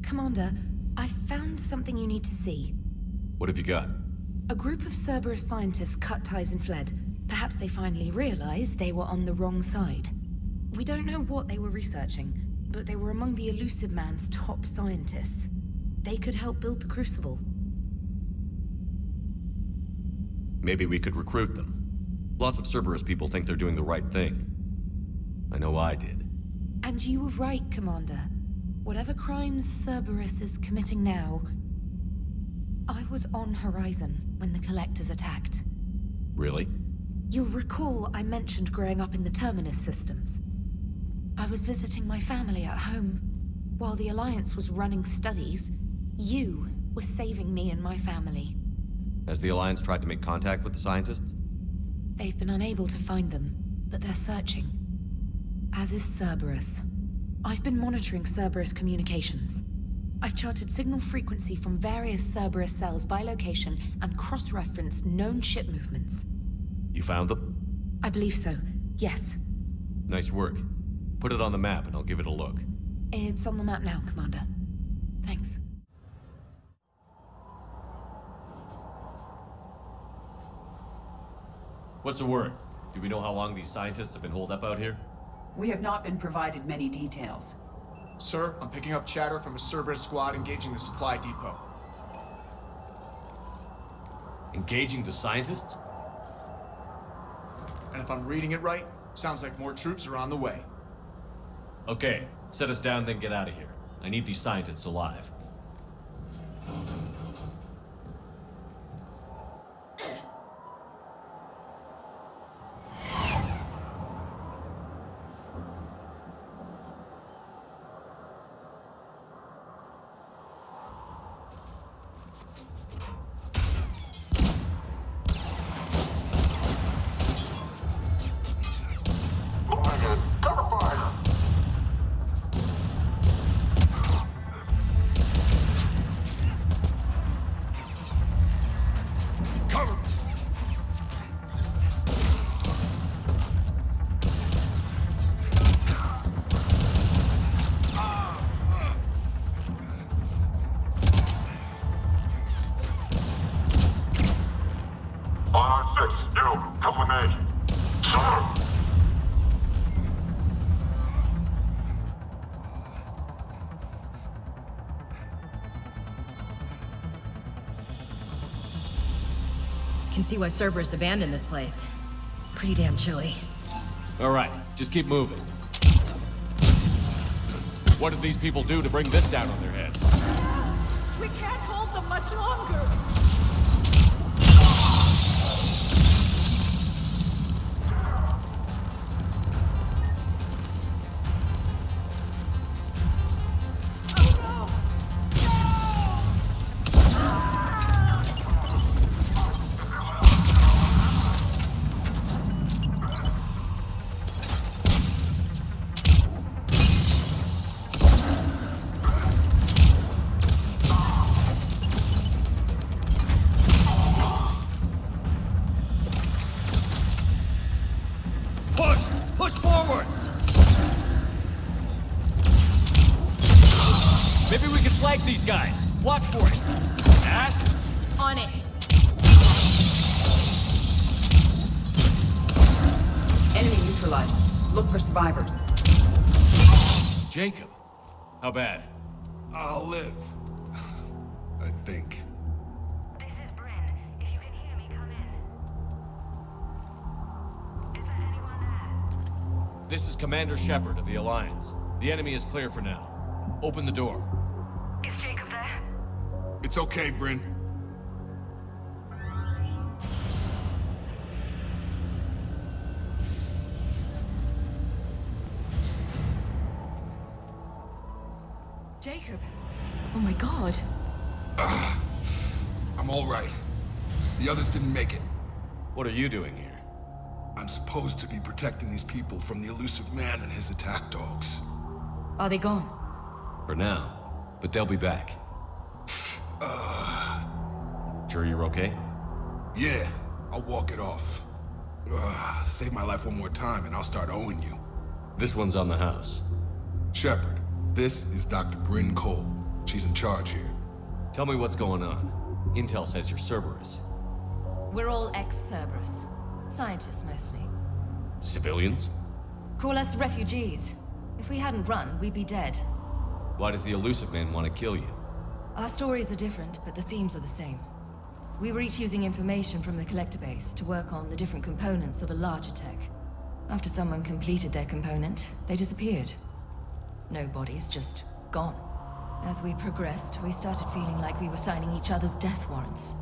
Commander, I found something you need to see. What have you got? A group of Cerberus scientists cut ties and fled. Perhaps they finally realized they were on the wrong side. We don't know what they were researching, but they were among the Elusive Man's top scientists. They could help build the Crucible. Maybe we could recruit them. Lots of Cerberus people think they're doing the right thing. I know I did. And you were right, Commander. Whatever crimes Cerberus is committing now, I was on Horizon when the Collectors attacked. Really? You'll recall I mentioned growing up in the Terminus systems. I was visiting my family at home. While the Alliance was running studies, you were saving me and my family. Has the Alliance tried to make contact with the scientists? They've been unable to find them, but they're searching. As is Cerberus. I've been monitoring Cerberus communications. I've charted signal frequency from various Cerberus cells by location and cross-referenced known ship movements. You found them? I believe so, yes. Nice work. Put it on the map and I'll give it a look. It's on the map now, Commander. Thanks. What's the word? Do we know how long these scientists have been holed up out here? We have not been provided many details. Sir, I'm picking up chatter from a Cerberus squad engaging the supply depot. Engaging the scientists? And if I'm reading it right, sounds like more troops are on the way. Okay, set us down, then get out of here. I need these scientists alive. Can see why Cerberus abandoned this place. Pretty damn chilly. All right, just keep moving. What did these people do to bring this down on their heads? We can't hold them much longer. Push forward! Maybe we can flank these guys. Watch for it. Ash? On it. Enemy neutralized. Look for survivors. Jacob. How bad? I'll live. I think. This is Bryn. If you can hear me, come in. Is there anyone there? This is Commander Shepard of the Alliance. The enemy is clear for now. Open the door. Is Jacob there? It's okay, Bryn. Jacob. Oh my god. I'm all right. The others didn't make it. What are you doing here? I'm supposed to be protecting these people from the Elusive Man and his attack dogs. Are they gone? For now. But they'll be back. Sure you're okay? Yeah, I'll walk it off. Save my life one more time and I'll start owing you. This one's on the house. Shepard, this is Dr. Bryn Cole, She's in charge here. Tell me what's going on. Intel says you're Cerberus. We're all ex-Cerberus. Scientists, mostly. Civilians? Call us refugees. If we hadn't run, we'd be dead. Why does the Elusive Man want to kill you? Our stories are different, but the themes are the same. We were each using information from the collector base to work on the different components of a larger tech. After someone completed their component, they disappeared. No bodies, just gone. As we progressed, we started feeling like we were signing each other's death warrants.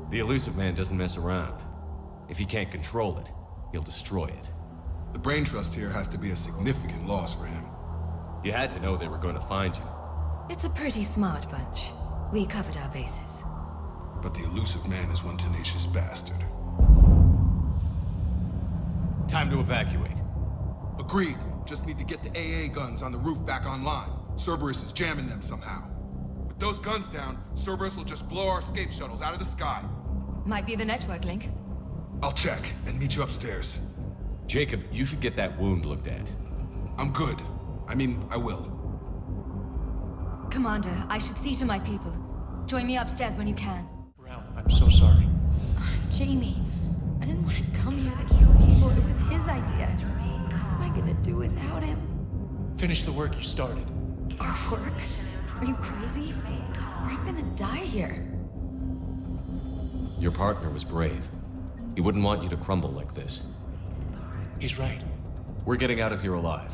The Elusive Man doesn't mess around. If he can't control it, he'll destroy it. The brain trust here has to be a significant loss for him. You had to know they were going to find you. It's a pretty smart bunch. We covered our bases. But the Elusive Man is one tenacious bastard. Time to evacuate. Agreed. Just need to get the AA guns on the roof back online. Cerberus is jamming them somehow. With those guns down, Cerberus will just blow our escape shuttles out of the sky. Might be the network link. I'll check and meet you upstairs. Jacob, you should get that wound looked at. I'm good. I mean, I will. Commander, I should see to my people. Join me upstairs when you can. Brown, I'm so sorry. Jamie, I didn't want to come here to kill people. It was his idea. What am I gonna do without him? Finish the work you started. Our work? Are you crazy? We're all gonna die here. Your partner was brave. He wouldn't want you to crumble like this. He's right. We're getting out of here alive.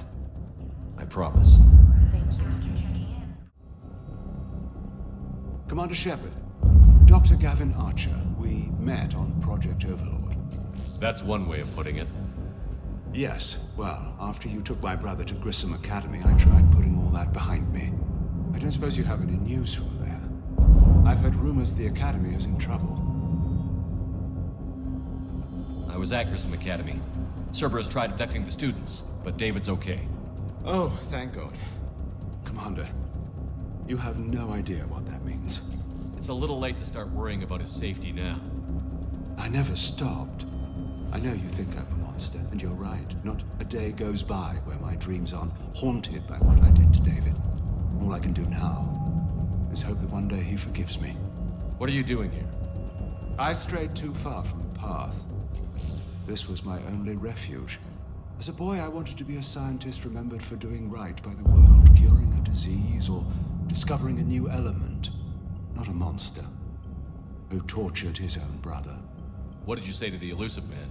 I promise. Thank you. Commander Shepard, Dr. Gavin Archer, we met on Project Overlord. That's one way of putting it. Yes, well, after you took my brother to Grissom Academy, I tried putting all that behind me. I don't suppose you have any news from there. I've heard rumors the Academy is in trouble. I was at Grissom Academy. Cerberus tried abducting the students, but David's okay. Oh, thank God. Commander, you have no idea what that means. It's a little late to start worrying about his safety now. I never stopped. I know you think I'm a monster, and you're right. Not a day goes by where my dreams aren't haunted by what I did to David. All I can do now is hope that one day he forgives me. What are you doing here? I strayed too far from the path. This was my only refuge. As a boy, I wanted to be a scientist remembered for doing right by the world, curing a disease or discovering a new element. Not a monster who tortured his own brother. What did you say to the Elusive Man?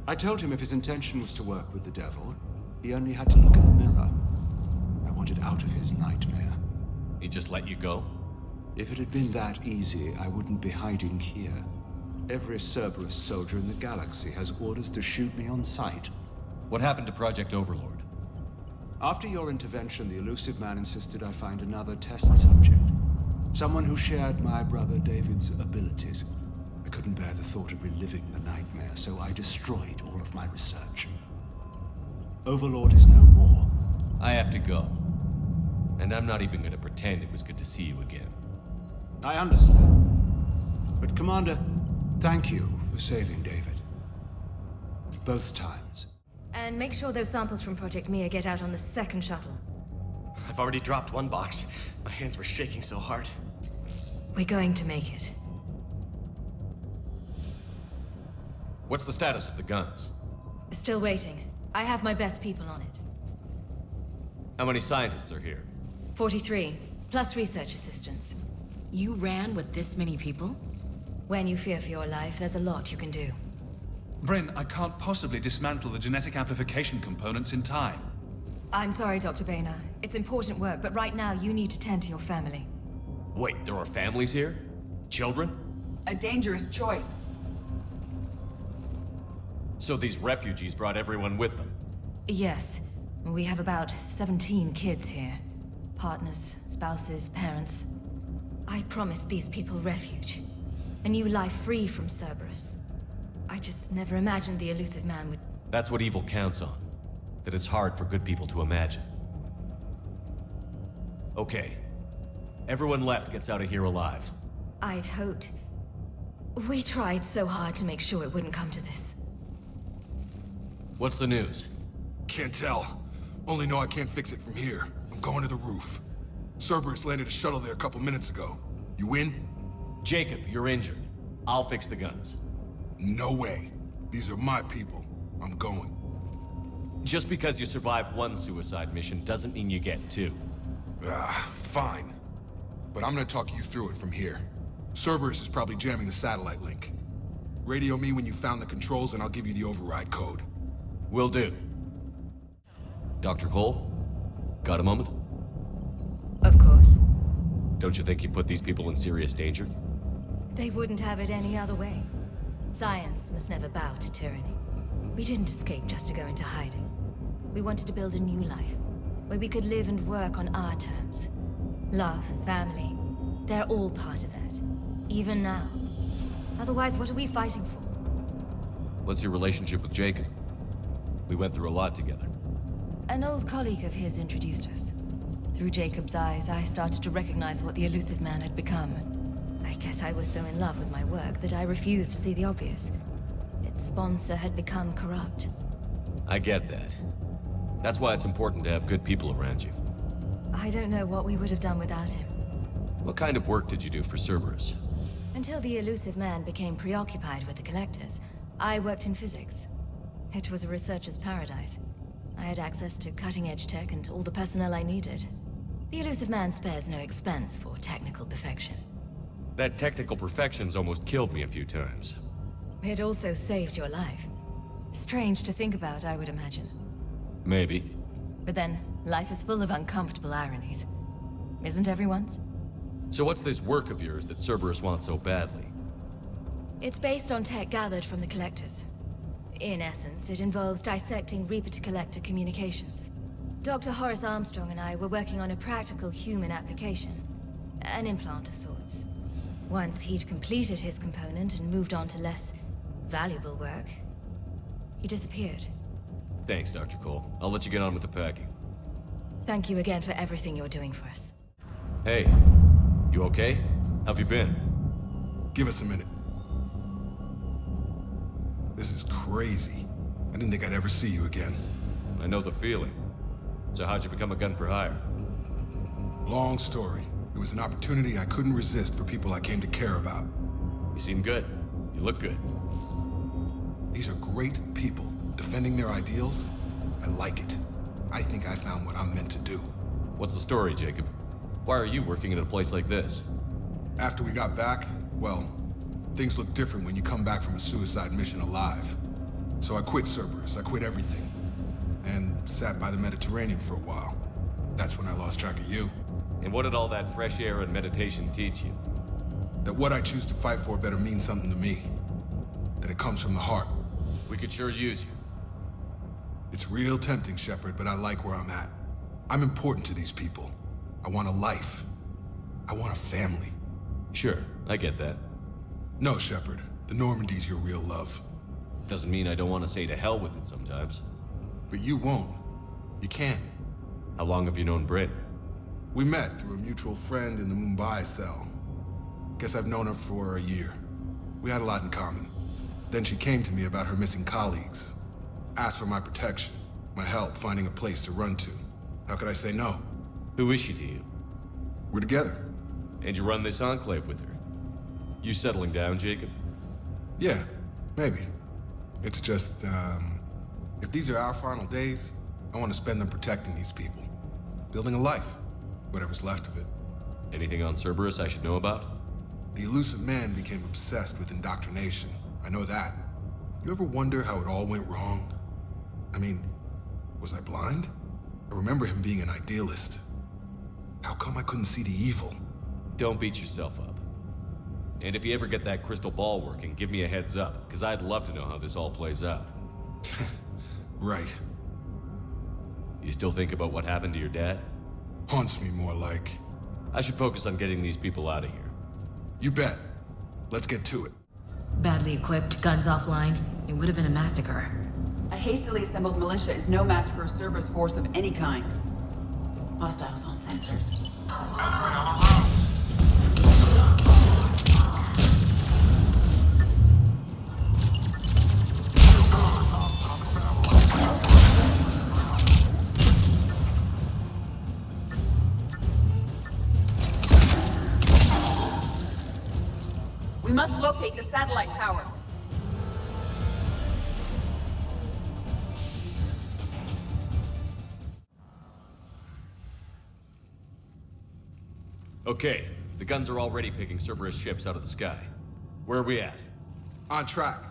I told him if his intention was to work with the devil, he only had to look in the mirror. I wanted out of his nightmare. He just let you go? If it had been that easy, I wouldn't be hiding here. Every Cerberus soldier in the galaxy has orders to shoot me on sight. What happened to Project Overlord? After your intervention, the Elusive Man insisted I find another test subject. Someone who shared my brother David's abilities. I couldn't bear the thought of reliving the nightmare, so I destroyed all of my research. Overlord is no more. I have to go. And I'm not even gonna pretend it was good to see you again. I understand. But Commander, thank you for saving David. Both times. And make sure those samples from Project Mia get out on the second shuttle. I've already dropped one box. My hands were shaking so hard. We're going to make it. What's the status of the guns? Still waiting. I have my best people on it. How many scientists are here? 43, plus research assistants. You ran with this many people? When you fear for your life, there's a lot you can do. Bryn, I can't possibly dismantle the genetic amplification components in time. I'm sorry, Dr. Boehner. It's important work, but right now you need to tend to your family. Wait, there are families here? Children? A dangerous choice. So these refugees brought everyone with them? Yes. We have about 17 kids here. Partners, spouses, parents. I promised these people refuge. A new life free from Cerberus. I just never imagined the Elusive Man would... That's what evil counts on. That it's hard for good people to imagine. Okay. Everyone left gets out of here alive. I'd hoped. We tried so hard to make sure it wouldn't come to this. What's the news? Can't tell. Only know I can't fix it from here. I'm going to the roof. Cerberus landed a shuttle there a couple minutes ago. You in? Jacob, you're injured. I'll fix the guns. No way. These are my people. I'm going. Just because you survived one suicide mission doesn't mean you get two. Fine. But I'm gonna talk you through it from here. Cerberus is probably jamming the satellite link. Radio me when you found the controls and I'll give you the override code. Will do. Dr. Cole? Got a moment? Of course. Don't you think you put these people in serious danger? They wouldn't have it any other way. Science must never bow to tyranny. We didn't escape just to go into hiding. We wanted to build a new life, where we could live and work on our terms. Love, family, they're all part of that. Even now. Otherwise, what are we fighting for? What's your relationship with Jacob? We went through a lot together. An old colleague of his introduced us. Through Jacob's eyes, I started to recognize what the elusive man had become. I guess I was so in love with my work that I refused to see the obvious. Its sponsor had become corrupt. I get that. That's why it's important to have good people around you. I don't know what we would have done without him. What kind of work did you do for Cerberus? Until the elusive man became preoccupied with the Collectors, I worked in physics. It was a researcher's paradise. I had access to cutting-edge tech and all the personnel I needed. The elusive man spares no expense for technical perfection. That technical perfection's almost killed me a few times. It also saved your life. Strange to think about, I would imagine. Maybe. But then, life is full of uncomfortable ironies. Isn't everyone's? So what's this work of yours that Cerberus wants so badly? It's based on tech gathered from the Collectors. In essence, it involves dissecting Reaper-to-Collector communications. Dr. Horace Armstrong and I were working on a practical human application. An implant of sorts. Once he'd completed his component and moved on to less valuable work, he disappeared. Thanks, Dr. Cole. I'll let you get on with the packing. Thank you again for everything you're doing for us. Hey, you okay? How've you been? Give us a minute. This is crazy. I didn't think I'd ever see you again. I know the feeling. So how'd you become a gun for hire? Long story. It was an opportunity I couldn't resist for people I came to care about. You seem good. You look good. These are great people, defending their ideals. I like it. I think I found what I'm meant to do. What's the story, Jacob? Why are you working in a place like this? After we got back, well, things look different when you come back from a suicide mission alive. So I quit Cerberus, I quit everything. And sat by the Mediterranean for a while. That's when I lost track of you. And what did all that fresh air and meditation teach you? That what I choose to fight for better mean something to me. That it comes from the heart. We could sure use you. It's real tempting, Shepard, but I like where I'm at. I'm important to these people. I want a life. I want a family. Sure, I get that. No, Shepard. The Normandy's your real love. Doesn't mean I don't want to say to hell with it sometimes. But you won't. You can't. How long have you known Britt? We met through a mutual friend in the Mumbai cell. Guess I've known her for a year. We had a lot in common. Then she came to me about her missing colleagues. Asked for my protection, my help finding a place to run to. How could I say no? Who is she to you? We're together. And you run this enclave with her? You settling down, Jacob? Yeah, maybe. It's just, if these are our final days, I want to spend them protecting these people. Building a life. Whatever's left of it. Anything on Cerberus I should know about? The elusive man became obsessed with indoctrination. I know that. You ever wonder how it all went wrong? I mean, was I blind? I remember him being an idealist. How come I couldn't see the evil? Don't beat yourself up. And if you ever get that crystal ball working, give me a heads up, because I'd love to know how this all plays out. Right. You still think about what happened to your dad? Haunts me more like. I should focus on getting these people out of here. You bet. Let's get to it. Badly equipped, guns offline. It would have been a massacre. A hastily assembled militia is no match for a Cerberus force of any kind. Hostiles on sensors. We must locate the satellite tower. Okay, the guns are already picking Cerberus ships out of the sky. Where are we at? On track.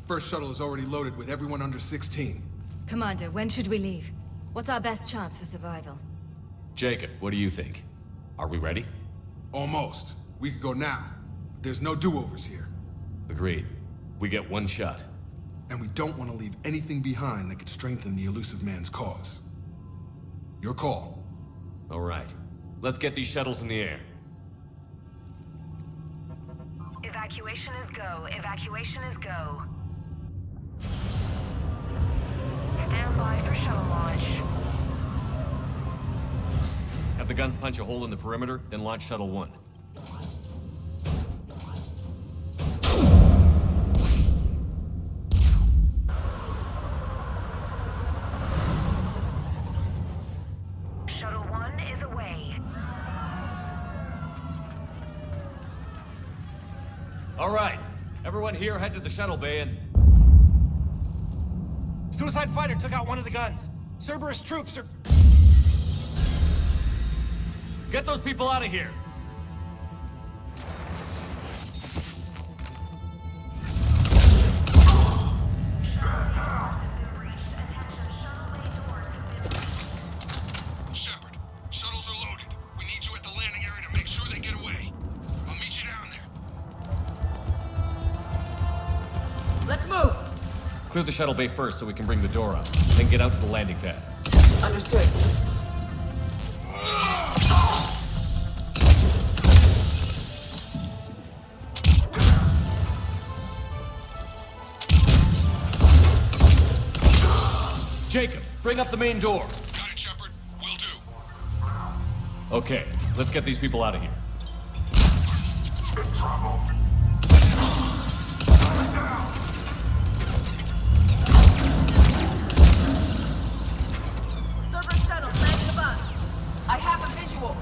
First shuttle is already loaded with everyone under 16. Commander, when should we leave? What's our best chance for survival? Jacob, what do you think? Are we ready? Almost. We could go now. But there's no do-overs here. Agreed. We get one shot. And we don't want to leave anything behind that could strengthen the elusive man's cause. Your call. All right. Let's get these shuttles in the air. Evacuation is go. Evacuation is go. Stand by for shuttle launch. Have the guns punch a hole in the perimeter, then launch Shuttle 1. Shuttle 1 is away. All right. Everyone here, head to the shuttle bay and... Suicide fighter took out one of the guns. Cerberus troops are... Get those people out of here! Shepard, shuttles are loaded. We need you at the landing area to make sure they get away. I'll meet you down there. Let's move! Clear the shuttle bay first so we can bring the door up. Then get out to the landing pad. Understood. Jacob, bring up the main door. Got it, Shepard. Will do. Okay, let's get these people out of here. In trouble. Cerberus shuttle landing above. I have a visual.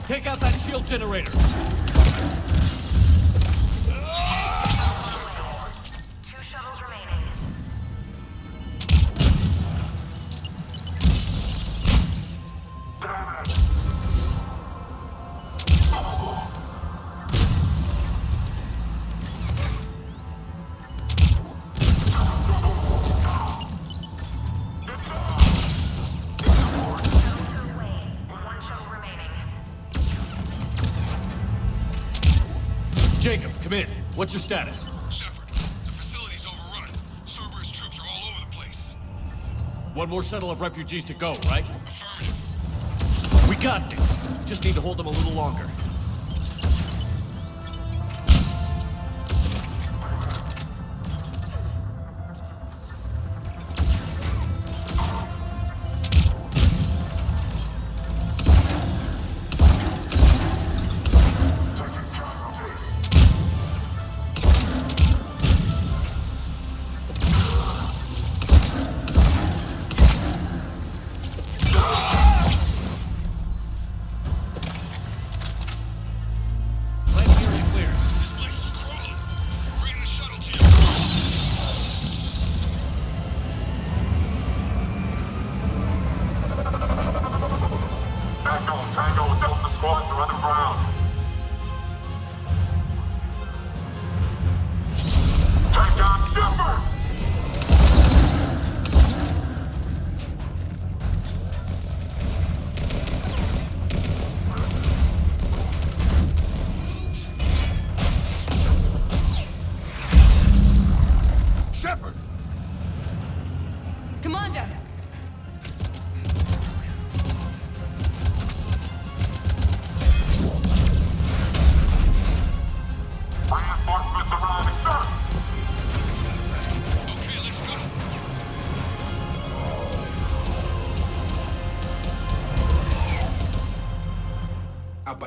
Take out that shield generator. 2 shuttles remaining. Jacob, come in. What's your status? Shepard, the facility's overrun. Cerberus troops are all over the place. One more shuttle of refugees to go, right? Affirmative. We got this. Just need to hold them a little longer.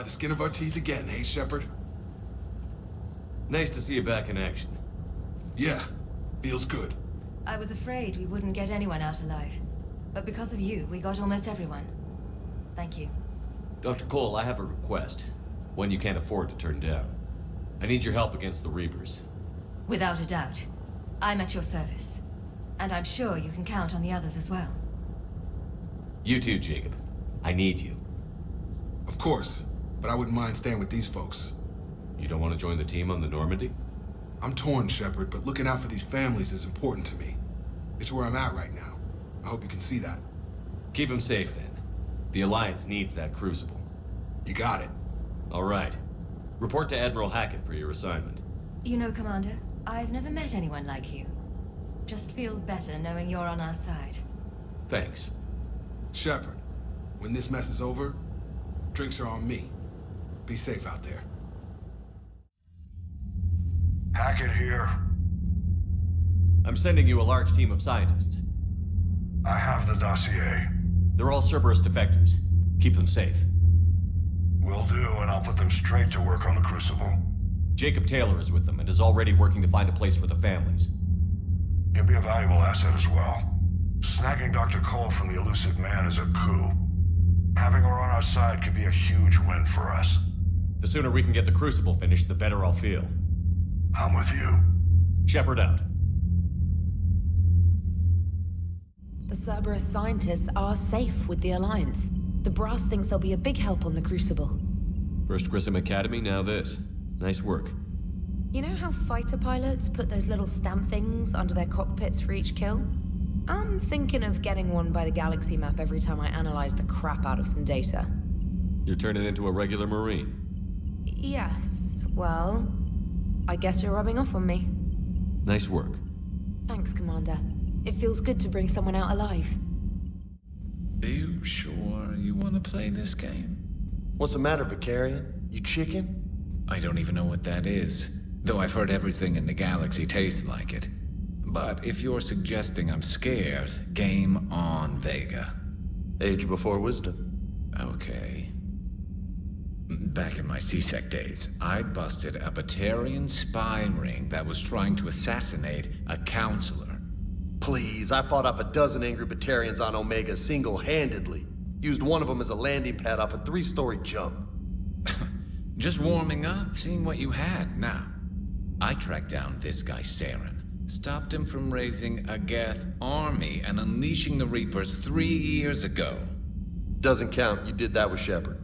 the skin of our teeth again, hey, Shepard? Nice to see you back in action. Yeah, feels good. I was afraid we wouldn't get anyone out alive. But because of you, we got almost everyone. Thank you. Dr. Cole, I have a request. One you can't afford to turn down. I need your help against the Reapers. Without a doubt. I'm at your service. And I'm sure you can count on the others as well. You too, Jacob. I need you. Of course, but I wouldn't mind staying with these folks. You don't want to join the team on the Normandy? I'm torn, Shepard, but looking out for these families is important to me. It's where I'm at right now. I hope you can see that. Keep them safe, then. The Alliance needs that crucible. You got it. All right. Report to Admiral Hackett for your assignment. You know, Commander, I've never met anyone like you. Just feel better knowing you're on our side. Thanks. Shepard, when this mess is over, drinks are on me. Be safe out there. Hackett here. I'm sending you a large team of scientists. I have the dossier. They're all Cerberus defectors. Keep them safe. Will do, and I'll put them straight to work on the Crucible. Jacob Taylor is with them and is already working to find a place for the families. He'll be a valuable asset as well. Snagging Dr. Cole from the elusive man is a coup. Having her on our side could be a huge win for us. The sooner we can get the Crucible finished, the better I'll feel. I'm with you. Shepard out. The Cerberus scientists are safe with the Alliance. The brass thinks they'll be a big help on the Crucible. First Grissom Academy, now this. Nice work. You know how fighter pilots put those little stamp things under their cockpits for each kill? I'm thinking of getting one by the galaxy map every time I analyze the crap out of some data. You're turning into a regular Marine. Yes, well, I guess you're rubbing off on me. Nice work. Thanks, Commander. It feels good to bring someone out alive. Are you sure you want to play this game? What's the matter, Vicarian? You chicken? I don't even know what that is, though I've heard everything in the galaxy tastes like it. But if you're suggesting I'm scared, game on, Vega. Age before wisdom. Okay. Back in my C-Sec days, I busted a Batarian spy ring that was trying to assassinate a counselor. Please, I fought off a dozen angry Batarians on Omega single-handedly. Used one of them as a landing pad off a 3-story jump. Just warming up, seeing what you had. Now, I tracked down this guy, Saren. Stopped him from raising a Geth army and unleashing the Reapers 3 years ago. Doesn't count. You did that with Shepard.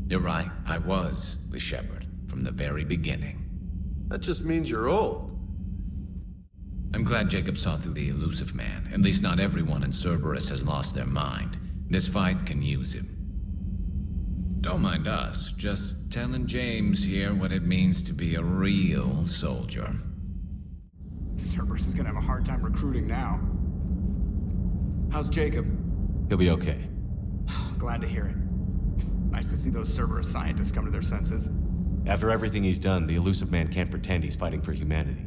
You're right. I was with Shepard from the very beginning. That just means you're old. I'm glad Jacob saw through the elusive man. At least not everyone in Cerberus has lost their mind. This fight can use him. Don't mind us. Just telling James here what it means to be a real soldier. Cerberus is gonna have a hard time recruiting now. How's Jacob? He'll be okay. Glad to hear it. Nice to see those Cerberus scientists come to their senses. After everything he's done, the elusive man can't pretend he's fighting for humanity.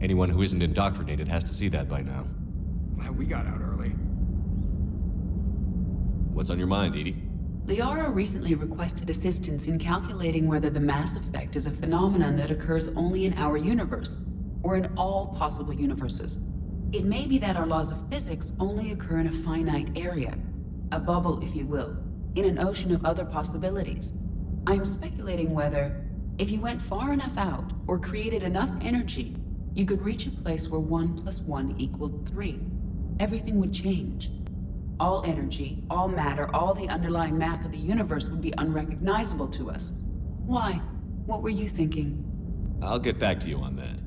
Anyone who isn't indoctrinated has to see that by now. Glad we got out early. What's on your mind, Edie? Liara recently requested assistance in calculating whether the mass effect is a phenomenon that occurs only in our universe, or in all possible universes. It may be that our laws of physics only occur in a finite area, a bubble, if you will, in an ocean of other possibilities. I'm speculating whether, if you went far enough out, or created enough energy, you could reach a place where 1 + 1 = 3. Everything would change. All energy, all matter, all the underlying math of the universe would be unrecognizable to us. Why? What were you thinking? I'll get back to you on that.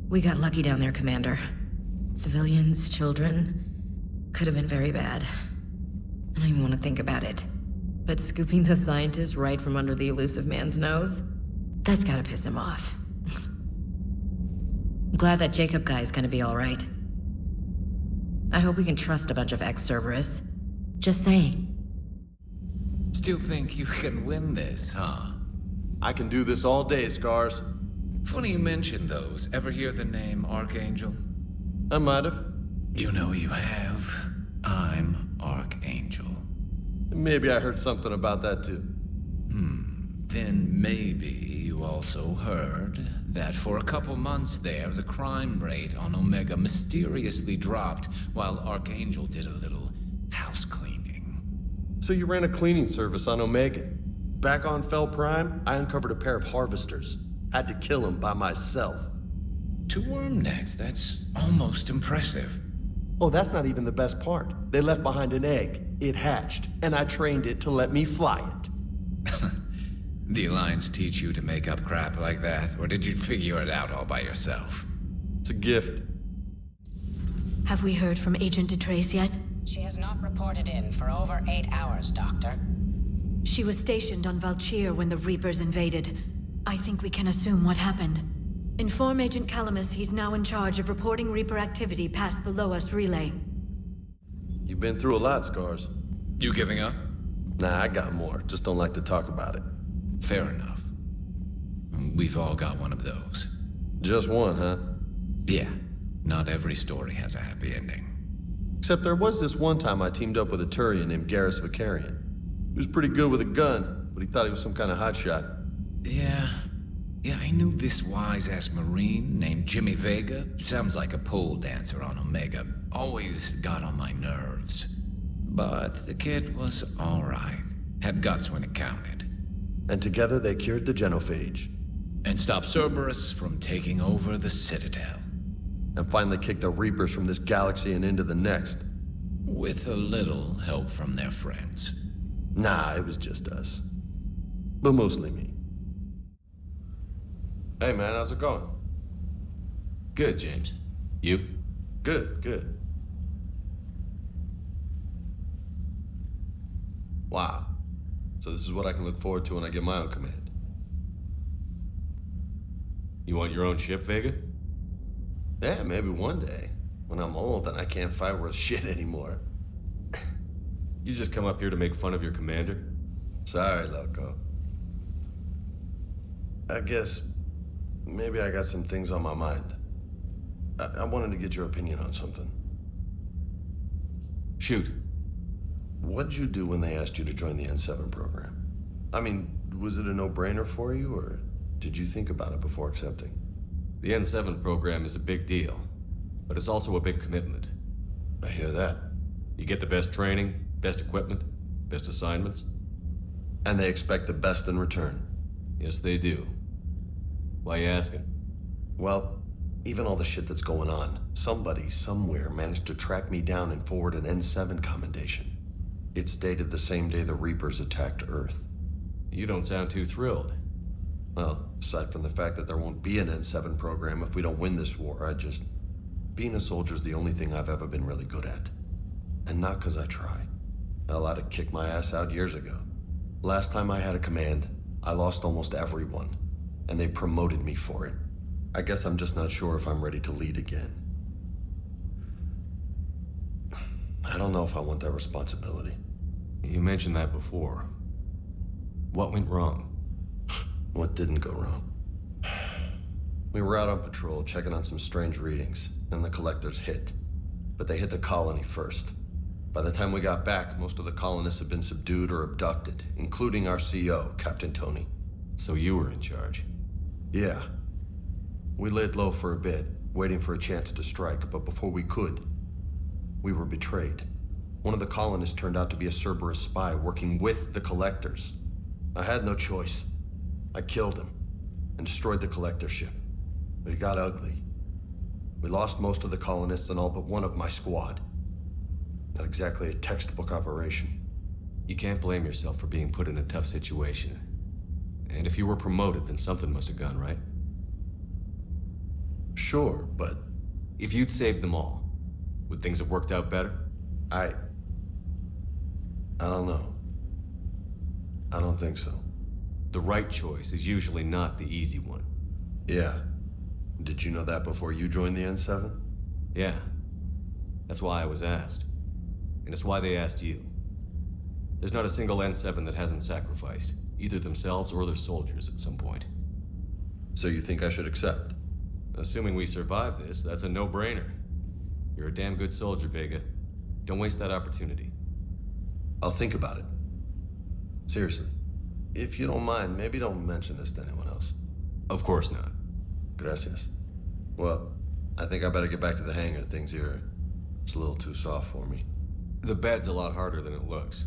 We got lucky down there, Commander. Civilians, children. Could have been very bad. I don't even want to think about it. But scooping those scientists right from under the elusive man's nose? That's gotta piss him off. I'm glad that Jacob guy is gonna be alright. I hope we can trust a bunch of ex-Cerberus. Just saying. Still think you can win this, huh? I can do this all day, Scars. Funny you mention those. Ever hear the name Archangel? I might have. You know you have. I'm Archangel. Maybe I heard something about that too. Then maybe you also heard that for a couple months there, the crime rate on Omega mysteriously dropped while Archangel did a little house cleaning. So you ran a cleaning service on Omega. Back on Fel Prime, I uncovered a pair of harvesters. Had to kill them by myself. 2 worm necks, that's almost impressive. Oh, that's not even the best part. They left behind an egg. It hatched, and I trained it to let me fly it. The Alliance teach you to make up crap like that, or did you figure it out all by yourself? It's a gift. Have we heard from Agent DeTrace yet? She has not reported in for over 8 hours, Doctor. She was stationed on Valchir when the Reapers invaded. I think we can assume what happened. Inform Agent Calamus he's now in charge of reporting Reaper activity past the Loas relay. You've been through a lot, Scars. You giving up? Nah, I got more. Just don't like to talk about it. Fair enough. We've all got one of those. Just one, huh? Yeah. Not every story has a happy ending. Except there was this one time I teamed up with a Turian named Garrus Vicarian. He was pretty good with a gun, but he thought he was some kind of hotshot. Yeah, I knew this wise-ass Marine named Jimmy Vega. Sounds like a pole dancer on Omega. Always got on my nerves. But the kid was alright. Had guts when it counted. And together they cured the genophage. And stopped Cerberus from taking over the Citadel. And finally kicked the Reapers from this galaxy and into the next. With a little help from their friends. Nah, it was just us. But mostly me. Hey man, how's it going? Good, James. You? Good. Wow. So this is what I can look forward to when I get my own command. You want your own ship, Vega? Yeah, maybe one day. When I'm old and I can't fight worth shit anymore. You just come up here to make fun of your commander? Sorry, Loco. I guess maybe I got some things on my mind. I wanted to get your opinion on something. Shoot. What'd you do when they asked you to join the N7 program? I mean, was it a no-brainer for you, or did you think about it before accepting? The N7 program is a big deal, but it's also a big commitment. I hear that. You get the best training, best equipment, best assignments. And they expect the best in return. Yes, they do. Why you asking? Well, even all the shit that's going on, somebody somewhere managed to track me down and forward an N7 commendation. It's dated the same day the Reapers attacked Earth. You don't sound too thrilled. Well, aside from the fact that there won't be an N7 program if we don't win this war, being a soldier's the only thing I've ever been really good at. And not because I try. Hell, I'd have kicked my ass out years ago. Last time I had a command, I lost almost everyone. And they promoted me for it. I guess I'm just not sure if I'm ready to lead again. I don't know if I want that responsibility. You mentioned that before. What went wrong? What didn't go wrong? We were out on patrol, checking on some strange readings, and the collectors hit. But they hit the colony first. By the time we got back, most of the colonists had been subdued or abducted, including our CO, Captain Tony. So you were in charge? Yeah. We laid low for a bit, waiting for a chance to strike, but before we could, we were betrayed. One of the colonists turned out to be a Cerberus spy working with the collectors. I had no choice. I killed him and destroyed the collector ship. But it got ugly. We lost most of the colonists and all but one of my squad. Not exactly a textbook operation. You can't blame yourself for being put in a tough situation. And if you were promoted, then something must have gone right. Sure, but... If you'd saved them all, would things have worked out better? I don't know. I don't think so. The right choice is usually not the easy one. Yeah. Did you know that before you joined the N7? Yeah. That's why I was asked. And it's why they asked you. There's not a single N7 that hasn't sacrificed, either themselves or their soldiers at some point. So you think I should accept? Assuming we survive this, that's a no-brainer. You're a damn good soldier, Vega. Don't waste that opportunity. I'll think about it. Seriously. If you don't mind, maybe don't mention this to anyone else. Of course not. Gracias. Well, I think I better get back to the hangar. Things here, it's a little too soft for me. The bed's a lot harder than it looks.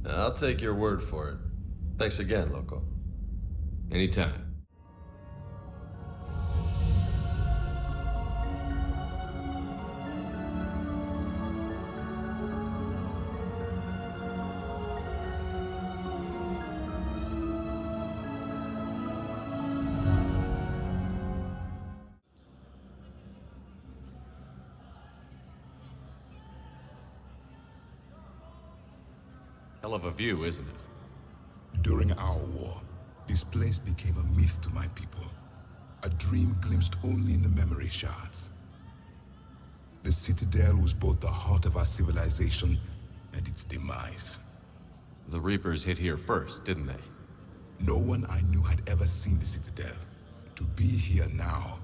I'll take your word for it. Thanks again, Loco. Anytime. Hell of a view, isn't it? During our war, this place became a myth to my people. A dream glimpsed only in the memory shards. The Citadel was both the heart of our civilization and its demise. The Reapers hit here first, didn't they? No one I knew had ever seen the Citadel. To be here now,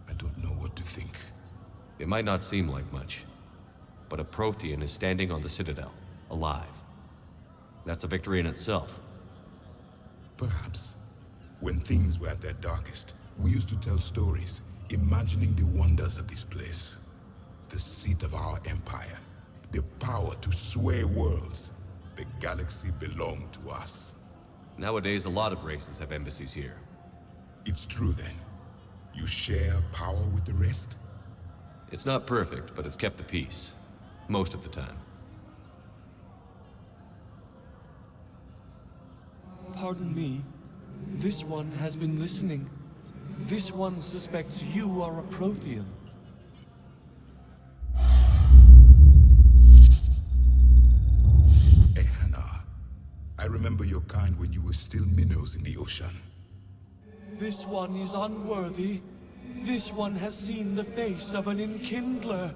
I don't know what to think. It might not seem like much, but a Prothean is standing on the Citadel, alive. That's a victory in itself. Perhaps. When things were at their darkest, we used to tell stories, imagining the wonders of this place. The seat of our empire, the power to sway worlds. The galaxy belonged to us. Nowadays, a lot of races have embassies here. It's true then. You share power with the rest? It's not perfect, but it's kept the peace. Most of the time. Pardon me. This one has been listening. This one suspects you are a Prothean. Hey, Hannah. I remember your kind when you were still minnows in the ocean. This one is unworthy. This one has seen the face of an enkindler.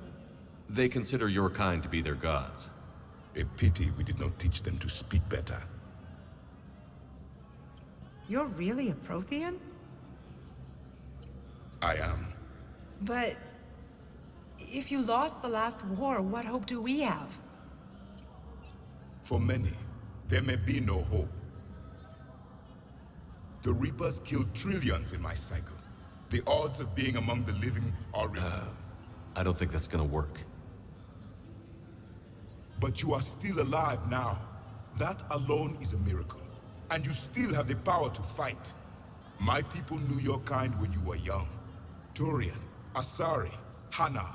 They consider your kind to be their gods. A pity we did not teach them to speak better. You're really a Prothean? I am. But if you lost the last war, what hope do we have? For many, there may be no hope. The Reapers killed trillions in my cycle. The odds of being among the living are remote. I don't think that's gonna work. But you are still alive now. That alone is a miracle. And you still have the power to fight. My people knew your kind when you were young. Turian, Asari, Hana.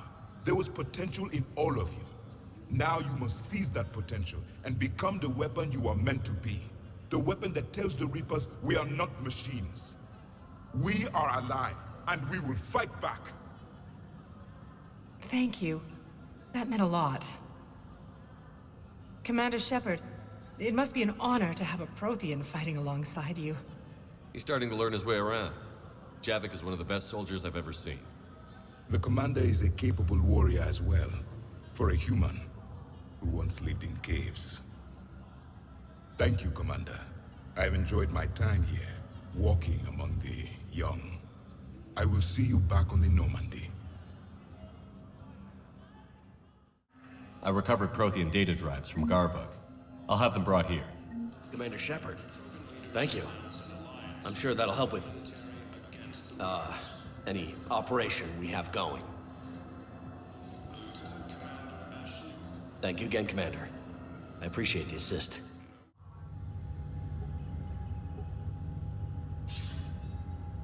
There was potential in all of you. Now you must seize that potential and become the weapon you are meant to be. The weapon that tells the Reapers we are not machines. We are alive, and we will fight back. Thank you. That meant a lot. Commander Shepard, it must be an honor to have a Prothean fighting alongside you. He's starting to learn his way around. Javik is one of the best soldiers I've ever seen. The commander is a capable warrior as well, for a human who once lived in caves. Thank you, Commander. I've enjoyed my time here, walking among the young. I will see you back on the Normandy. I recovered Prothean data drives from Garvug. I'll have them brought here. Commander Shepard, thank you. I'm sure that'll help with, any operation we have going. Thank you again, Commander. I appreciate the assist.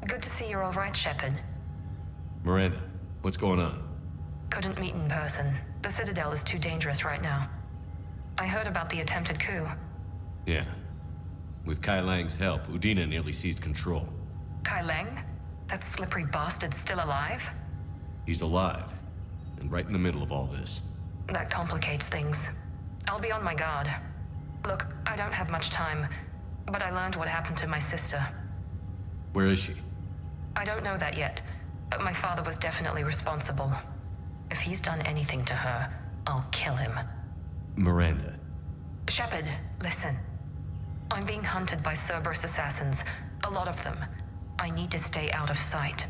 Good to see you're all right, Shepard. Miranda, what's going on? Couldn't meet in person. The Citadel is too dangerous right now. I heard about the attempted coup. Yeah. With Kai Lang's help, Udina nearly seized control. Kai Lang? That slippery bastard's still alive? He's alive, and right in the middle of all this. That complicates things. I'll be on my guard. Look, I don't have much time, but I learned what happened to my sister. Where is she? I don't know that yet, but my father was definitely responsible. If he's done anything to her, I'll kill him. Miranda. Shepard, listen. I'm being hunted by Cerberus assassins. A lot of them. I need to stay out of sight.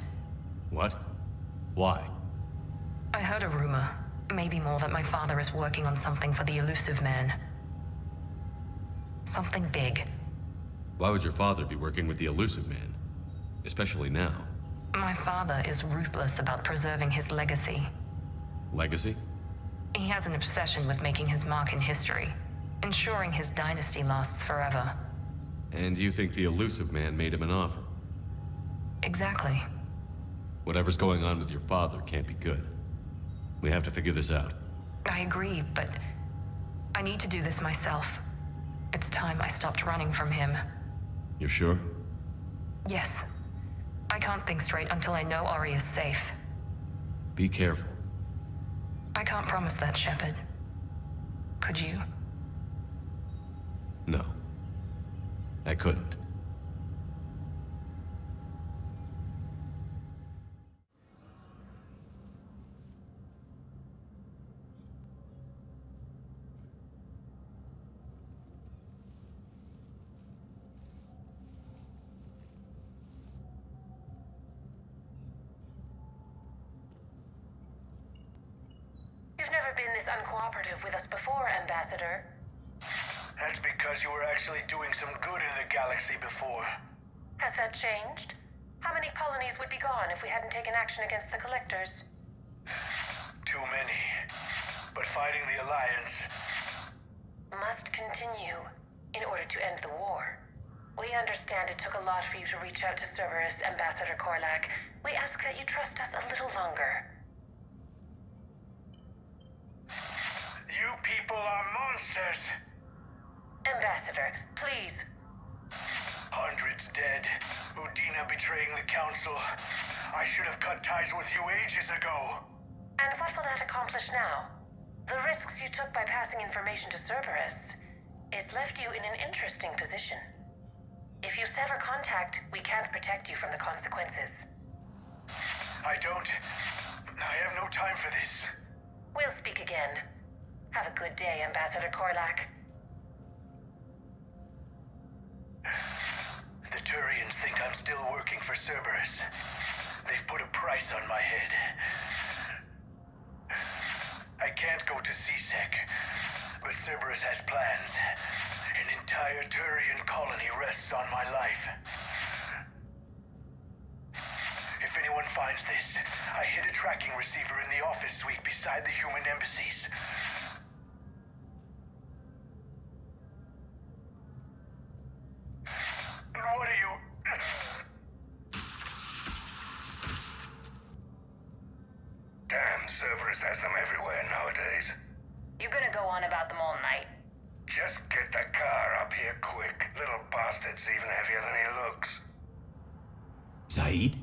What? Why? I heard a rumor, maybe more, that my father is working on something for the Elusive Man. Something big. Why would your father be working with the Elusive Man? Especially now. My father is ruthless about preserving his legacy. Legacy? He has an obsession with making his mark in history, ensuring his dynasty lasts forever. And you think the Elusive Man made him an offer? Exactly. Whatever's going on with your father can't be good. We have to figure this out. I agree, but I need to do this myself. It's time I stopped running from him. You're sure? Yes. I can't think straight until I know Ori is safe. Be careful. I can't promise that, Shepard. Could you? No. I couldn't. You've never been this uncooperative with us before, Ambassador. That's because you were actually doing some good in the galaxy before. Has that changed? How many colonies would be gone if we hadn't taken action against the Collectors? Too many. But fighting the Alliance must continue in order to end the war. We understand it took a lot for you to reach out to Cerberus, Ambassador Korlak. We ask that you trust us a little longer. You people are monsters! Ambassador, please. Hundreds dead. Udina betraying the Council. I should have cut ties with you ages ago. And what will that accomplish now? The risks you took by passing information to Cerberus, it's left you in an interesting position. If you sever contact, we can't protect you from the consequences. I have no time for this. We'll speak again. Have a good day, Ambassador Korlak. The Turians think I'm still working for Cerberus. They've put a price on my head. I can't go to CSEC, but Cerberus has plans. An entire Turian colony rests on my life. If anyone finds this, I hid a tracking receiver in the office suite beside the human embassies. What are you... Damn, Cerberus has them everywhere nowadays. You're gonna go on about them all night. Just get the car up here quick. Little bastard's even heavier than he looks. Saeed?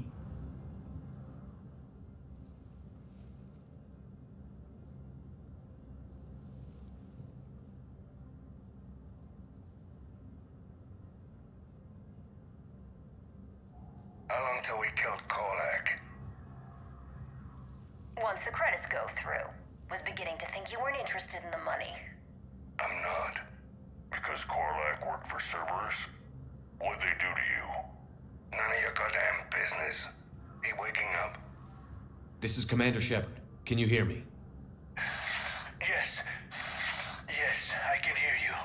How long till we killed Korlak? Once the credits go through. Was beginning to think you weren't interested in the money. I'm not. Because Korlak worked for Cerberus? What'd they do to you? None of your goddamn business. He waking up? This is Commander Shepard. Can you hear me? Yes. Yes, I can hear you.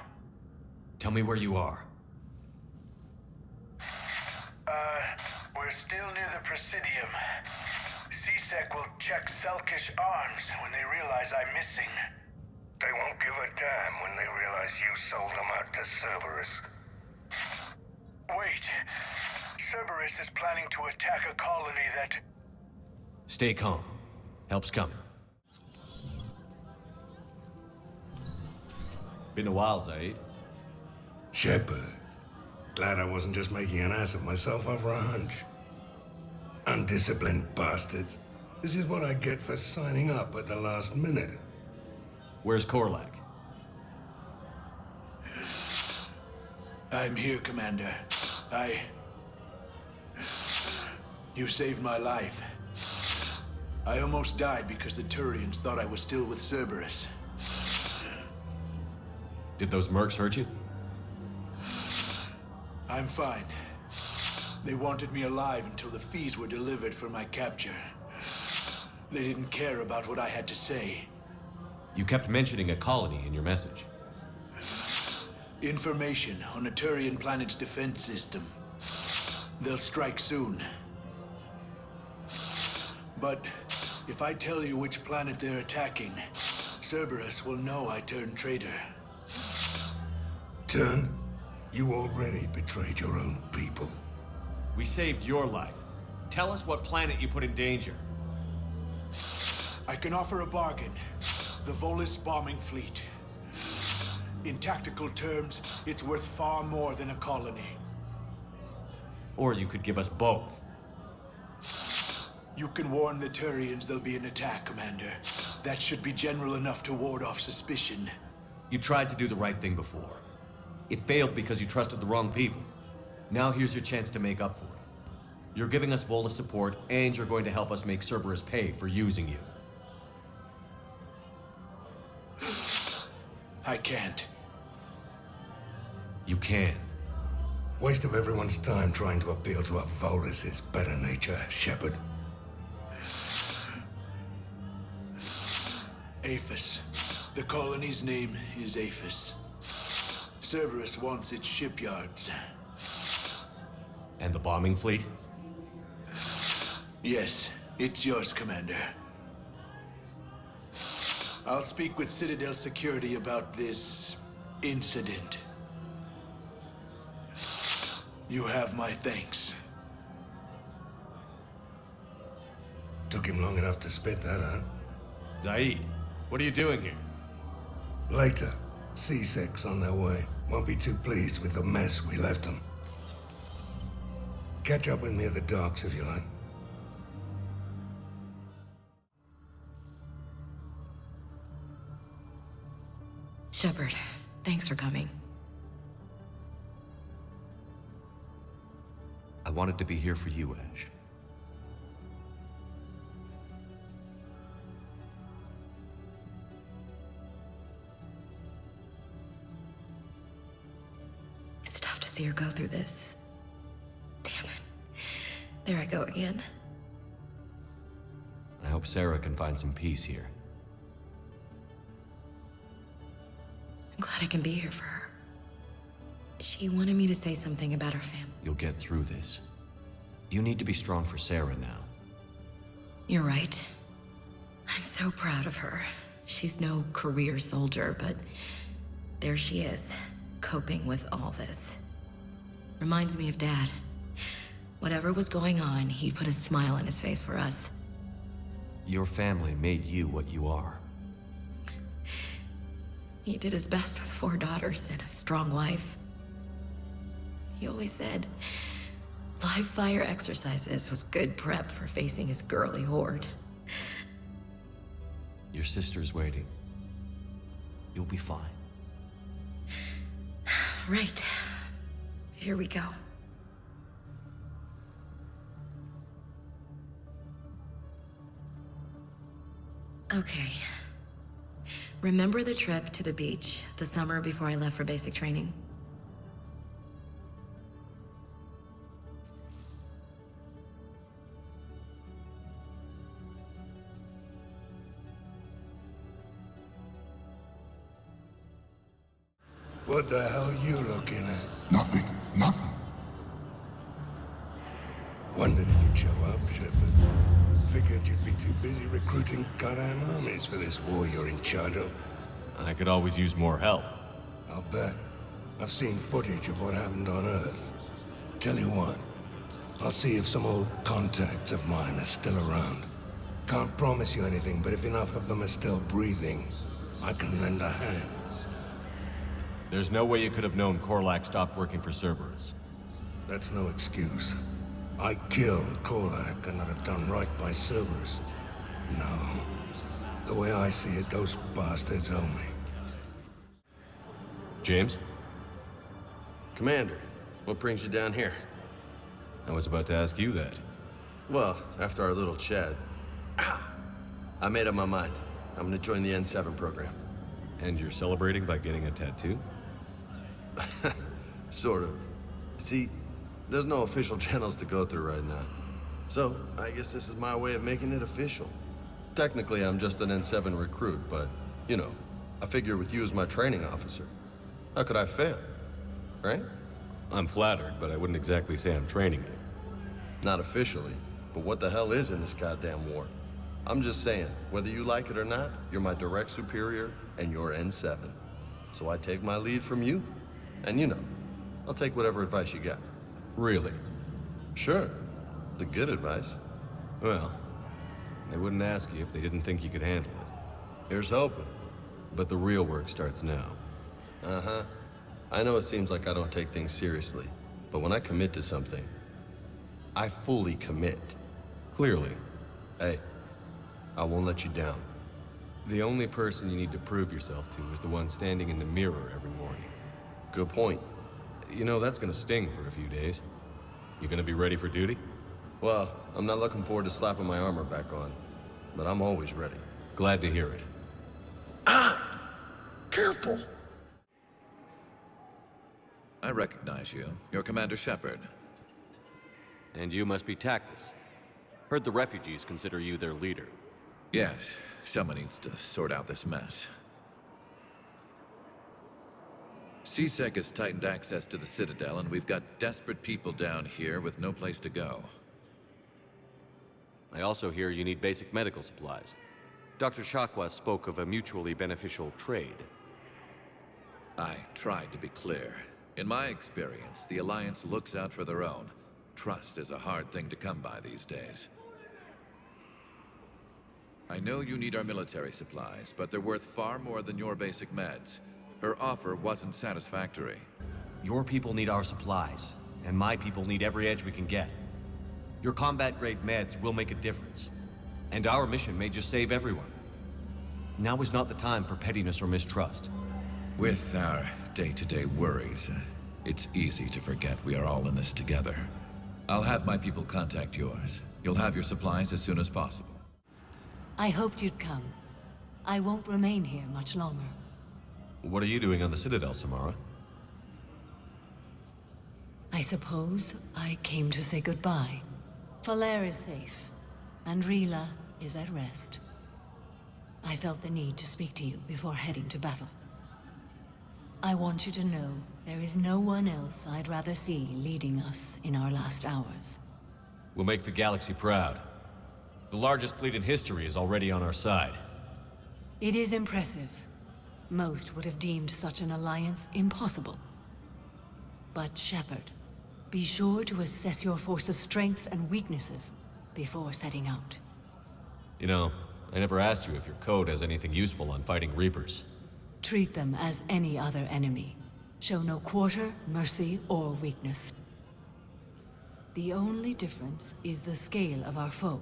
Tell me where you are. We're still near the Presidium. CSEC will check Selkish arms when they realize I'm missing. They won't give a damn when they realize you sold them out to Cerberus. Wait. Cerberus is planning to attack a colony that... Stay calm. Help's coming. Been a while, Zaid. Shepard. Glad I wasn't just making an ass of myself over a hunch. Undisciplined bastards. This is what I get for signing up at the last minute. Where's Korlak? I'm here, Commander. You saved my life. I almost died because the Turians thought I was still with Cerberus. Did those mercs hurt you? I'm fine. They wanted me alive until the fees were delivered for my capture. They didn't care about what I had to say. You kept mentioning a colony in your message. Information on a Turian planet's defense system. They'll strike soon. But if I tell you which planet they're attacking, Cerberus will know I turned traitor. Turn? You already betrayed your own people. We saved your life. Tell us what planet you put in danger. I can offer a bargain. The Volus bombing fleet. In tactical terms, it's worth far more than a colony. Or you could give us both. You can warn the Turians there'll be an attack, Commander. That should be general enough to ward off suspicion. You tried to do the right thing before. It failed because you trusted the wrong people. Now here's your chance to make up for it. You're giving us Volus support, and you're going to help us make Cerberus pay for using you. I can't. You can. Waste of everyone's time trying to appeal to a Volus' better nature, Shepard. Aphis. The colony's name is Aphis. Cerberus wants its shipyards. And the bombing fleet? Yes, it's yours, Commander. I'll speak with Citadel Security about this incident. You have my thanks. Took him long enough to spit that out. Zaid, what are you doing here? Later. C6 on their way. Won't be too pleased with the mess we left them. Catch up with me at the docks if you like. Shepard, thanks for coming. I wanted to be here for you, Ash. It's tough to see her go through this. Damn it. There I go again. I hope Sarah can find some peace here. I'm glad I can be here for her. She wanted me to say something about her family. You'll get through this. You need to be strong for Sarah now. You're right. I'm so proud of her. She's no career soldier, but there she is, coping with all this. Reminds me of Dad. Whatever was going on, he put a smile on his face for us. Your family made you what you are. He did his best with 4 daughters and a strong wife. He always said live fire exercises was good prep for facing his girly horde. Your sister's waiting. You'll be fine. Right. Here we go. Okay. Remember the trip to the beach the summer before I left for basic training? What the hell are you looking at? Nothing. Nothing. Wondered if you'd show up, Shepard. Figured you'd be too busy recruiting goddamn armies for this war you're in charge of. I could always use more help. I'll bet. I've seen footage of what happened on Earth. Tell you what, I'll see if some old contacts of mine are still around. Can't promise you anything, but if enough of them are still breathing, I can lend a hand. There's no way you could have known Korlak stopped working for Cerberus. That's no excuse. I killed Korlak and I'd have done right by Cerberus. No. The way I see it, those bastards owe me. James? Commander, what brings you down here? I was about to ask you that. Well, after our little chat, I made up my mind. I'm gonna join the N7 program. And you're celebrating by getting a tattoo? Sort of. See, there's no official channels to go through right now. So, I guess this is my way of making it official. Technically, I'm just an N7 recruit, but, you know, I figure with you as my training officer, how could I fail? right? I'm flattered, but I wouldn't exactly say I'm training you. Not officially, but what the hell is in this goddamn war? I'm just saying, whether you like it or not, you're my direct superior, and you're N7. So I take my lead from you, and you know, I'll take whatever advice you got. Really? Sure. The good advice. Well, they wouldn't ask you if they didn't think you could handle it. Here's hoping. But the real work starts now. Uh-huh. I know it seems like I don't take things seriously, but when I commit to something, I fully commit. Clearly. Hey, I won't let you down. The only person you need to prove yourself to is the one standing in the mirror every morning. Good point. You know, that's gonna sting for a few days. You gonna be ready for duty? Well, I'm not looking forward to slapping my armor back on, but I'm always ready. Glad to hear it. Careful! I recognize you. You're Commander Shepard. And you must be Tactus. Heard the refugees consider you their leader. Yes, someone needs to sort out this mess. CSEC has tightened access to the Citadel, and we've got desperate people down here with no place to go. I also hear you need basic medical supplies. Dr. Shakwa spoke of a mutually beneficial trade. I tried to be clear. In my experience, the Alliance looks out for their own. Trust is a hard thing to come by these days. I know you need our military supplies, but they're worth far more than your basic meds. Her offer wasn't satisfactory. Your people need our supplies, and my people need every edge we can get. Your combat-grade meds will make a difference, and our mission may just save everyone. Now is not the time for pettiness or mistrust. With our day-to-day worries, it's easy to forget we are all in this together. I'll have my people contact yours. You'll have your supplies as soon as possible. I hoped you'd come. I won't remain here much longer. What are you doing on the Citadel, Samara? I suppose I came to say goodbye. Falair is safe, and Rila is at rest. I felt the need to speak to you before heading to battle. I want you to know there is no one else I'd rather see leading us in our last hours. We'll make the galaxy proud. The largest fleet in history is already on our side. It is impressive. Most would have deemed such an alliance impossible. But Shepard, be sure to assess your force's strengths and weaknesses before setting out. You know, I never asked you if your code has anything useful on fighting Reapers. Treat them as any other enemy. Show no quarter, mercy, or weakness. The only difference is the scale of our foe.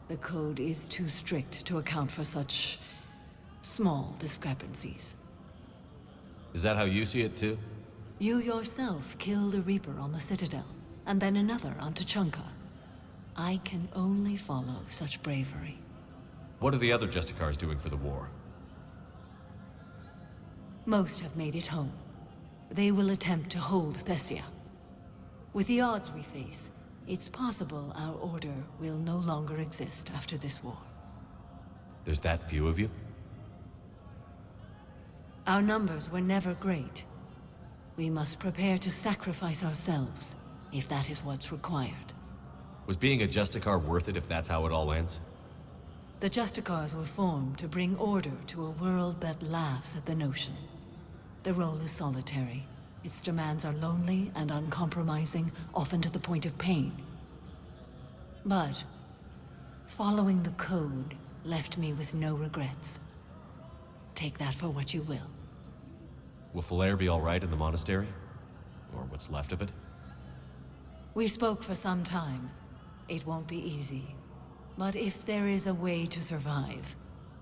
The code is too strict to account for such small discrepancies. Is that how you see it too? You yourself killed a Reaper on the Citadel, and then another on Tuchanka. I can only follow such bravery. What are the other Justicars doing for the war? Most have made it home. They will attempt to hold Thessia. With the odds we face, it's possible our order will no longer exist after this war. There's that few of you? Our numbers were never great. We must prepare to sacrifice ourselves, if that is what's required. Was being a Justicar worth it if that's how it all ends? The Justicars were formed to bring order to a world that laughs at the notion. The role is solitary. Its demands are lonely and uncompromising, often to the point of pain. But following the code left me with no regrets. Take that for what you will. Will Falair be all right in the monastery? Or what's left of it? We spoke for some time. It won't be easy. But if there is a way to survive,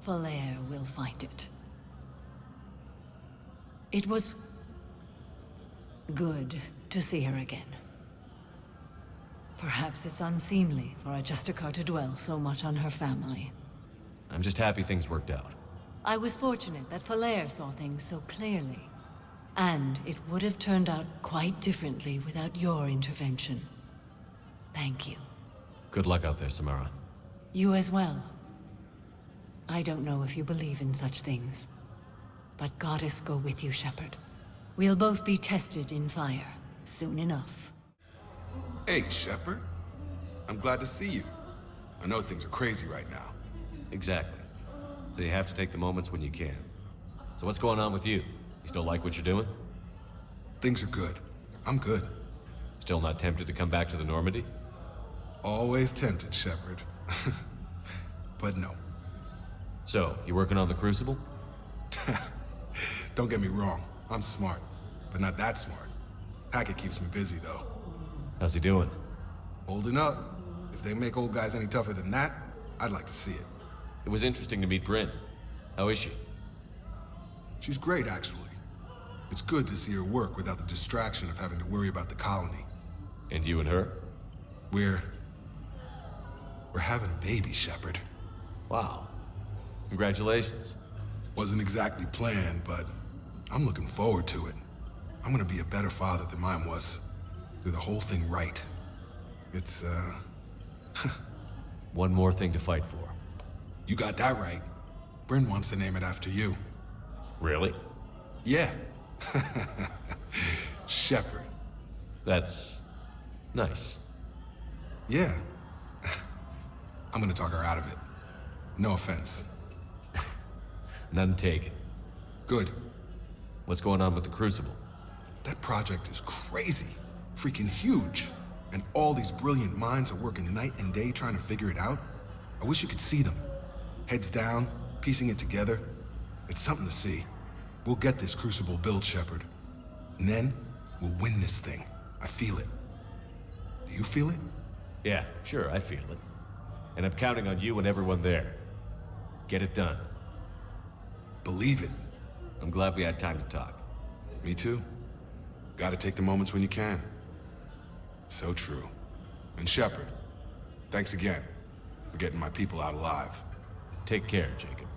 Falair will find it. It was good to see her again. Perhaps it's unseemly for a Justicar to dwell so much on her family. I'm just happy things worked out. I was fortunate that Falair saw things so clearly. And it would have turned out quite differently without your intervention. Thank you. Good luck out there, Samara. You as well. I don't know if you believe in such things, but Goddess go with you, Shepard. We'll both be tested in fire, soon enough. Hey, Shepard. I'm glad to see you. I know things are crazy right now. Exactly. So you have to take the moments when you can. So what's going on with you? You still like what you're doing? Things are good. I'm good. Still not tempted to come back to the Normandy? Always tempted, Shepard. But no. So, you working on the Crucible? Don't get me wrong. I'm smart, but not that smart. Hackett keeps me busy, though. How's he doing? Holding up. If they make old guys any tougher than that, I'd like to see it. It was interesting to meet Bryn. How is she? She's great, actually. It's good to see her work without the distraction of having to worry about the colony. And you and her? We're having a baby, Shepard. Wow. Congratulations. Wasn't exactly planned, but I'm looking forward to it. I'm gonna be a better father than mine was. Do the whole thing right. It's, One more thing to fight for. You got that right. Bryn wants to name it after you. Really? Yeah. Shepard. That's... nice. Yeah. I'm gonna talk her out of it. No offense. None taken. Good. What's going on with the Crucible? That project is crazy. Freaking huge. And all these brilliant minds are working night and day trying to figure it out. I wish you could see them. Heads down, piecing it together. It's something to see. We'll get this Crucible built, Shepard. And then, we'll win this thing. I feel it. Do you feel it? Yeah, sure, I feel it. And I'm counting on you and everyone there. Get it done. Believe it. I'm glad we had time to talk. Me too. Gotta take the moments when you can. So true. And Shepard, thanks again for getting my people out alive. Take care, Jacob.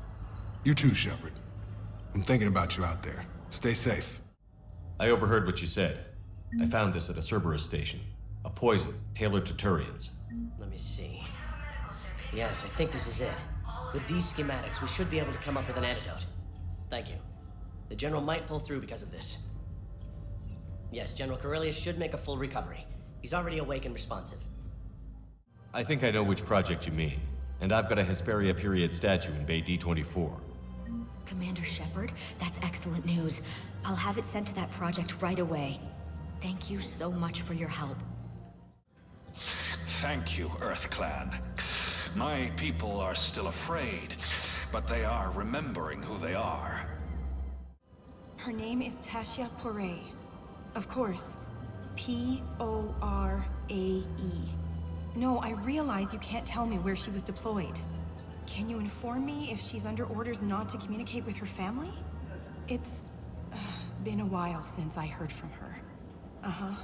You too, Shepard. I'm thinking about you out there. Stay safe. I overheard what you said. I found this at a Cerberus station. A poison tailored to Turians. Let me see. Yes, I think this is it. With these schematics, we should be able to come up with an antidote. Thank you. The General might pull through because of this. Yes, General Corellius should make a full recovery. He's already awake and responsive. I think I know which project you mean. And I've got a Hesperia period statue in Bay D24. Commander Shepard, that's excellent news. I'll have it sent to that project right away. Thank you so much for your help. Thank you, Earth Clan. My people are still afraid, but they are remembering who they are. Her name is Tasha Poray. Of course. P-O-R-A-E. No, I realize you can't tell me where she was deployed. Can you inform me if she's under orders not to communicate with her family? It's been a while since I heard from her. Uh-huh.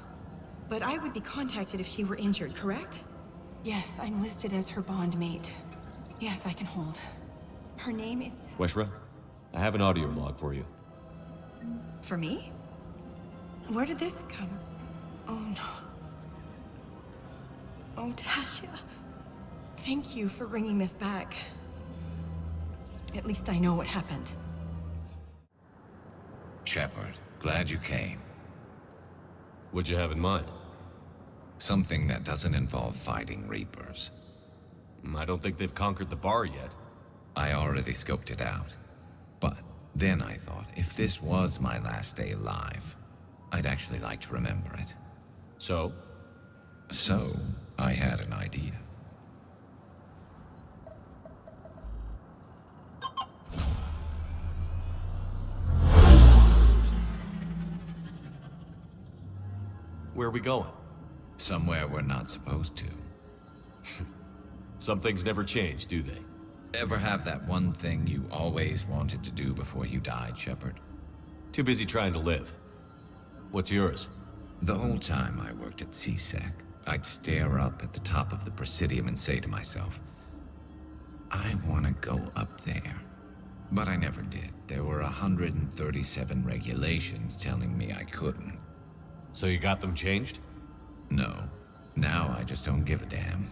But I would be contacted if she were injured, correct? Yes, I'm listed as her bond mate. Yes, I can hold. Her name is... Weshra, I have an audio log for you. For me? Where did this come? Oh no. Oh, Tasha. Thank you for bringing this back. At least I know what happened. Shepard, glad you came. What'd you have in mind? Something that doesn't involve fighting Reapers. I don't think they've conquered the bar yet. I already scoped it out. But then I thought, if this was my last day alive, I'd actually like to remember it. So? So, I had an idea. Where are we going? Somewhere we're not supposed to. Some things never change, do they? Ever have that one thing you always wanted to do before you died, Shepard? Too busy trying to live. What's yours? The whole time I worked at CSEC, I'd stare up at the top of the Presidium and say to myself, I want to go up there. But I never did. There were 137 regulations telling me I couldn't. So you got them changed? No. Now I just don't give a damn.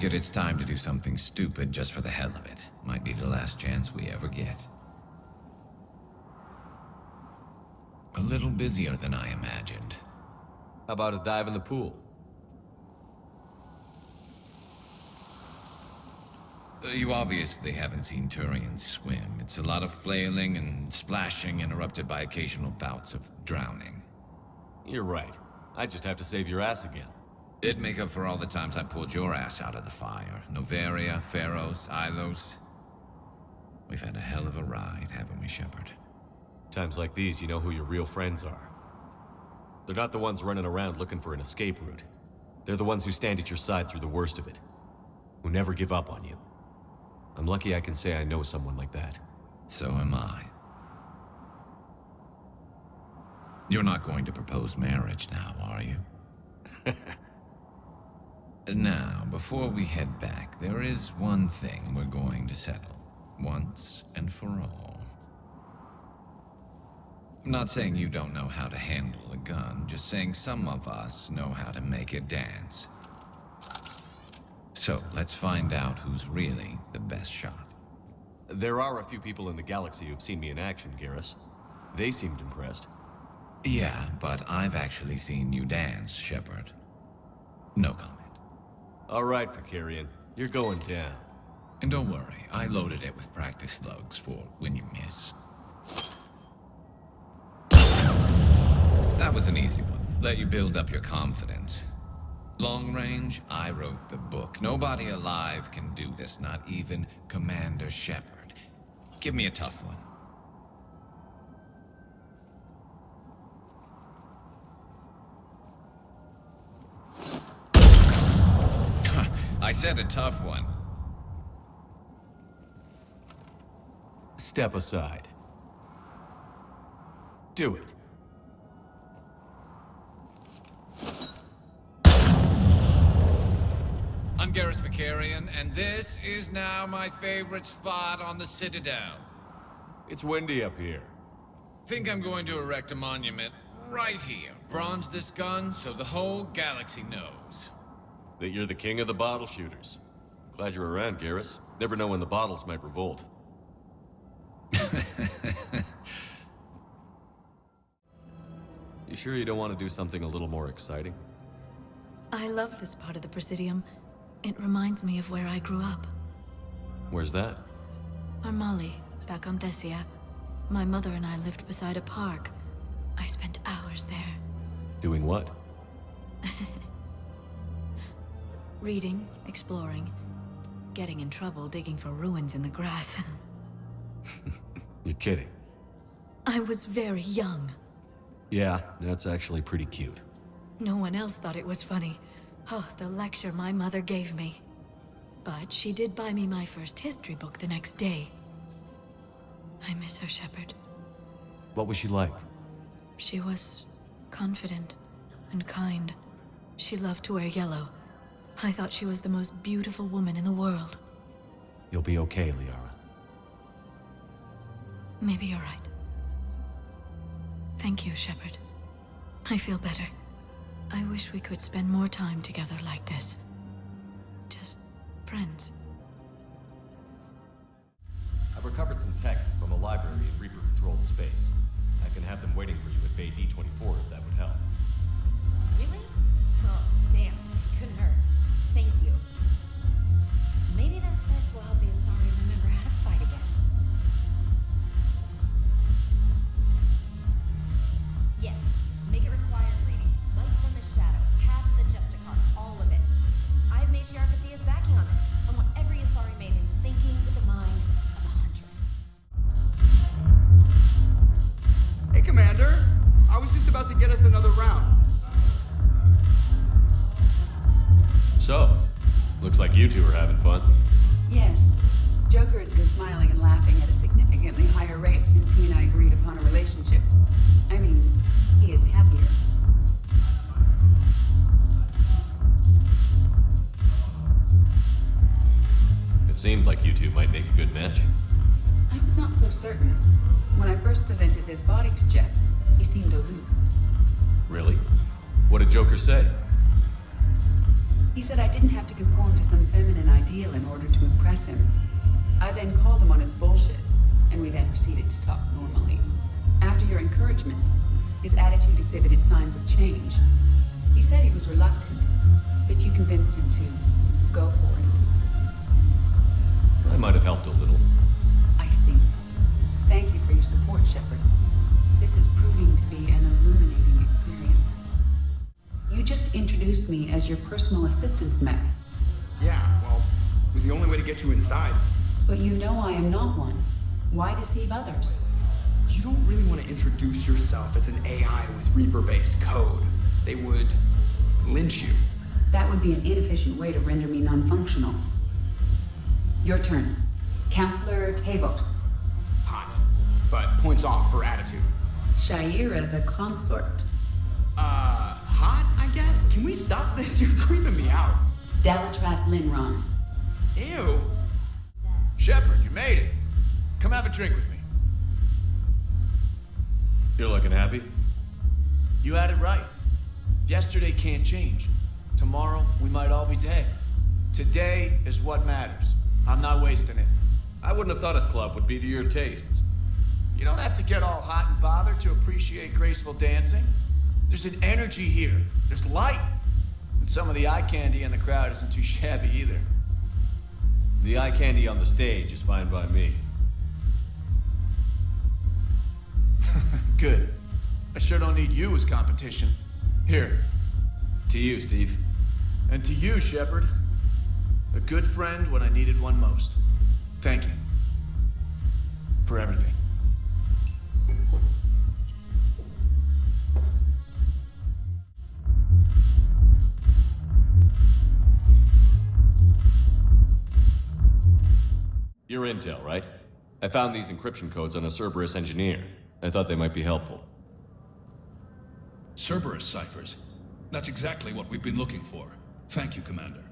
figured it's time to do something stupid just for the hell of it. Might be the last chance we ever get. A little busier than I imagined. How about a dive in the pool? You obviously haven't seen Turians swim. It's a lot of flailing and splashing, interrupted by occasional bouts of drowning. You're right. I just have to save your ass again. It'd make up for all the times I pulled your ass out of the fire. Novaria, Pharaohs, Ilos. We've had a hell of a ride, haven't we, Shepard? Times like these, you know who your real friends are. They're not the ones running around looking for an escape route. They're the ones who stand at your side through the worst of it. Who never give up on you. I'm lucky I can say I know someone like that. So am I. You're not going to propose marriage now, are you? Now, before we head back, there is one thing we're going to settle. Once and for all. I'm not saying you don't know how to handle a gun, just saying some of us know how to make it dance. So, let's find out who's really the best shot. There are a few people in the galaxy who've seen me in action, Garrus. They seemed impressed. Yeah, but I've actually seen you dance, Shepard. No comment. All right, Vakarian. You're going down. And don't worry, I loaded it with practice slugs for when you miss. That was an easy one. Let you build up your confidence. Long range, I wrote the book. Nobody alive can do this, not even Commander Shepard. Give me a tough one. I said a tough one. Step aside. Do it. I'm Garrus Vakarian, and this is now my favorite spot on the Citadel. It's windy up here. Think I'm going to erect a monument right here. Bronze this gun so the whole galaxy knows. That you're the king of the bottle shooters. Glad you're around, Garrus. Never know when the bottles might revolt. You sure you don't want to do something a little more exciting? I love this part of the Presidium. It reminds me of where I grew up. Where's that? Armali, back on Thessia. My mother and I lived beside a park. I spent hours there. Doing what? Reading, exploring, getting in trouble digging for ruins in the grass. You're kidding. I was very young. Yeah, that's actually pretty cute. No one else thought it was funny. Oh, the lecture my mother gave me. But she did buy me my first history book the next day. I miss her, Shepard. What was she like? She was confident and kind. She loved to wear yellow. I thought she was the most beautiful woman in the world. You'll be okay, Liara. Maybe you're right. Thank you, Shepard. I feel better. I wish we could spend more time together like this. Just friends. I've recovered some texts from a library in Reaper-controlled space. I can have them waiting for you at Bay D-24 if that would help. Really? Oh, damn. Couldn't hurt. Thank you. Maybe those texts will help the Asari remember how to fight again. Yes. Make it required reading. Light from the shadows, Path of the Justicar, all of it. I have Matriarch Athea's backing on this. I want every Asari maiden thinking with the mind of a huntress. Hey, Commander! I was just about to get us another round. So, looks like you two are having fun. Yes. Joker has been smiling and laughing at a significantly higher rate since he and I agreed upon a relationship. I mean, he is happier. It seemed like you two might make a good match. I was not so certain. When I first presented this body to Jeff, he seemed aloof. Really? What did Joker say? He said I didn't have to conform to some feminine ideal in order to impress him. I then called him on his bullshit, and we then proceeded to talk normally. After your encouragement, his attitude exhibited signs of change. He said he was reluctant, but you convinced him to go for it. I might have helped a little. I see. Thank you for your support, Shepard. This is proving to be an illuminating experience. You just introduced me as your personal assistance mech. Yeah, well, it was the only way to get you inside. But you know I am not one. Why deceive others? You don't really want to introduce yourself as an AI with Reaper-based code. They would lynch you. That would be an inefficient way to render me non-functional. Your turn. Counselor Tavos. Hot, but points off for attitude. Shaira the consort. Hot, I guess? Can we stop this? You're creeping me out. Delatras Linron. Ew. Shepard, you made it. Come have a drink with me. You're looking happy? You had it right. Yesterday can't change. Tomorrow, we might all be dead. Today is what matters. I'm not wasting it. I wouldn't have thought a club would be to your tastes. You don't have to get all hot and bothered to appreciate graceful dancing. There's an energy here. There's light. And some of the eye candy in the crowd isn't too shabby either. The eye candy on the stage is fine by me. Good. I sure don't need you as competition. Here. To you, Steve. And to you, Shepard. A good friend when I needed one most. Thank you. For everything. Your intel, right? I found these encryption codes on a Cerberus engineer. I thought they might be helpful. Cerberus ciphers. That's exactly what we've been looking for. Thank you, Commander.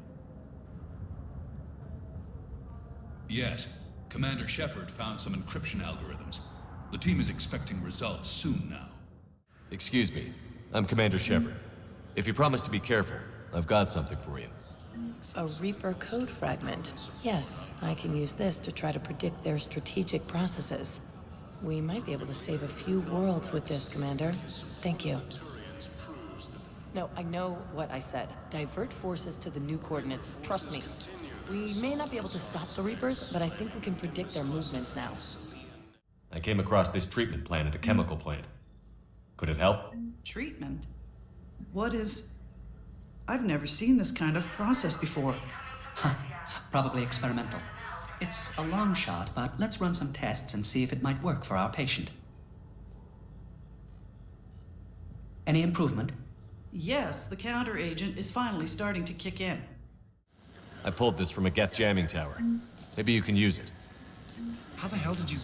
Yes, Commander Shepard found some encryption algorithms. The team is expecting results soon now. Excuse me. I'm Commander Shepard. If you promise to be careful, I've got something for you. A Reaper code fragment. Yes, I can use this to try to predict their strategic processes. We might be able to save a few worlds with this, Commander. Thank you. No, I know what I said. Divert forces to the new coordinates. Trust me. We may not be able to stop the Reapers, but I think we can predict their movements now. I came across this treatment plan at a chemical plant. Could it help? Treatment? What is... I've never seen this kind of process before. Huh. Probably experimental. It's a long shot, but let's run some tests and see if it might work for our patient. Any improvement? Yes, the counter agent is finally starting to kick in. I pulled this from a Geth jamming tower. Maybe you can use it. How the hell did you...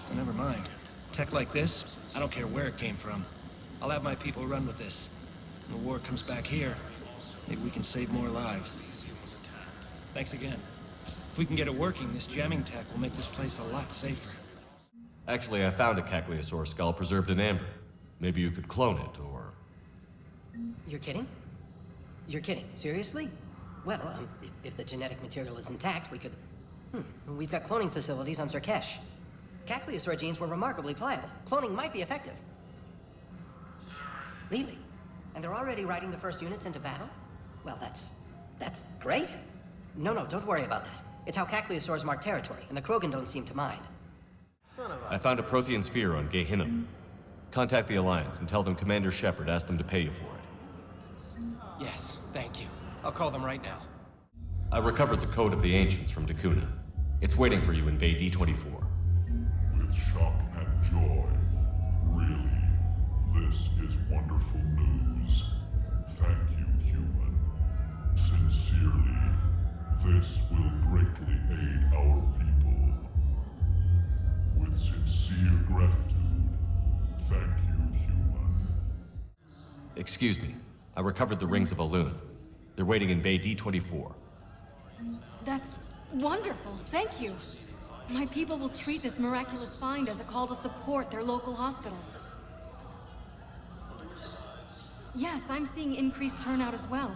Oh, never mind. Tech like this, I don't care where it came from. I'll have my people run with this. When the war comes back here, maybe we can save more lives. Thanks again. If we can get it working, this jamming tech will make this place a lot safer. Actually, I found a Cagliasaur skull preserved in amber. Maybe you could clone it, or... You're kidding? You're kidding. Seriously? Well, if the genetic material is intact, we could... We've got cloning facilities on Zerkesh. Cagliasaur genes were remarkably pliable. Cloning might be effective. Really? And they're already riding the first units into battle? Well, that's great. No, don't worry about that. It's how Cagliasaurs mark territory, and the Krogan don't seem to mind. I found a Prothean sphere on Gehinnom. Contact the Alliance and tell them Commander Shepard asked them to pay you for it. Yes, thank you. I'll call them right now. I recovered the code of the Ancients from Dakuna. It's waiting for you in Bay D-24. With shock and joy. Really, this is wonderful news. Thank you, human. Sincerely, this will greatly aid our people. With sincere gratitude, thank you, human. Excuse me. I recovered the rings of Elune. They're waiting in Bay D-24. That's wonderful. Thank you. My people will treat this miraculous find as a call to support their local hospitals. Yes, I'm seeing increased turnout as well.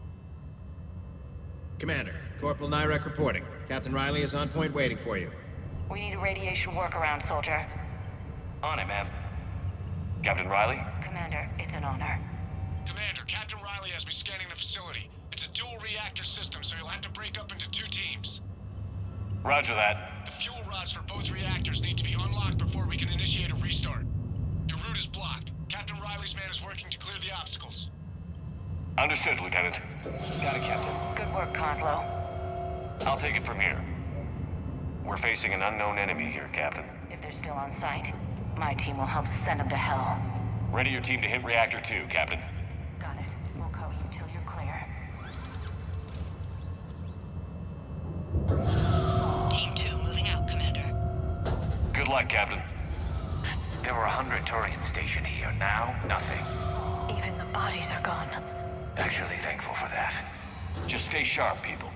Commander, Corporal Nyrek reporting. Captain Riley is on point waiting for you. We need a radiation workaround, soldier. On it, ma'am. Captain Riley? Commander, it's an honor. Commander, Captain Riley has me scanning the facility. It's a dual reactor system, so you'll have to break up into 2 teams. Roger that. The fuel rods for both reactors need to be unlocked before we can initiate a restart. Your route is blocked. Captain Riley's man is working to clear the obstacles. Understood, Lieutenant. Got it, Captain. Good work, Kozlo. I'll take it from here. We're facing an unknown enemy here, Captain. If they're still on site, my team will help send them to hell. Ready your team to hit Reactor 2, Captain. Got it. We'll cover you till you're clear. Team 2 moving out, Commander. Good luck, Captain. There were 100 Turians stationed here. Now, nothing. Even the bodies are gone. Actually thankful for that. Just stay sharp, people.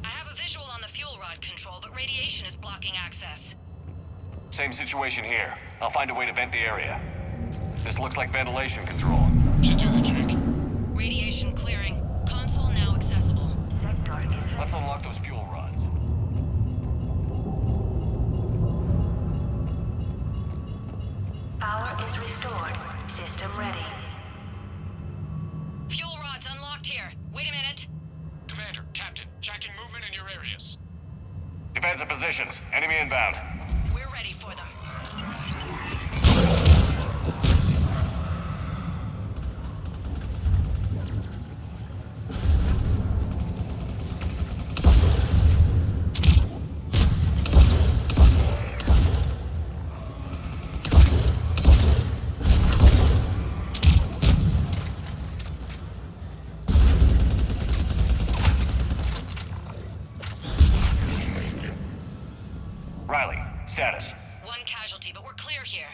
I have a visual on the fuel rod control, but radiation is blocking access. Same situation here. I'll find a way to vent the area. This looks like ventilation control. Should do the trick. Radiation clearing. Console now accessible. Let's unlock those fuel rods. Power is restored. System ready. Fuel rods unlocked here. Wait a minute. Commander, Captain, checking movement in your areas. Defensive positions. Enemy inbound. We're ready for them. Riley, status. One casualty, but we're clear here.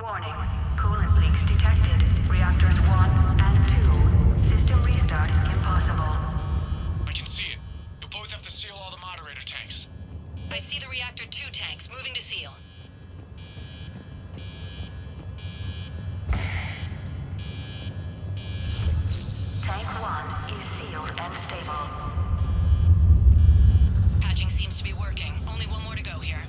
Warning. Coolant leaks detected. Reactors 1 and 2. System restart impossible. I can see it. You'll both have to seal all the moderator tanks. I see the Reactor 2 tanks moving to seal. Tank 1 is sealed and stable. Patching seems to be working. Only one more to go here.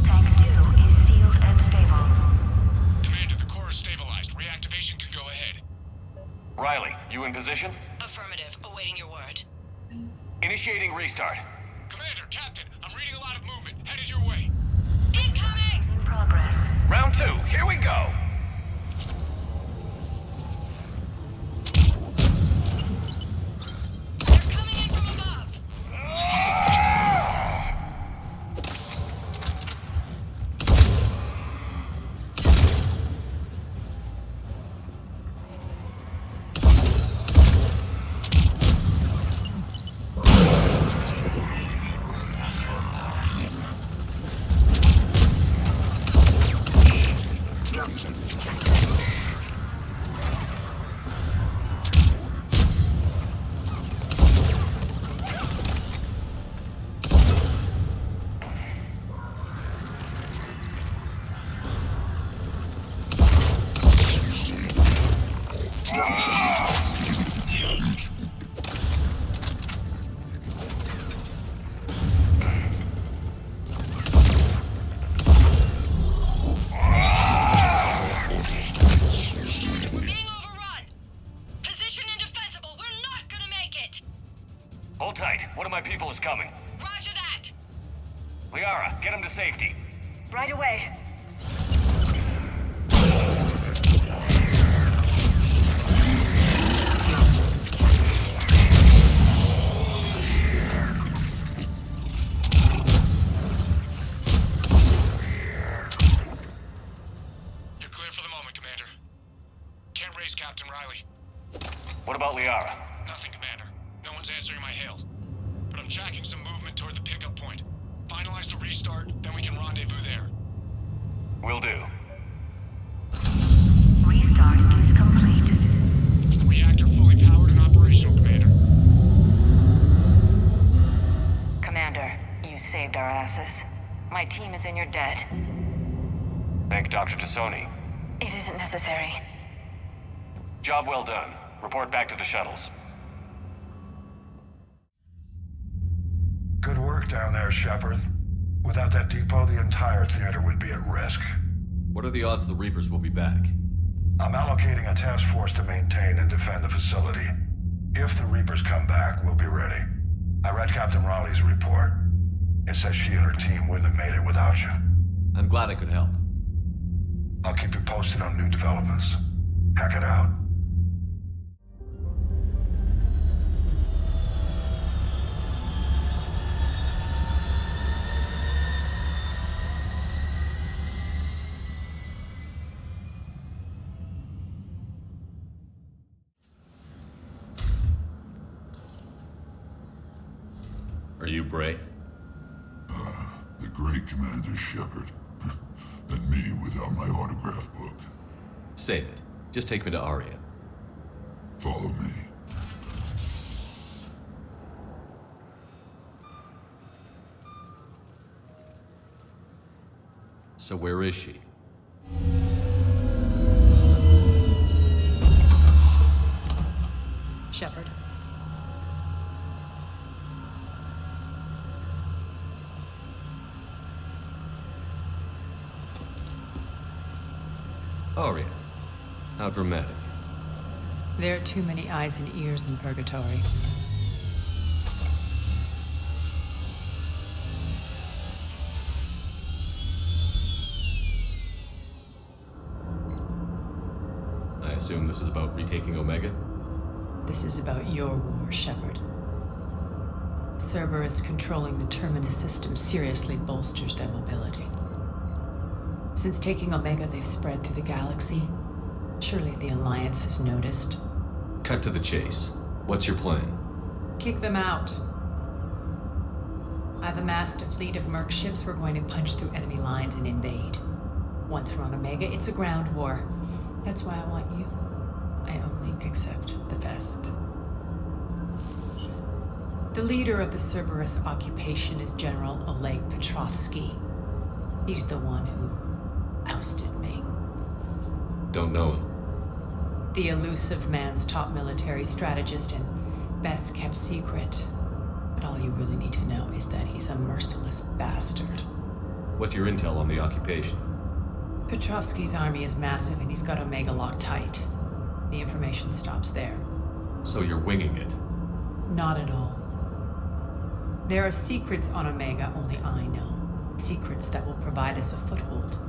Tank 2 is sealed and stable. Commander, the core is stabilized. Reactivation can go ahead. Riley, you in position? Affirmative. Awaiting your word. Initiating restart. Commander, Captain, I'm reading a lot of movement. Headed your way. Incoming! In progress. Round 2, here we go. They're coming in from above. Hold tight. One of my people is coming. Roger that. Liara, get him to safety. Right away. You're clear for the moment, Commander. Can't raise Captain Riley. What about Liara? Nothing, Commander. No one's answering my hails. But I'm tracking some movement toward the pickup point. Finalize the restart, then we can rendezvous there. Will do. Restart is complete. Reactor fully powered and operational, Commander. asses. My team is in your debt. Thank Dr. Tassoni. It isn't necessary. Job well done. Report back to the shuttles. Good work down there, Shepard. Without that depot, the entire theater would be at risk. What are the odds the Reapers will be back? I'm allocating a task force to maintain and defend the facility. If the Reapers come back, we'll be ready. I read Captain Raleigh's report. It says she and her team wouldn't have made it without you. I'm glad I could help. I'll keep you posted on new developments. Hack it out. Are you Bray? The great Commander Shepard. And me without my autograph book. Save it. Just take me to Aria. Follow me. So where is she? Shepard. Aria. How dramatic. There are too many eyes and ears in Purgatory. I assume this is about retaking Omega? This is about your war, Shepard. Cerberus controlling the Terminus system seriously bolsters their mobility. Since taking Omega, they've spread through the galaxy. Surely the Alliance has noticed. Cut to the chase. What's your plan? Kick them out. I've amassed a fleet of merc ships. We're going to punch through enemy lines and invade. Once we're on Omega, it's a ground war. That's why I want you. I only accept the best. The leader of the Cerberus occupation is General Oleg Petrovsky. He's the one who ousted me. Don't know him. The elusive man's top military strategist and best kept secret. But all you really need to know is that he's a merciless bastard. What's your intel on the occupation? Petrovsky's army is massive and he's got Omega locked tight. The information stops there. So you're winging it? Not at all. There are secrets on Omega only I know. Secrets that will provide us a foothold.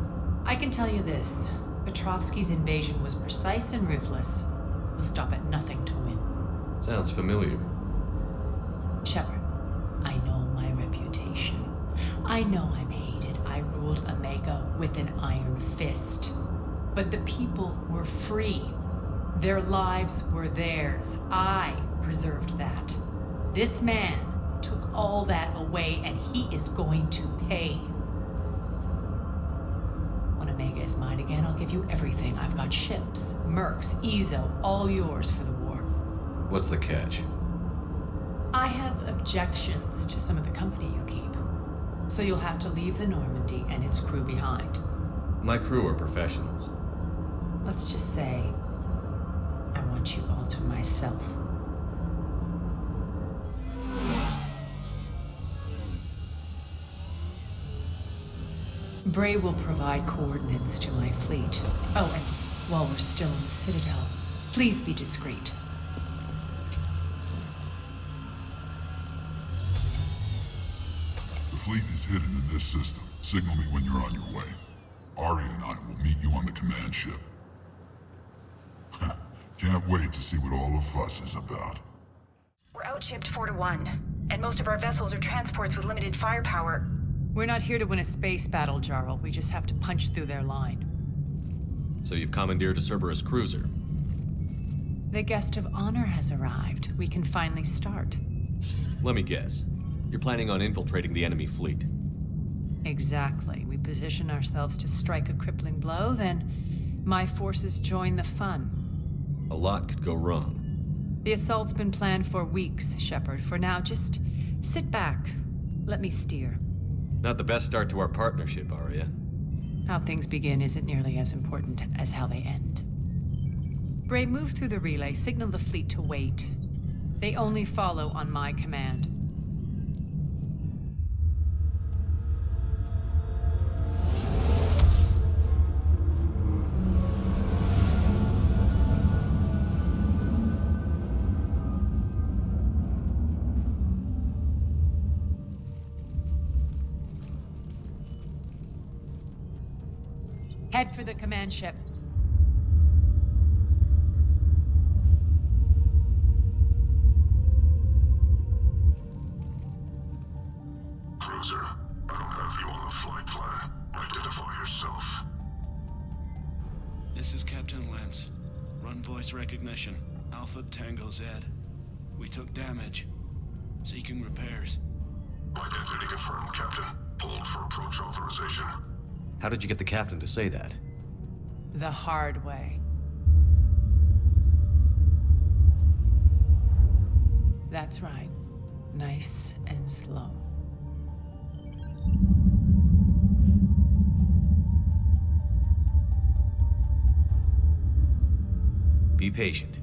I can tell you this. Petrovsky's invasion was precise and ruthless. He'll stop at nothing to win. Sounds familiar. Shepard, I know my reputation. I know I'm hated. I ruled Omega with an iron fist. But the people were free. Their lives were theirs. I preserved that. This man took all that away, and he is going to pay. When Omega is mine again, I'll give you everything. I've got ships, mercs, Ezo, all yours for the war. What's the catch? I have objections to some of the company you keep. So you'll have to leave the Normandy and its crew behind. My crew are professionals. Let's just say, I want you all to myself. Bray will provide coordinates to my fleet. Oh, and while we're still in the Citadel, please be discreet. The fleet is hidden in this system. Signal me when you're on your way. Aria and I will meet you on the command ship. Can't wait to see what all the fuss is about. We're outshipped 4-1, and most of our vessels are transports with limited firepower. We're not here to win a space battle, Jarl. We just have to punch through their line. So you've commandeered a Cerberus cruiser? The guest of honor has arrived. We can finally start. Let me guess. You're planning on infiltrating the enemy fleet? Exactly. We position ourselves to strike a crippling blow, then my forces join the fun. A lot could go wrong. The assault's been planned for weeks, Shepard. For now, just sit back. Let me steer. Not the best start to our partnership, Arya. How things begin isn't nearly as important as how they end. Bray, move through the relay, signal the fleet to wait. They only follow on my command. Head for the command ship. Cruiser, I don't have you on the flight plan. Identify yourself. This is Captain Lance. Run voice recognition. Alpha Tango Z. We took damage. Seeking repairs. Identity confirmed, Captain. Hold for approach authorization. How did you get the captain to say that? The hard way. That's right. Nice and slow. Be patient.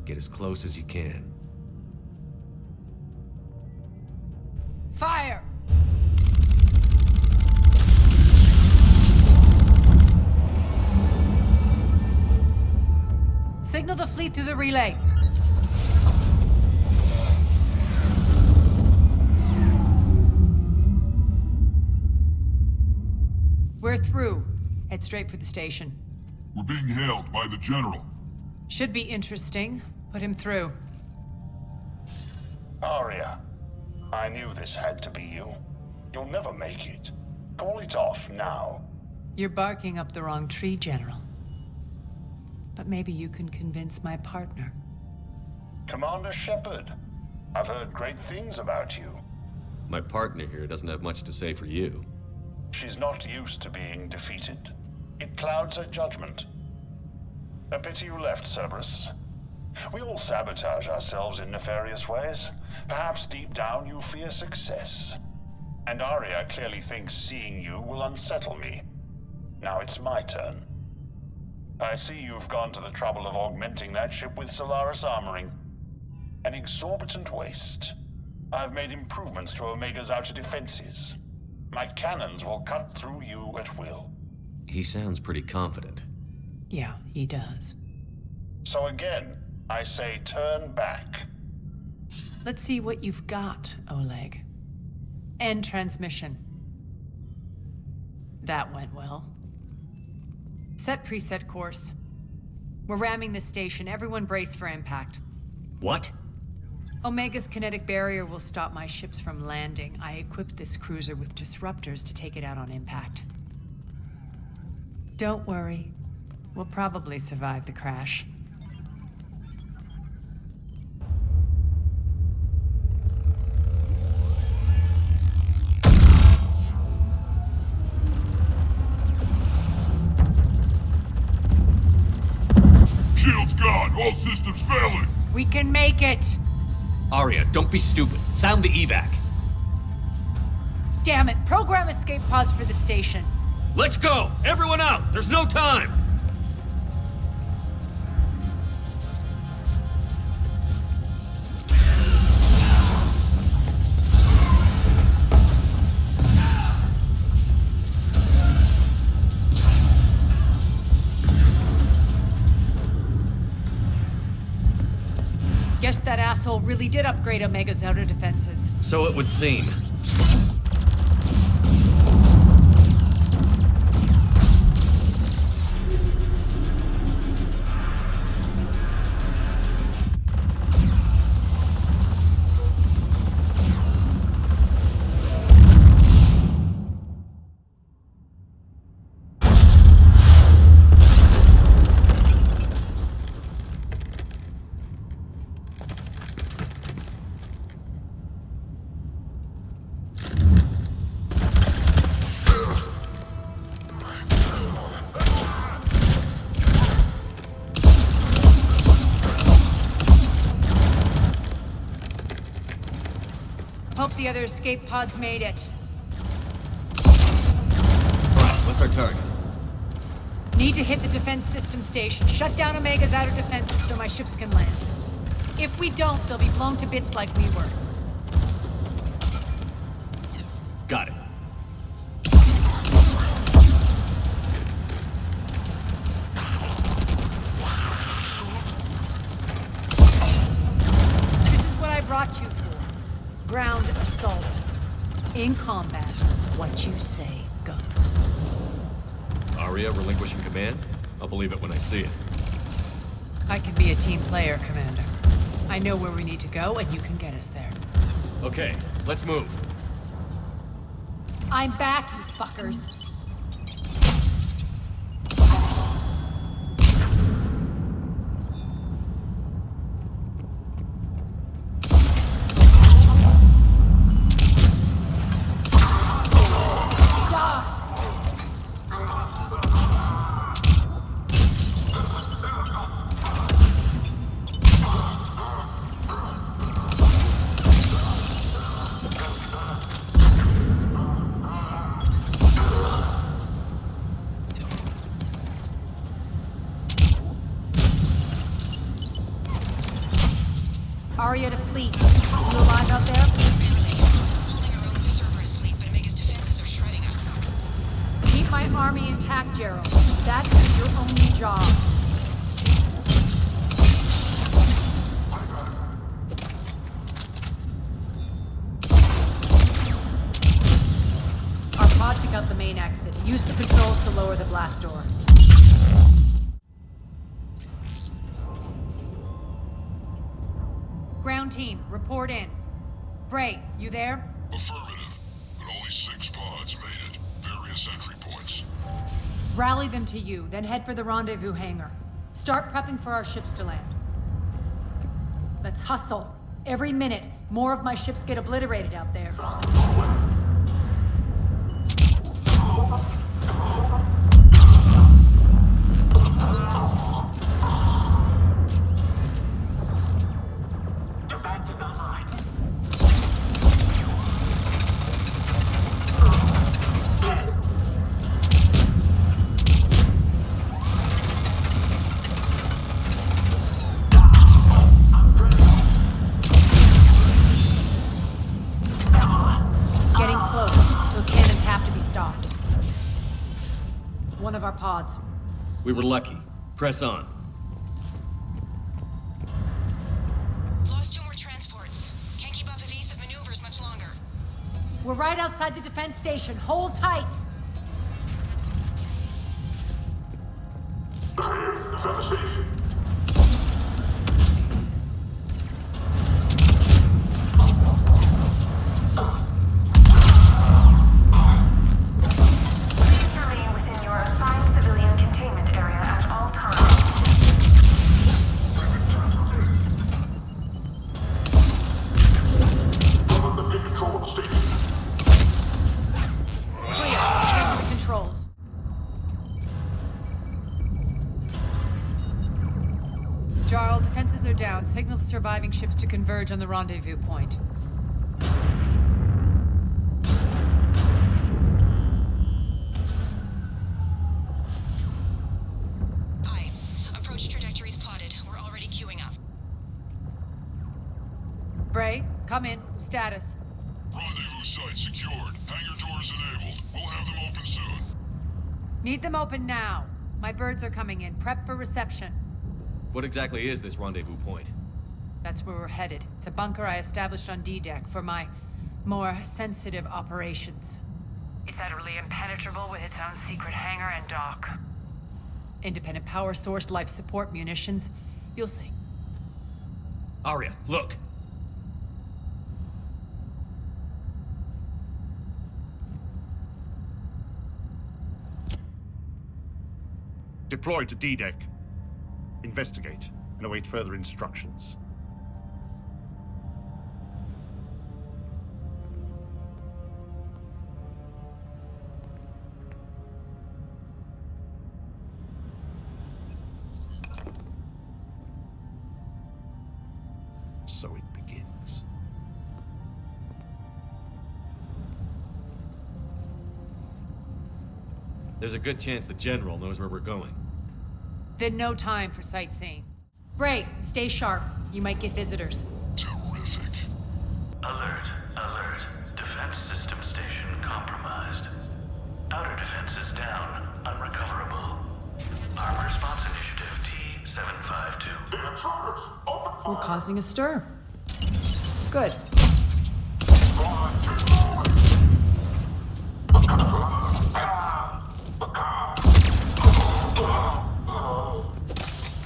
Get as close as you can. Fire! Signal the fleet through the relay. We're through. Head straight for the station. We're being hailed by the General. Should be interesting. Put him through. Arya, I knew this had to be you. You'll never make it. Call it off now. You're barking up the wrong tree, General. But maybe you can convince my partner. Commander Shepard, I've heard great things about you. My partner here doesn't have much to say for you. She's not used to being defeated. It clouds her judgment. A pity you left, Cerberus. We all sabotage ourselves in nefarious ways. Perhaps deep down you fear success. And Arya clearly thinks seeing you will unsettle me. Now it's my turn. I see you've gone to the trouble of augmenting that ship with Solaris armoring. An exorbitant waste. I've made improvements to Omega's outer defenses. My cannons will cut through you at will. He sounds pretty confident. Yeah, he does. So again, I say turn back. Let's see what you've got, Oleg. End transmission. That went well. Set preset course. We're ramming the station. Everyone brace for impact. What? Omega's kinetic barrier will stop my ships from landing. I equipped this cruiser with disruptors to take it out on impact. Don't worry. We'll probably survive the crash. Shield's gone! All systems failing! We can make it! Arya, don't be stupid. Sound the evac. Damn it! Program escape pods for the station. Let's go! Everyone out! There's no time! Guess that asshole really did upgrade Omega's outer defenses. So it would seem. Hope the other escape pods made it. What's our target? Need to hit the defense system station. Shut down Omega's outer defenses so my ships can land. If we don't, they'll be blown to bits like we were. Got it. This is what I brought you for. Ground assault. In combat, what you say goes. Aria relinquishing command? I'll believe it when I see it. I can be a team player, Commander. I know where we need to go, and you can get us there. Okay, let's move. I'm back, you fuckers. Aria to fleet. You alive out there? Holding our own with Cerberus fleet, but Omega's defenses are shredding us. Keep my army intact, Gerald. That's your only job. Our pod took out the main exit. Use the controls to lower the blast door. Ground team, report in. Bray, you there? Affirmative, but only 6 pods made it. Various entry points. Rally them to you, then head for the rendezvous hangar. Start prepping for our ships to land. Let's hustle. Every minute, more of my ships get obliterated out there. One of our pods. We were lucky. Press on. Lost 2 more transports. Can't keep up evasive maneuvers much longer. We're right outside the defense station. Hold tight. Defend the station. Down. Signal the surviving ships to converge on the rendezvous point. Aye. Approach trajectories plotted. We're already queuing up. Bray, come in. Status. Rendezvous site secured. Hangar doors enabled. We'll have them open soon. Need them open now. My birds are coming in. Prep for reception. What exactly is this rendezvous point? That's where we're headed. It's a bunker I established on D-Deck for my more sensitive operations. It's utterly impenetrable with its own secret hangar and dock. Independent power source, life support, munitions. You'll see. Aria, look! Deploy to D-Deck. Investigate and await further instructions. So it begins. There's a good chance the General knows where we're going. Then no time for sightseeing. Bray, stay sharp. You might get visitors. Terrific. Alert, alert. Defense system station compromised. Outer defense is down, unrecoverable. Armor response initiative T-752. The intruders! Open fire! We're causing a stir. Good.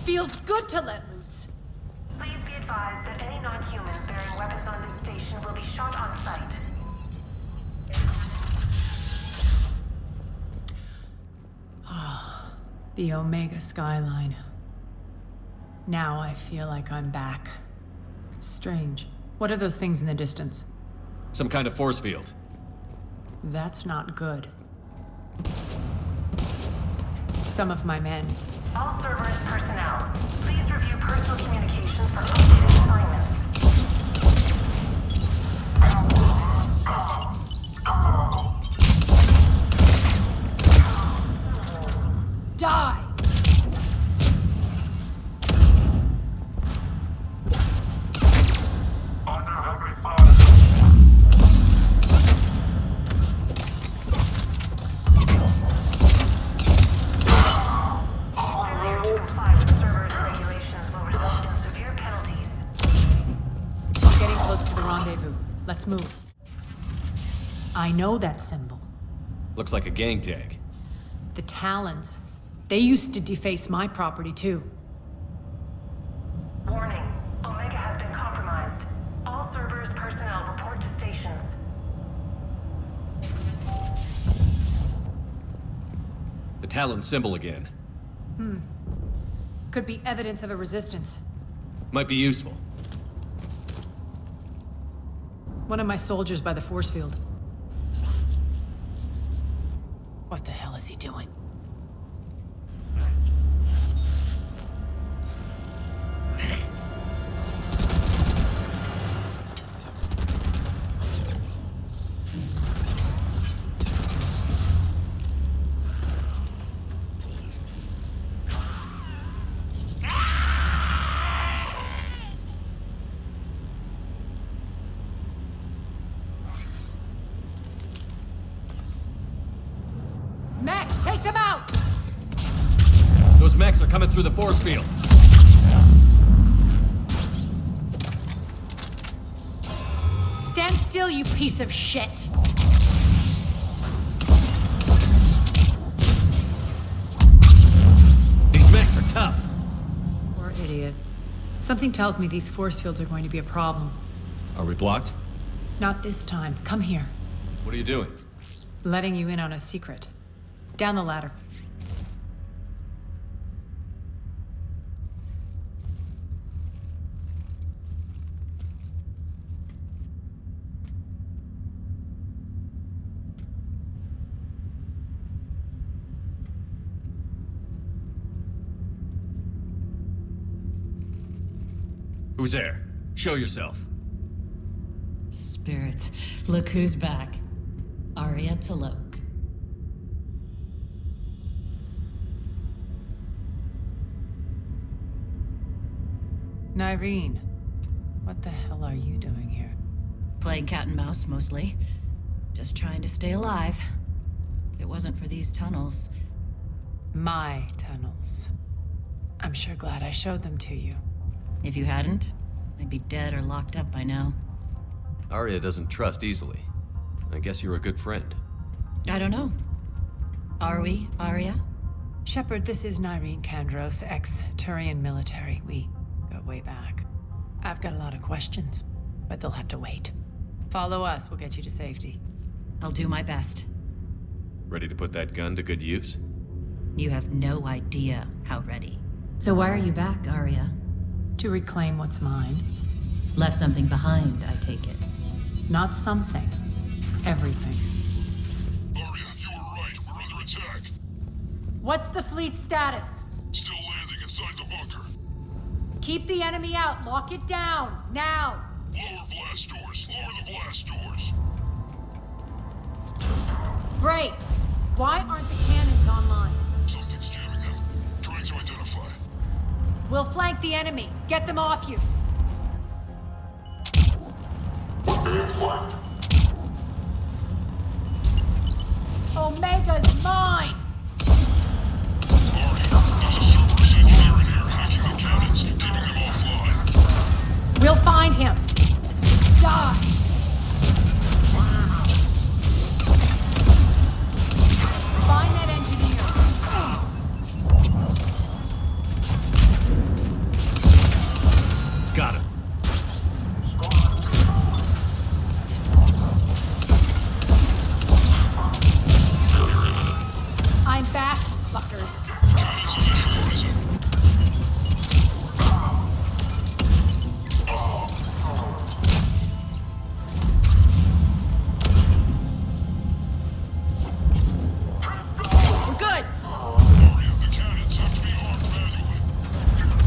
Feels good to let loose. Please be advised that any non-humans bearing weapons on this station will be shot on sight. The Omega skyline. Now I feel like I'm back. Strange. What are those things in the distance? Some kind of force field. That's not good. Some of my men. All Cerberus personnel, please review personal communications for updated assignments. Die! Let's move. I know that symbol. Looks like a gang tag. The Talons. They used to deface my property too. Warning. Omega has been compromised. All Cerberus personnel report to stations. The Talon symbol again. Could be evidence of a resistance. Might be useful. One of my soldiers by the force field. What the hell is he doing? Max, take them out! Those mechs are coming through the force field. Stand still, you piece of shit! These mechs are tough. Poor idiot. Something tells me these force fields are going to be a problem. Are we blocked? Not this time. Come here. What are you doing? Letting you in on a secret. Down the ladder. Who's there? Show yourself. Spirits, look who's back. Arya Talok. Nyreen, what the hell are you doing here? Playing cat and mouse, mostly. Just trying to stay alive. If it wasn't for these tunnels. My tunnels. I'm sure glad I showed them to you. If you hadn't, I'd be dead or locked up by now. Arya doesn't trust easily. I guess you're a good friend. I don't know. Are we, Arya? Shepard, this is Nyreen Kandros, ex-Turian military. We go way back. I've got a lot of questions, but they'll have to wait. Follow us, we'll get you to safety. I'll do my best. Ready to put that gun to good use? You have no idea how ready. So why are you back, Arya? To reclaim what's mine. Left something behind, I take it. Not something. Everything. Arya, you were right. We're under attack. What's the fleet status? Still landing inside the bunker. Keep the enemy out. Lock it down. Now. Lower blast doors. Lower the blast doors. Bray, Why aren't the cannons online? Something's jamming them. Trying to identify. We'll flank the enemy. Get them off you. Being flanked. Omega's mine! There's a Cerberus engineer in here hacking the cannons, keeping them offline. We'll find him. Die! Find that engineer. Got him. I'm back, fuckers. We're good.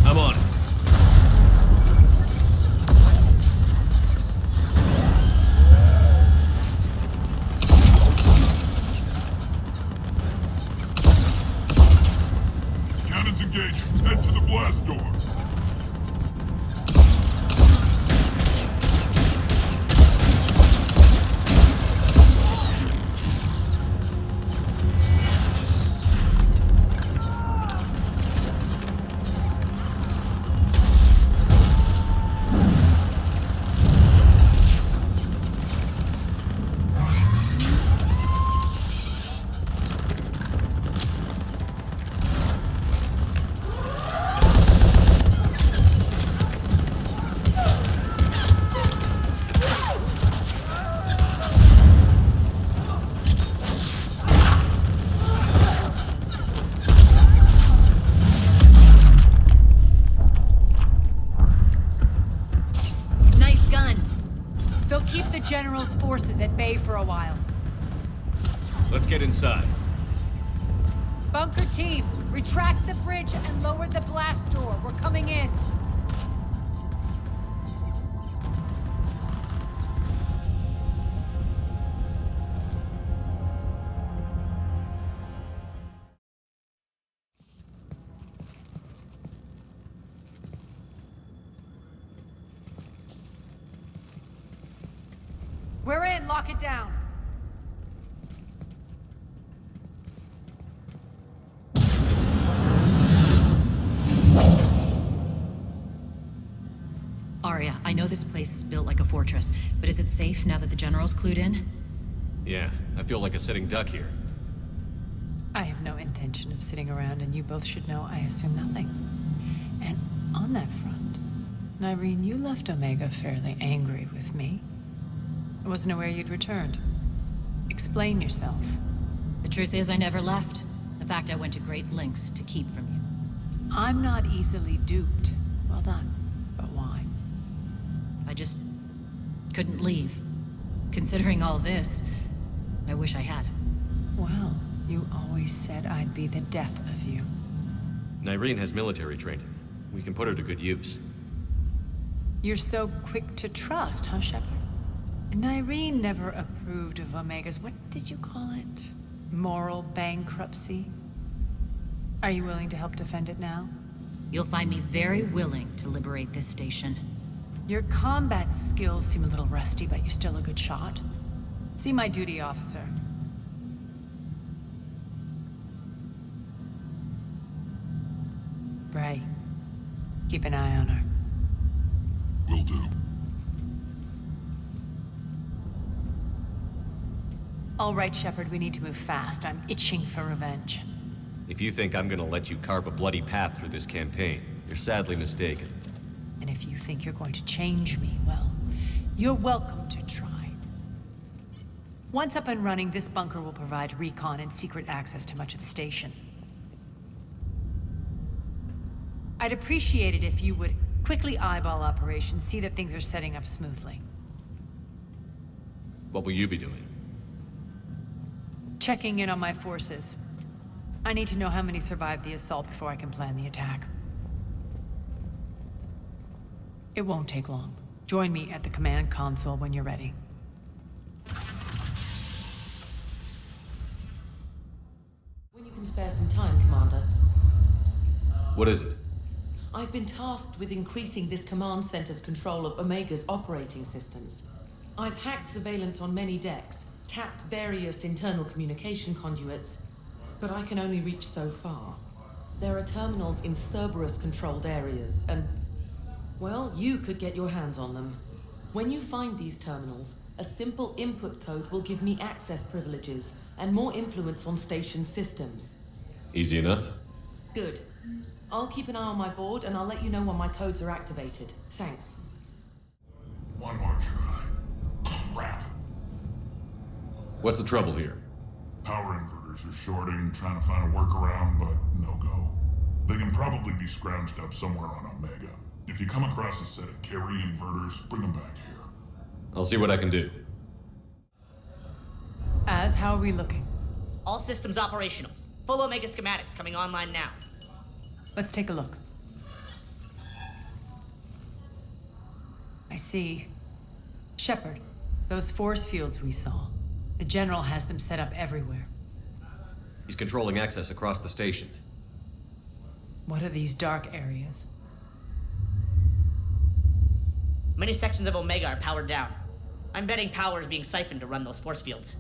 I'm on it. Cannons engaging. Head to the blast door. Nice guns. They'll keep the General's forces at bay for a while. Let's get inside. Bunker team, retract the bridge and lower the blast door. We're coming in. We're in. Lock it down. Arya, I know this place is built like a fortress, but is it safe now that the General's clued in? Yeah, I feel like a sitting duck here. I have no intention of sitting around, and you both should know I assume nothing. And on that front, Nyreen, you left Omega fairly angry with me. I wasn't aware you'd returned. Explain yourself. The truth is, I never left. In fact, I went to great lengths to keep from you. I'm not easily duped. Well done. But why? I just couldn't leave. Considering all this, I wish I had. Well, you always said I'd be the death of you. Nyreen has military training. We can put her to good use. You're so quick to trust, huh, Shepard? Nyreen never approved of Omega's, what did you call it? Moral bankruptcy? Are you willing to help defend it now? You'll find me very willing to liberate this station. Your combat skills seem a little rusty, but you're still a good shot. See my duty officer. Bray, keep an eye on her. Will do. All right, Shepard, we need to move fast. I'm itching for revenge. If you think I'm gonna let you carve a bloody path through this campaign, you're sadly mistaken. And if you think you're going to change me, well, you're welcome to try. Once up and running, this bunker will provide recon and secret access to much of the station. I'd appreciate it if you would quickly eyeball operations, see that things are setting up smoothly. What will you be doing? Checking in on my forces. I need to know how many survived the assault before I can plan the attack. It won't take long. Join me at the command console when you're ready. can spare some time, Commander. What is it? I've been tasked with increasing this command center's control of Omega's operating systems. I've hacked surveillance on many decks, tapped various internal communication conduits, but I can only reach so far. There are terminals in Cerberus-controlled areas, and, well, you could get your hands on them. When you find these terminals, a simple input code will give me access privileges and more influence on station systems. Easy enough? Good. I'll keep an eye on my board, and I'll let you know when my codes are activated. Thanks. One more try. Crap. What's the trouble here? Power inverters are shorting, trying to find a workaround, but no go. They can probably be scrounged up somewhere on Omega. If you come across a set of carry inverters, bring them back here. I'll see what I can do. How are we looking? All systems operational. Full Omega schematics coming online now. Let's take a look. I see. Shepard, those force fields we saw. The General has them set up everywhere. He's controlling access across the station. What are these dark areas? Many sections of Omega are powered down. I'm betting power is being siphoned to run those force fields.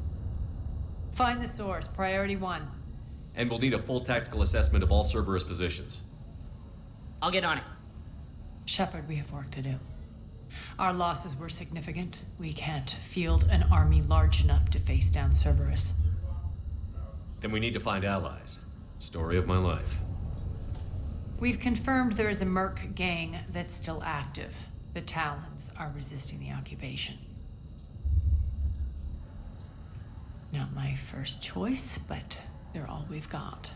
Find the source, priority 1. And we'll need a full tactical assessment of all Cerberus positions. I'll get on it. Shepard, we have work to do. Our losses were significant. We can't field an army large enough to face down Cerberus. Then we need to find allies. Story of my life. We've confirmed there is a merc gang that's still active. The Talons are resisting the occupation. Not my first choice, but they're all we've got.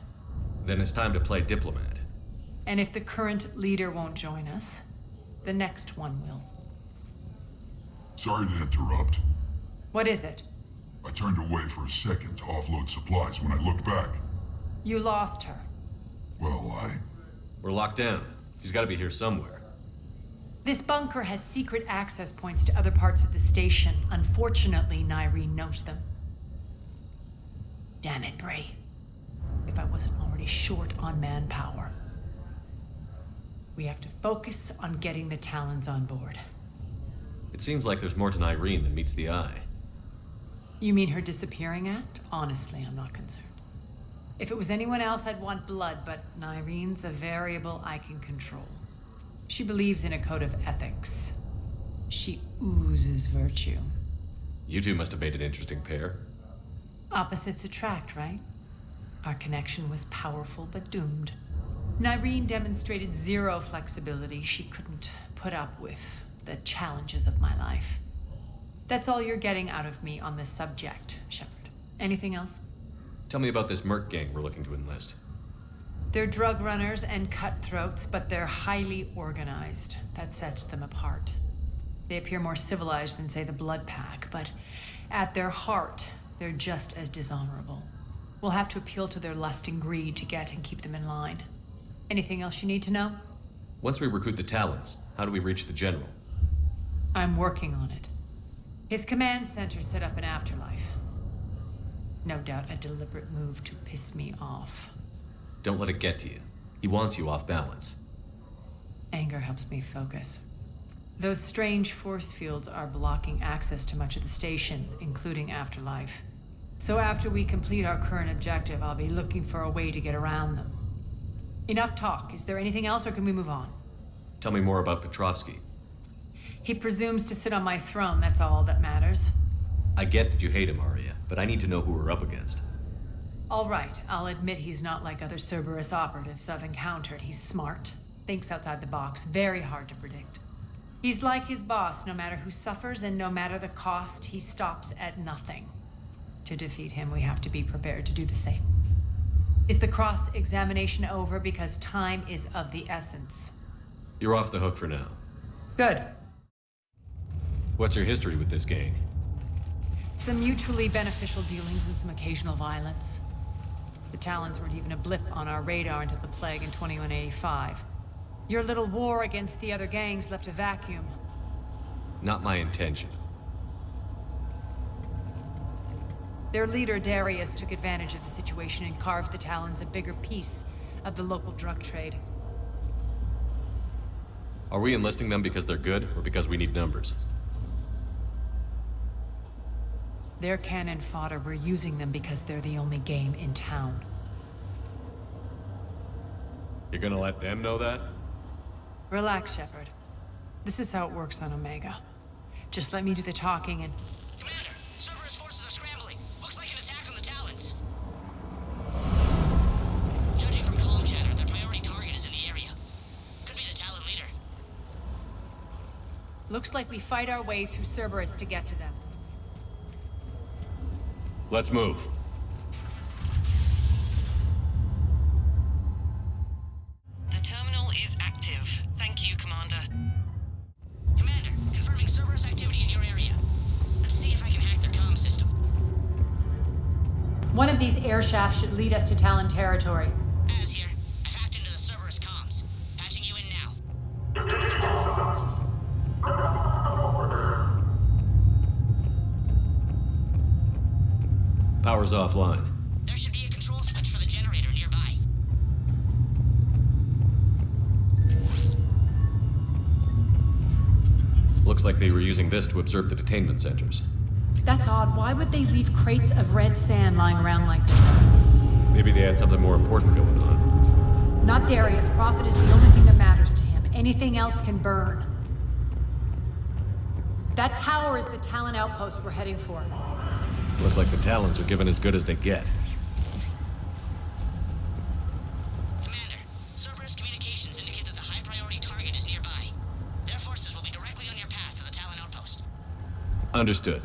Then it's time to play diplomat. And if the current leader won't join us, the next one will. Sorry to interrupt. What is it? I turned away for a second to offload supplies. When I looked back, You lost her. well, We're locked down. She's got to be here somewhere. This bunker has secret access points to other parts of the station. Unfortunately, Nyreen knows them. Damn it, Bray. If I wasn't already short on manpower. We have to focus on getting the Talons on board. It seems like there's more to Nyreen than meets the eye. You mean her disappearing act? Honestly, I'm not concerned. If it was anyone else, I'd want blood, but Nyreen's a variable I can control. She believes in a code of ethics. She oozes virtue. You two must have made an interesting pair. Opposites attract, right? Our connection was powerful but doomed. Nyreen demonstrated zero flexibility. She couldn't put up with the challenges of my life. That's all you're getting out of me on this subject, Shepard. Anything else? Tell me about this merc gang we're looking to enlist. They're drug runners and cutthroats, but they're highly organized. That sets them apart. They appear more civilized than, say, the Blood Pack, but at their heart, they're just as dishonorable. We'll have to appeal to their lust and greed to get and keep them in line. Anything else you need to know? Once we recruit the Talons, how do we reach the General? I'm working on it. His command center set up an afterlife. No doubt a deliberate move to piss me off. Don't let it get to you. He wants you off balance. Anger helps me focus. Those strange force fields are blocking access to much of the station, including Afterlife. So after we complete our current objective, I'll be looking for a way to get around them. Enough talk. Is there anything else, or can we move on? Tell me more about Petrovsky. He presumes to sit on my throne, that's all that matters. I get that you hate him, Arya, but I need to know who we're up against. All right, I'll admit he's not like other Cerberus operatives I've encountered. He's smart, thinks outside the box, very hard to predict. He's like his boss, no matter who suffers and no matter the cost, he stops at nothing. To defeat him, we have to be prepared to do the same. Is the cross-examination over? Because time is of the essence. You're off the hook for now. Good. What's your history with this gang? Some mutually beneficial dealings and some occasional violence. The Talons weren't even a blip on our radar until the plague in 2185. Your little war against the other gangs left a vacuum. Not my intention. Their leader, Darius, took advantage of the situation and carved the Talons a bigger piece of the local drug trade. Are we enlisting them because they're good, or because we need numbers? They're cannon fodder. We're using them because they're the only game in town. You're gonna let them know that? Relax, Shepard. This is how it works on Omega. Just let me do the talking and... Commander, Cerberus forces are scrambling. Looks like an attack on the Talons. Judging from comm chatter, their priority target is in the area. Could be the Talon leader. Looks like we fight our way through Cerberus to get to them. Let's move. The terminal is active. Thank you, Commander. Commander, confirming Cerberus activity in your area. Let's see if I can hack their comm system. One of these air shafts should lead us to Talon territory. Az here. I've hacked into the Cerberus comms. Patching you in now. Power's offline. There should be a control switch for the generator nearby. Looks like they were using this to observe the detainment centers. That's odd. Why would they leave crates of red sand lying around like this? Maybe they had something more important going on. Not Darius. Profit is the only thing that matters to him. Anything else can burn. That tower is the Talon outpost we're heading for. Looks like the Talons are given as good as they get. Commander, Cerberus communications indicate that the high-priority target is nearby. Their forces will be directly on your path to the Talon outpost. Understood.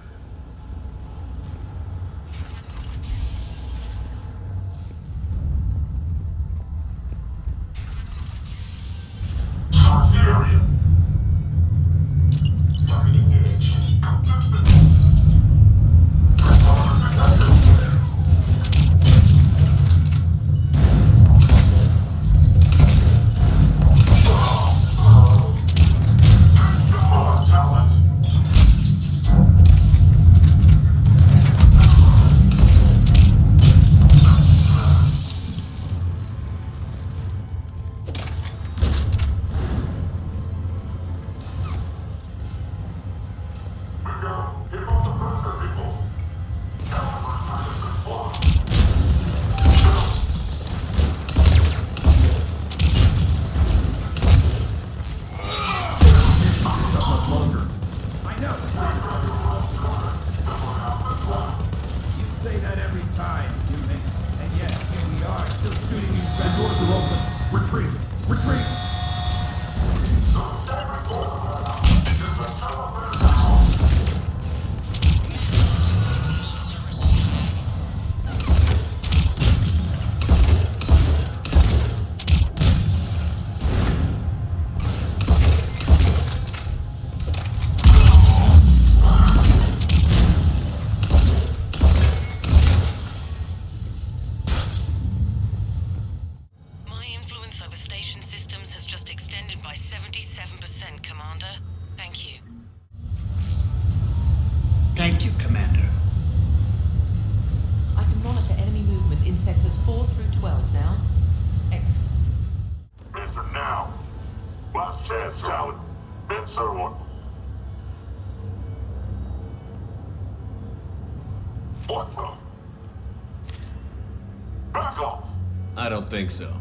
Thank you, Commander. I can monitor enemy movement in sectors 4 through 12 now. Excellent. Answer now. Last chance, Talon. Answer one. What the? Back off! I don't think so.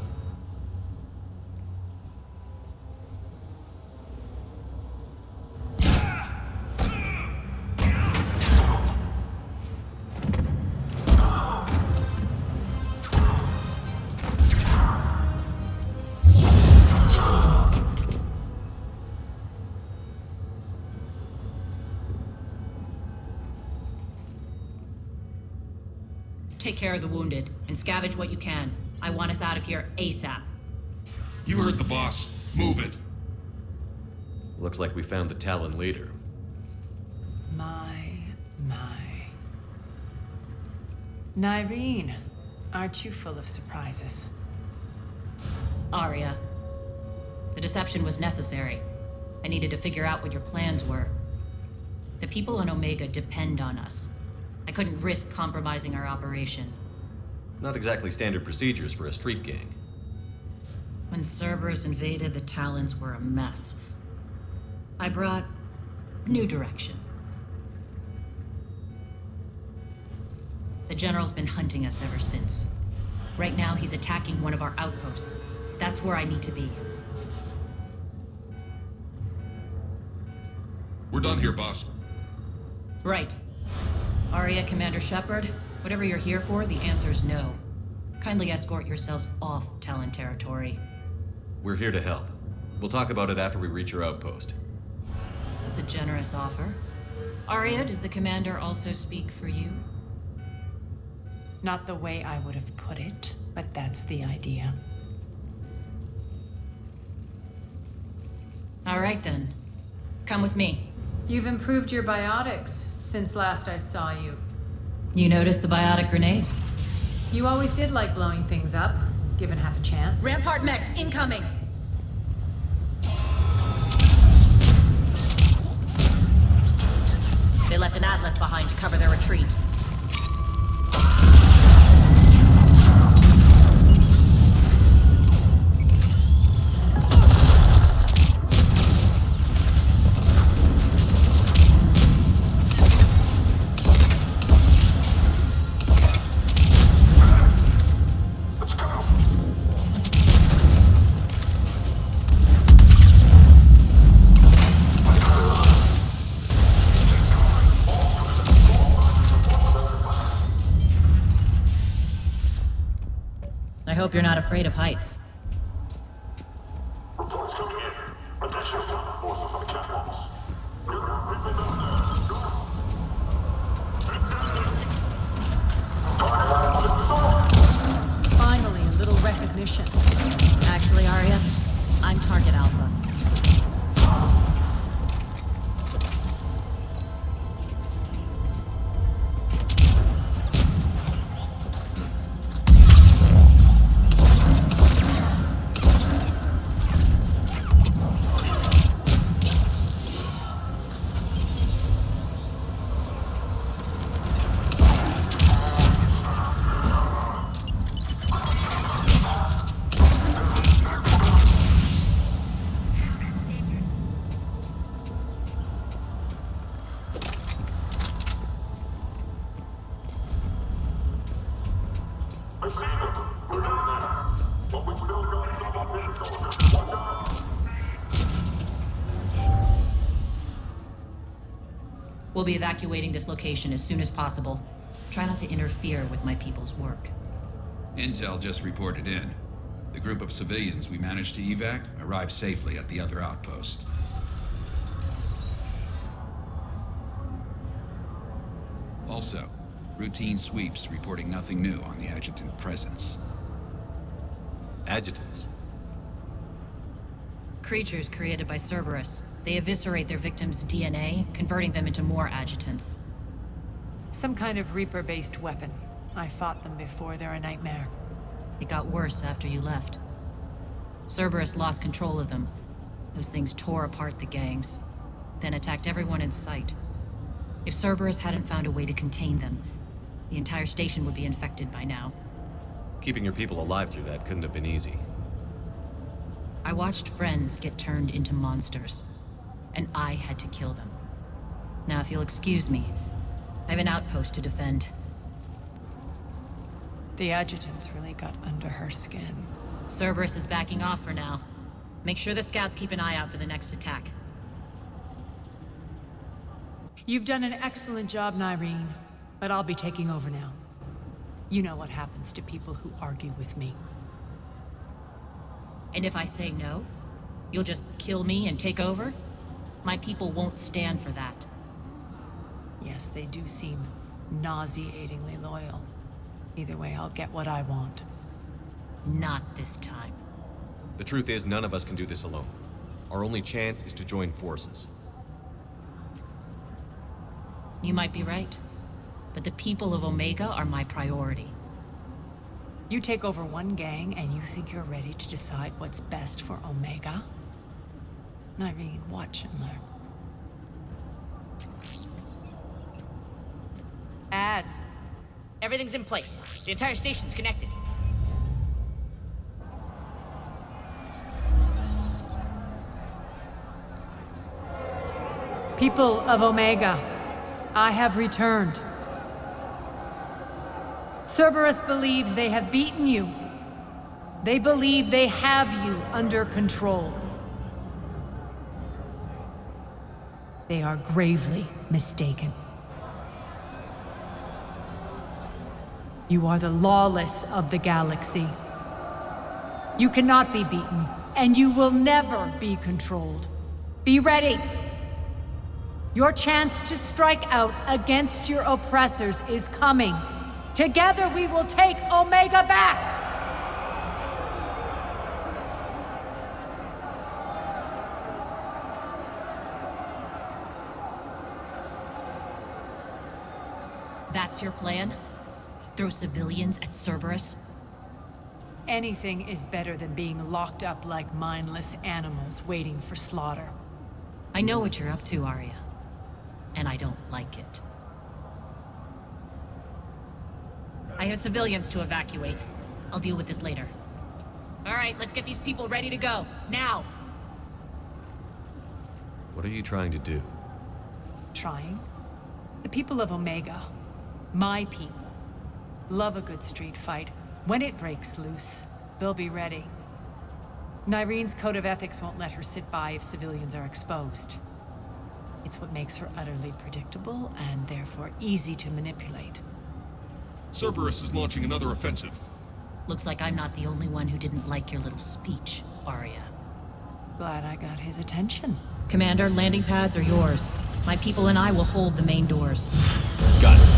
Take care of the wounded, and scavenge what you can. I want us out of here ASAP. You heard the boss. Move it. Looks like we found the Talon leader. My. Nyreen, aren't you full of surprises? Arya. The deception was necessary. I needed to figure out what your plans were. The people on Omega depend on us. I couldn't risk compromising our operation. Not exactly standard procedures for a street gang. When Cerberus invaded, the Talons were a mess. I brought new direction. The General's been hunting us ever since. Right now, he's attacking one of our outposts. That's where I need to be. We're done here, boss. Right. Aria, Commander Shepard, whatever you're here for, the answer's no. Kindly escort yourselves off Talon territory. We're here to help. We'll talk about it after we reach your outpost. That's a generous offer. Aria, does the Commander also speak for you? Not the way I would have put it, but that's the idea. All right then. Come with me. You've improved your biotics since last I saw you. You noticed the biotic grenades? You always did like blowing things up, given half a chance. Rampart mechs incoming! They left an Atlas behind to cover their retreat. I hope you're not afraid of heights. Reports coming in. Additional Talon forces on catwalks. Finally, a little recognition. Actually, Aria, I'm Target Alpha. We'll be evacuating this location as soon as possible. Try not to interfere with my people's work. Intel just reported in. The group of civilians we managed to evac arrived safely at the other outpost. Also, routine sweeps reporting nothing new on the adjutant presence. Adjutants? Creatures created by Cerberus. They eviscerate their victims' DNA, converting them into more adjutants. Some kind of Reaper-based weapon. I fought them before, they're a nightmare. It got worse after you left. Cerberus lost control of them. Those things tore apart the gangs, then attacked everyone in sight. If Cerberus hadn't found a way to contain them, the entire station would be infected by now. Keeping your people alive through that couldn't have been easy. I watched friends get turned into monsters, and I had to kill them. Now, if you'll excuse me, I have an outpost to defend. The adjutants really got under her skin. Cerberus is backing off for now. Make sure the scouts keep an eye out for the next attack. You've done an excellent job, Nyreen, but I'll be taking over now. You know what happens to people who argue with me. And if I say no, you'll just kill me and take over? My people won't stand for that. Yes, they do seem nauseatingly loyal. Either way, I'll get what I want. Not this time. The truth is, none of us can do this alone. Our only chance is to join forces. You might be right, but the people of Omega are my priority. You take over one gang and you think you're ready to decide what's best for Omega? Nyreen, watch and learn. has. Everything's in place. The entire station's connected. People of Omega, I have returned. Cerberus believes they have beaten you. They believe they have you under control. They are gravely mistaken. You are the lawless of the galaxy. You cannot be beaten, and you will never be controlled. Be ready. Your chance to strike out against your oppressors is coming. Together we will take Omega back! That's your plan? Throw civilians at Cerberus? Anything is better than being locked up like mindless animals waiting for slaughter. I know what you're up to, Arya. And I don't like it. I have civilians to evacuate. I'll deal with this later. All right, let's get these people ready to go. Now! What are you trying to do? Trying? The people of Omega, my people, love a good street fight. When it breaks loose, they'll be ready. Nyrene's code of ethics won't let her sit by if civilians are exposed. It's what makes her utterly predictable and therefore easy to manipulate. Cerberus is launching another offensive. Looks like I'm not the only one who didn't like your little speech, Arya. Glad I got his attention. Commander, landing pads are yours. My people and I will hold the main doors. Got it.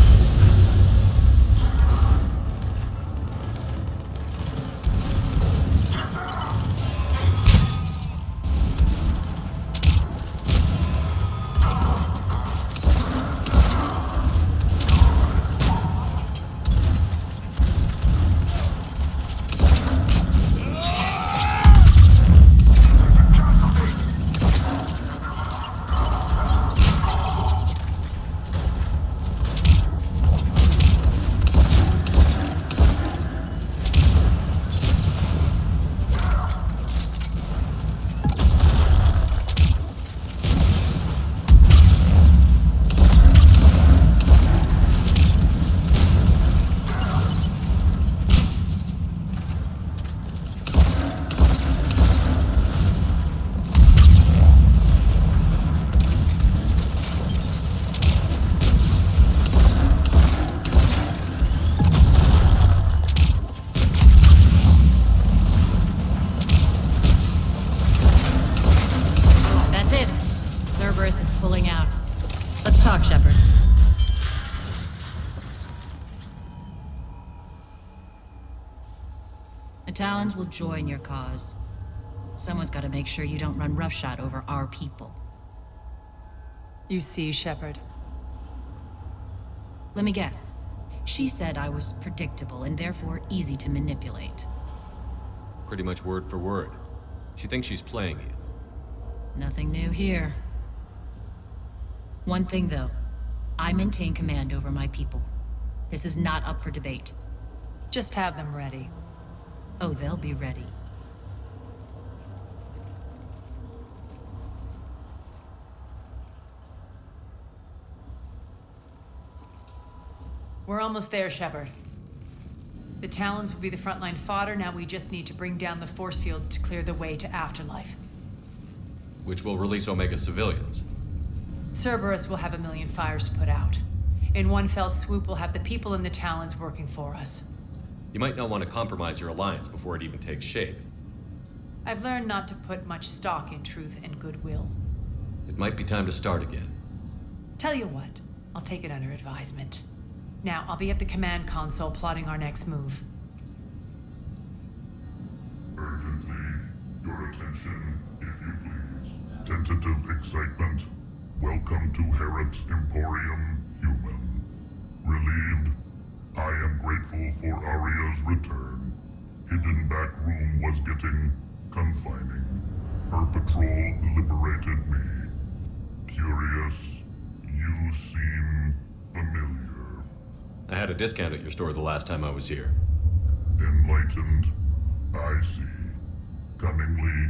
Shepard. The Talons will join your cause. Someone's got to make sure you don't run roughshod over our people. You see, Shepard? Let me guess. She said I was predictable and therefore easy to manipulate. Pretty much word for word. She thinks she's playing you. Nothing new here. One thing, though. I maintain command over my people. This is not up for debate. Just have them ready. Oh, they'll be ready. We're almost there, Shepard. The Talons will be the frontline fodder. Now we just need to bring down the force fields to clear the way to Afterlife. Which will release Omega civilians. Cerberus will have 1 million fires to put out. In one fell swoop, we'll have the people in the Talons working for us. You might not want to compromise your alliance before it even takes shape. I've learned not to put much stock in truth and goodwill. It might be time to start again. Tell you what, I'll take it under advisement. Now, I'll be at the command console plotting our next move. Urgently, your attention, if you please. Tentative excitement. Welcome to Herod Emporium Human. Relieved, I am grateful for Arya's return. Hidden back room was getting confining. Her patrol liberated me. Curious, you seem familiar. I had a discount at your store the last time I was here. Enlightened, I see. Cunningly,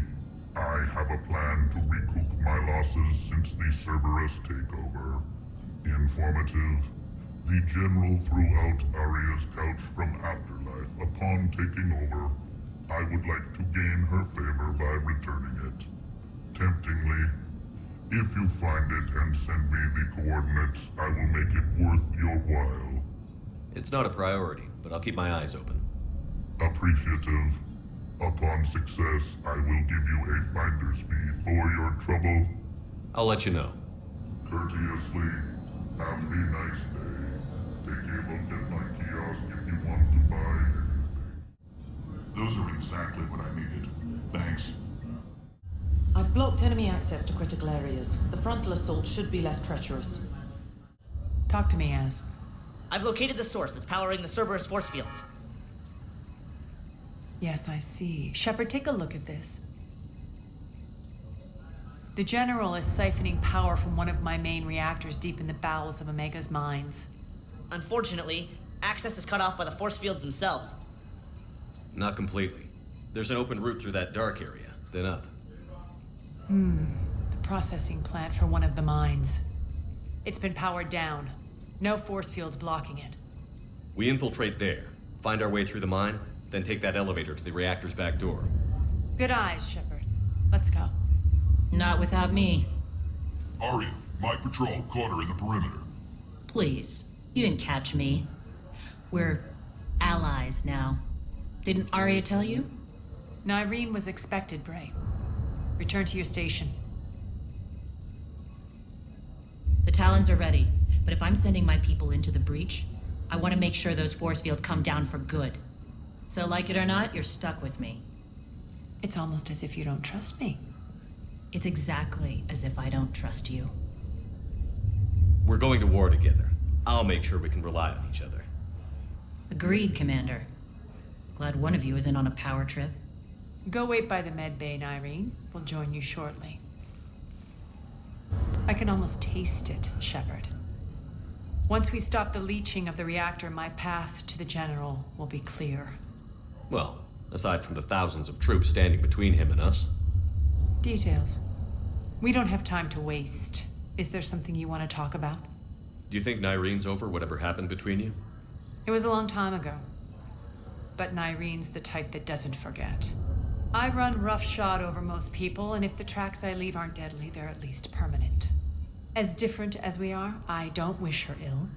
I have a plan to recoup my losses since the Cerberus takeover. Informative, the General threw out Aria's couch from Afterlife upon taking over. I would like to gain her favor by returning it. Temptingly, if you find it and send me the coordinates, I will make it worth your while. It's not a priority, but I'll keep my eyes open. Appreciative. Upon success, I will give you a finder's fee for your trouble. I'll let you know. Courteously, have a nice day. Take a look at my kiosk if you want to buy anything. Those are exactly what I needed. Thanks. I've blocked enemy access to critical areas. The frontal assault should be less treacherous. Talk to me, Az. I've located the source that's powering the Cerberus force fields. Yes, I see. Shepard, take a look at this. The General is siphoning power from one of my main reactors deep in the bowels of Omega's mines. Unfortunately, access is cut off by the force fields themselves. Not completely. There's an open route through that dark area, then up. The processing plant for one of the mines. It's been powered down. No force fields blocking it. We infiltrate there, find our way through the mine, then take that elevator to the reactor's back door. Good eyes, Shepard. Let's go. Not without me. Aria, my patrol caught her in the perimeter. Please. You didn't catch me. We're allies now. Didn't Aria tell you? Nyreen was expected, Bray. Return to your station. The Talons are ready, but if I'm sending my people into the breach, I want to make sure those force fields come down for good. So like it or not, you're stuck with me. It's almost as if you don't trust me. It's exactly as if I don't trust you. We're going to war together. I'll make sure we can rely on each other. Agreed, Commander. Glad one of you isn't on a power trip. Go wait by the med bay, Nyreen. We'll join you shortly. I can almost taste it, Shepard. Once we stop the leaching of the reactor, my path to the General will be clear. Well, aside from the thousands of troops standing between him and us. Details. We don't have time to waste. Is there something you want to talk about? Do you think Nyreen's over whatever happened between you? It was a long time ago. But Nyreen's the type that doesn't forget. I run roughshod over most people, and if the tracks I leave aren't deadly, they're at least permanent. As different as we are, I don't wish her ill.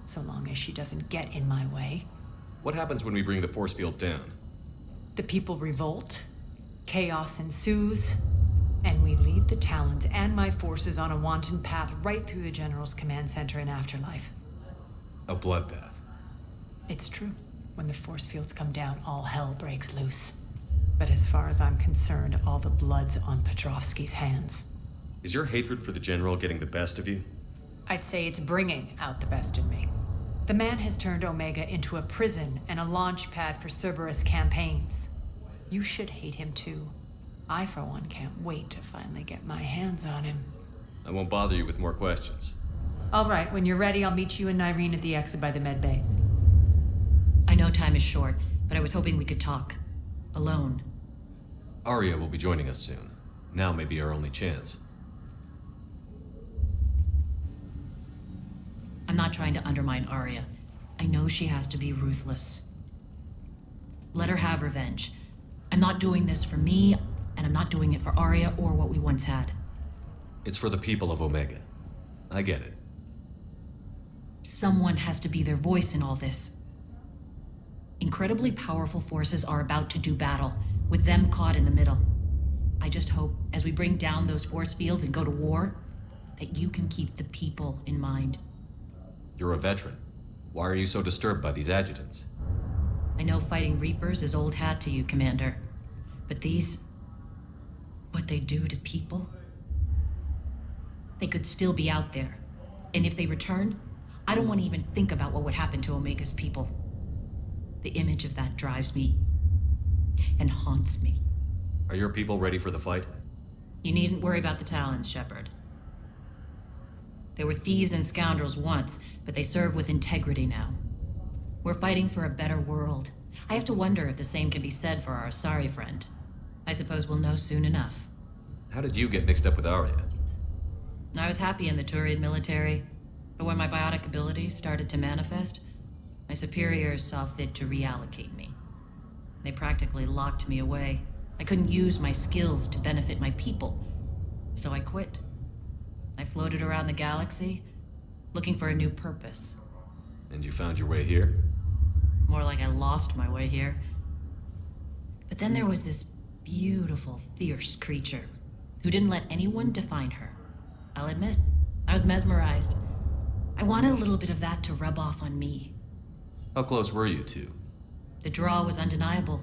So long as she doesn't get in my way. What happens when we bring the force fields down? The people revolt, chaos ensues, and we lead the Talons and my forces on a wanton path right through the General's command center in Afterlife. A bloodbath. It's true. When the force fields come down, all hell breaks loose. But as far as I'm concerned, all the blood's on Petrovsky's hands. Is your hatred for the General getting the best of you? I'd say it's bringing out the best in me. The man has turned Omega into a prison and a launch pad for Cerberus campaigns. You should hate him too. I, for one, can't wait to finally get my hands on him. I won't bother you with more questions. All right, when you're ready, I'll meet you and Nyreen at the exit by the med bay. I know time is short, but I was hoping we could talk. Alone. Aria will be joining us soon. Now may be our only chance. I'm not trying to undermine Aria. I know she has to be ruthless. Let her have revenge. I'm not doing this for me, and I'm not doing it for Aria or what we once had. It's for the people of Omega. I get it. Someone has to be their voice in all this. Incredibly powerful forces are about to do battle, with them caught in the middle. I just hope, as we bring down those force fields and go to war, that you can keep the people in mind. You're a veteran. Why are you so disturbed by these adjutants? I know fighting Reapers is old hat to you, Commander. But these... what they do to people? They could still be out there. And if they return, I don't want to even think about what would happen to Omega's people. The image of that drives me and haunts me. Are your people ready for the fight? You needn't worry about the Talons, Shepard. They were thieves and scoundrels once, but they serve with integrity now. We're fighting for a better world. I have to wonder if the same can be said for our Asari friend. I suppose we'll know soon enough. How did you get mixed up with Arya? I was happy in the Turian military, but when my biotic abilities started to manifest, my superiors saw fit to reallocate me. They practically locked me away. I couldn't use my skills to benefit my people, so I quit. I floated around the galaxy, looking for a new purpose. And you found your way here? More like I lost my way here. But then there was this beautiful, fierce creature who didn't let anyone define her. I'll admit, I was mesmerized. I wanted a little bit of that to rub off on me. How close were you two? The draw was undeniable.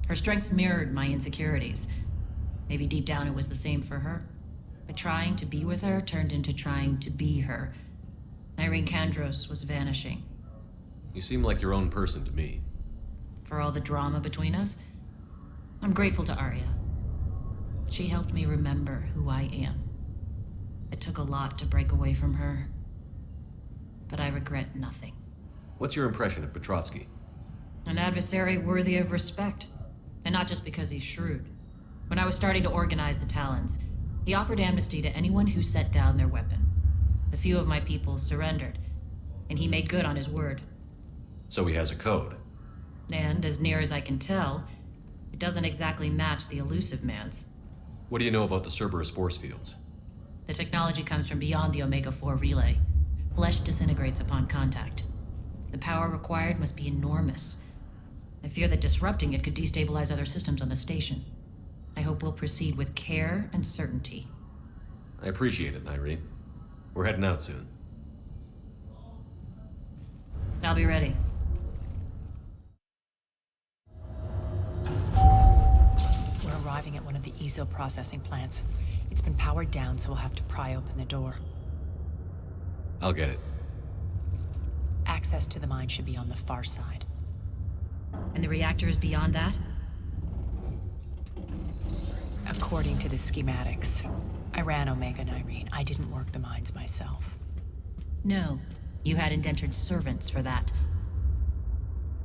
Her strengths mirrored my insecurities. Maybe deep down it was the same for her. But trying to be with her turned into trying to be her. Irene Kandros was vanishing. You seem like your own person to me. For all the drama between us, I'm grateful to Arya. She helped me remember who I am. It took a lot to break away from her, but I regret nothing. What's your impression of Petrovsky? An adversary worthy of respect, and not just because he's shrewd. When I was starting to organize the Talons, he offered amnesty to anyone who set down their weapon. A few of my people surrendered, and he made good on his word. So he has a code. And, as near as I can tell, it doesn't exactly match the elusive man's. What do you know about the Cerberus force fields? The technology comes from beyond the Omega-4 relay. Flesh disintegrates upon contact. The power required must be enormous. I fear that disrupting it could destabilize other systems on the station. I hope we'll proceed with care and certainty. I appreciate it, Irene. We're heading out soon. I'll be ready. We're arriving at one of the ESO processing plants. It's been powered down, so we'll have to pry open the door. I'll get it. Access to the mine should be on the far side. And the reactor is beyond that? According to the schematics. I ran Omega and Irene. I didn't work the mines myself. No. You had indentured servants for that.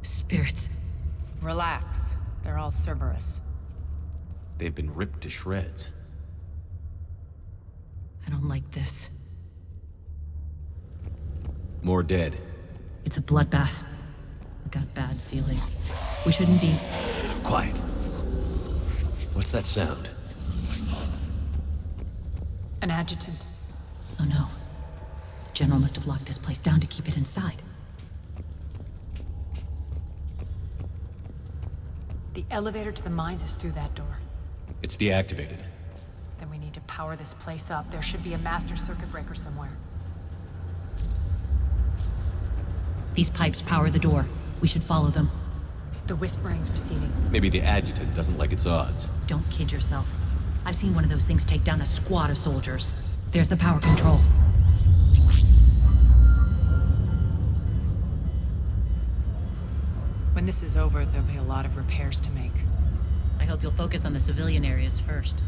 Spirits. Relax. They're all Cerberus. They've been ripped to shreds. I don't like this. More dead. It's a bloodbath. I've got a bad feeling. We shouldn't be... Quiet. What's that sound? An adjutant. Oh no. General must have locked this place down to keep it inside. The elevator to the mines is through that door. It's deactivated. Then we need to power this place up. There should be a master circuit breaker somewhere. These pipes power the door. We should follow them. The whispering's receding. Maybe the adjutant doesn't like its odds. Don't kid yourself. I've seen one of those things take down a squad of soldiers. There's the power control. When this is over, there'll be a lot of repairs to make. I hope you'll focus on the civilian areas first.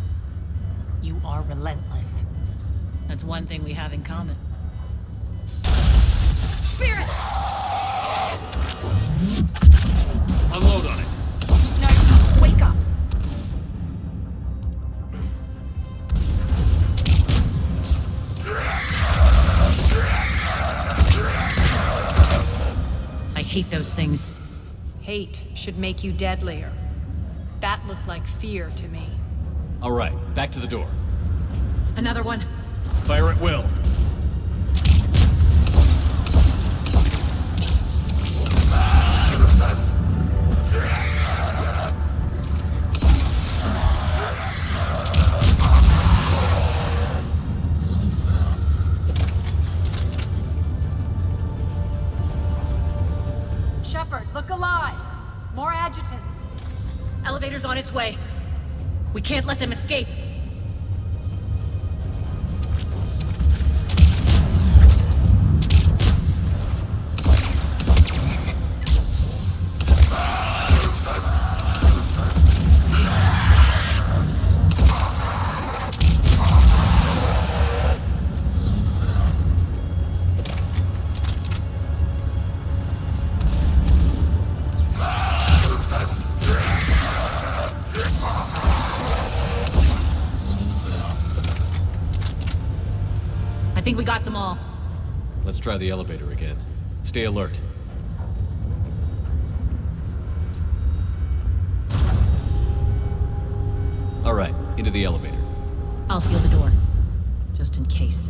You are relentless. That's one thing we have in common. Spirit! Unload on it. Nice. Wake up! I hate those things. Hate should make you deadlier. That looked like fear to me. All right, back to the door. Another one. Fire at will. Shepard, look alive! More adjutants! Elevator's on its way. We can't let them escape. think we got them all. Let's try the elevator again. Stay alert. All right, into the elevator. I'll seal the door. Just in case.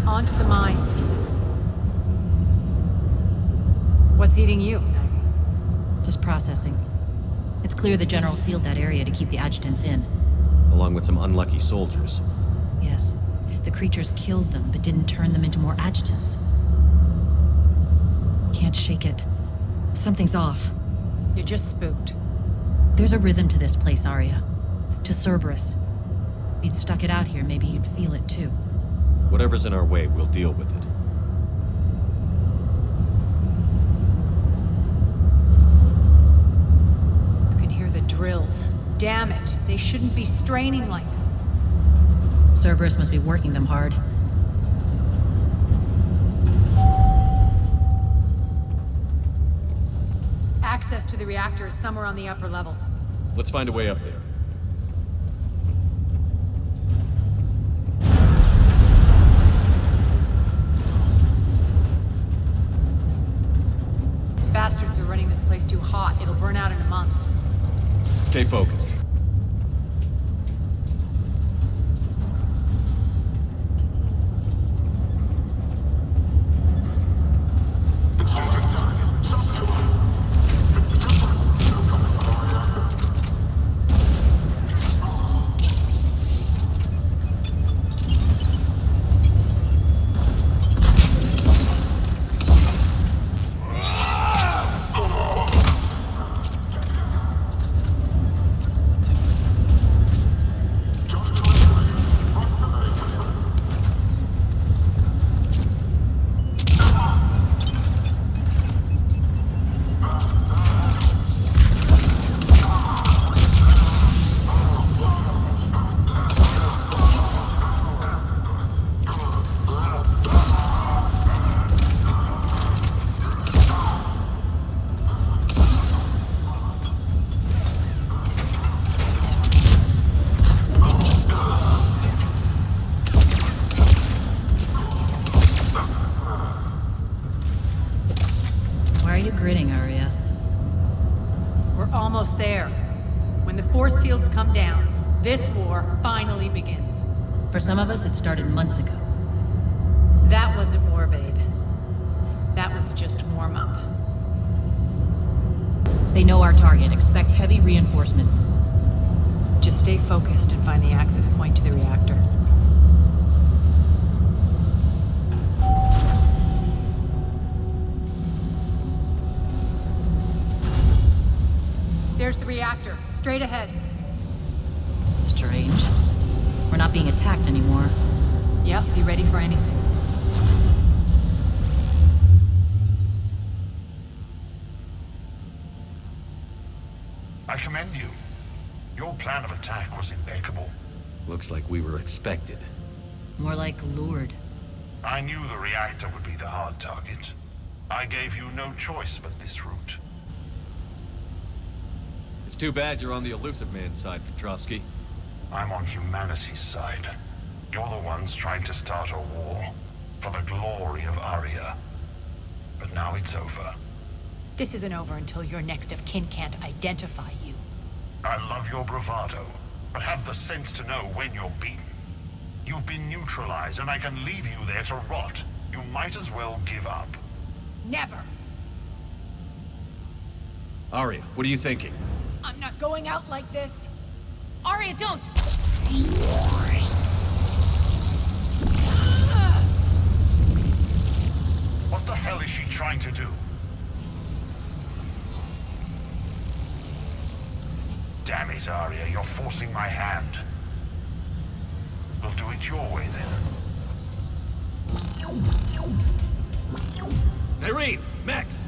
On to the mines. What's eating you? Just processing. It's clear the General sealed that area to keep the adjutants in. Along with some unlucky soldiers. Yes. The creatures killed them, but didn't turn them into more adjutants. Can't shake it. Something's off. You're just spooked. There's a rhythm to this place, Arya. To Cerberus. If you'd stuck it out here, maybe you'd feel it too. Whatever's in our way, we'll deal with it. You can hear the drills. Damn it. They shouldn't be straining like that. Cerberus must be working them hard. Access to the reactor is somewhere on the upper level. Let's find a way up there. Bastards are running this place too hot. It'll burn out in a month. Stay focused. This war finally begins. For some of us, it started months ago. That wasn't war, babe. That was just warm-up. They know our target. Expect heavy reinforcements. Just stay focused and find the access point to the reactor. There's the reactor. Straight ahead. Strange. We're not being attacked anymore. Yep, be ready for anything. I commend you. Your plan of attack was impeccable. Looks like we were expected. More like lured. I knew the reactor would be the hard target. I gave you no choice but this route. It's too bad you're on the elusive man's side, Petrovsky. I'm on humanity's side. You're the ones trying to start a war for the glory of Arya. But now it's over. This isn't over until your next of kin can't identify you. I love your bravado, but have the sense to know when you're beaten. You've been neutralized, and I can leave you there to rot. You might as well give up. Never! Arya, what are you thinking? I'm not going out like this! Arya, don't! What the hell is she trying to do? Damn it, Arya, you're forcing my hand. We'll do it your way, then. Irene! Max!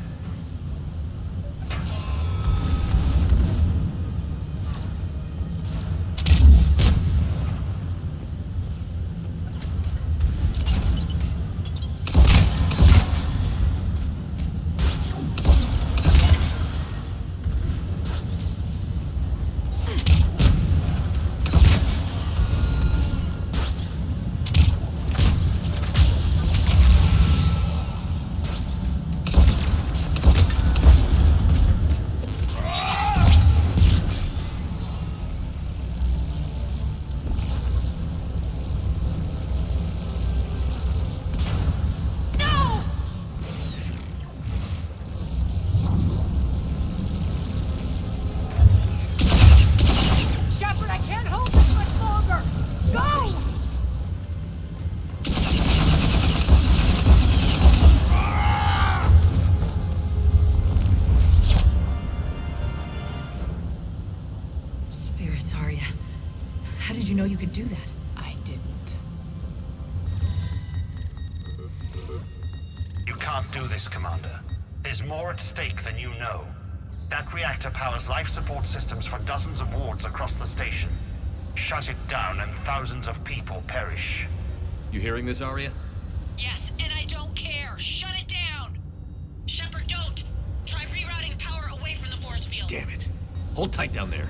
How did you know you could do that? I didn't. You can't do this, Commander. There's more at stake than you know. That reactor powers life support systems for dozens of wards across the station. Shut it down and thousands of people perish. You hearing this, Arya? Yes, and I don't care. Shut it down! Shepard, don't! Try rerouting power away from the force field. Damn it. Hold tight down there.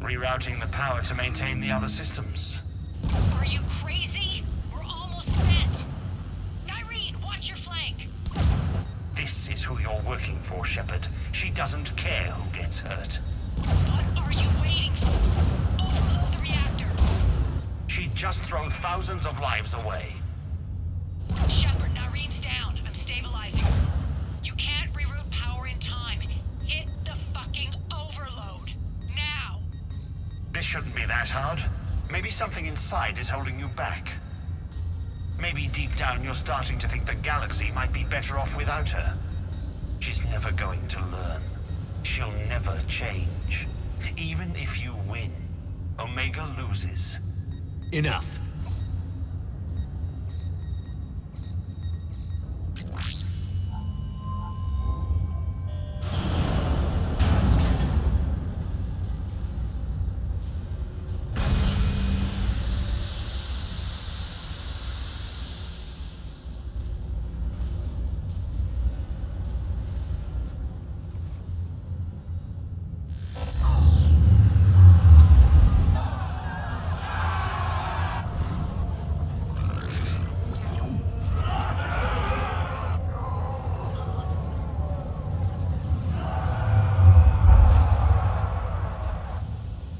Rerouting the power to maintain the other systems. Are you crazy? We're almost spent. Nyreen, watch your flank. This is who you're working for, Shepard. She doesn't care who gets hurt. What are you waiting for? Overload the reactor. She'd just throw thousands of lives away. Shepard, Nyreen's down. I'm stabilizing. You can't reroute power in time. Hit the fucking overload. Now! This shouldn't be that hard. Maybe something inside is holding you back. Maybe deep down you're starting to think the galaxy might be better off without her. She's never going to learn. She'll never change. Even if you win, Omega loses. Enough.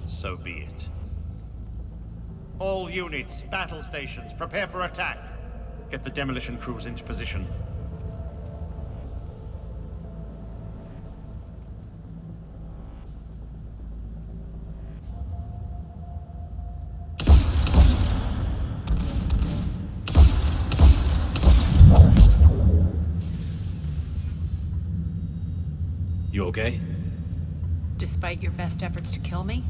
So be it. All units, battle stations, prepare for attack. Get the demolition crews into position. You okay? Despite your best efforts to kill me,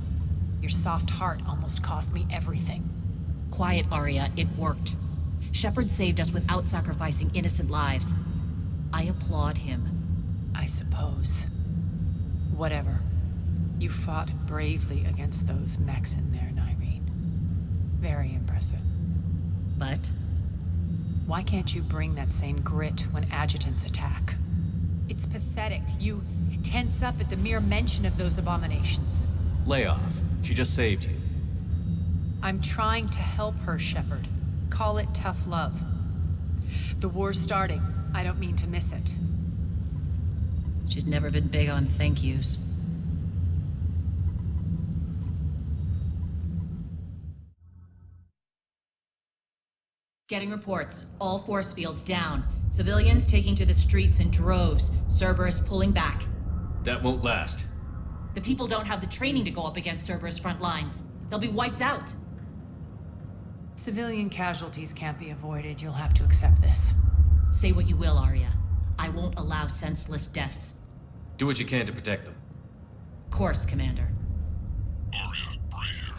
your soft heart almost cost me everything. Quiet, Arya. It worked. Shepard saved us without sacrificing innocent lives. I applaud him. I suppose. Whatever. You fought bravely against those mechs in there, Nyreen. Very impressive. But? Why can't you bring that same grit when adjutants attack? It's pathetic. You tense up at the mere mention of those abominations. Lay off. She just saved you. I'm trying to help her, Shepard. Call it tough love. The war's starting. I don't mean to miss it. She's never been big on thank yous. Getting reports. All force fields down. Civilians taking to the streets in droves. Cerberus pulling back. That won't last. The people don't have the training to go up against Cerberus front lines. They'll be wiped out. Civilian casualties can't be avoided. You'll have to accept this. Say what you will, Arya. I won't allow senseless deaths. Do what you can to protect them. Of course, Commander. Arya, Bray here.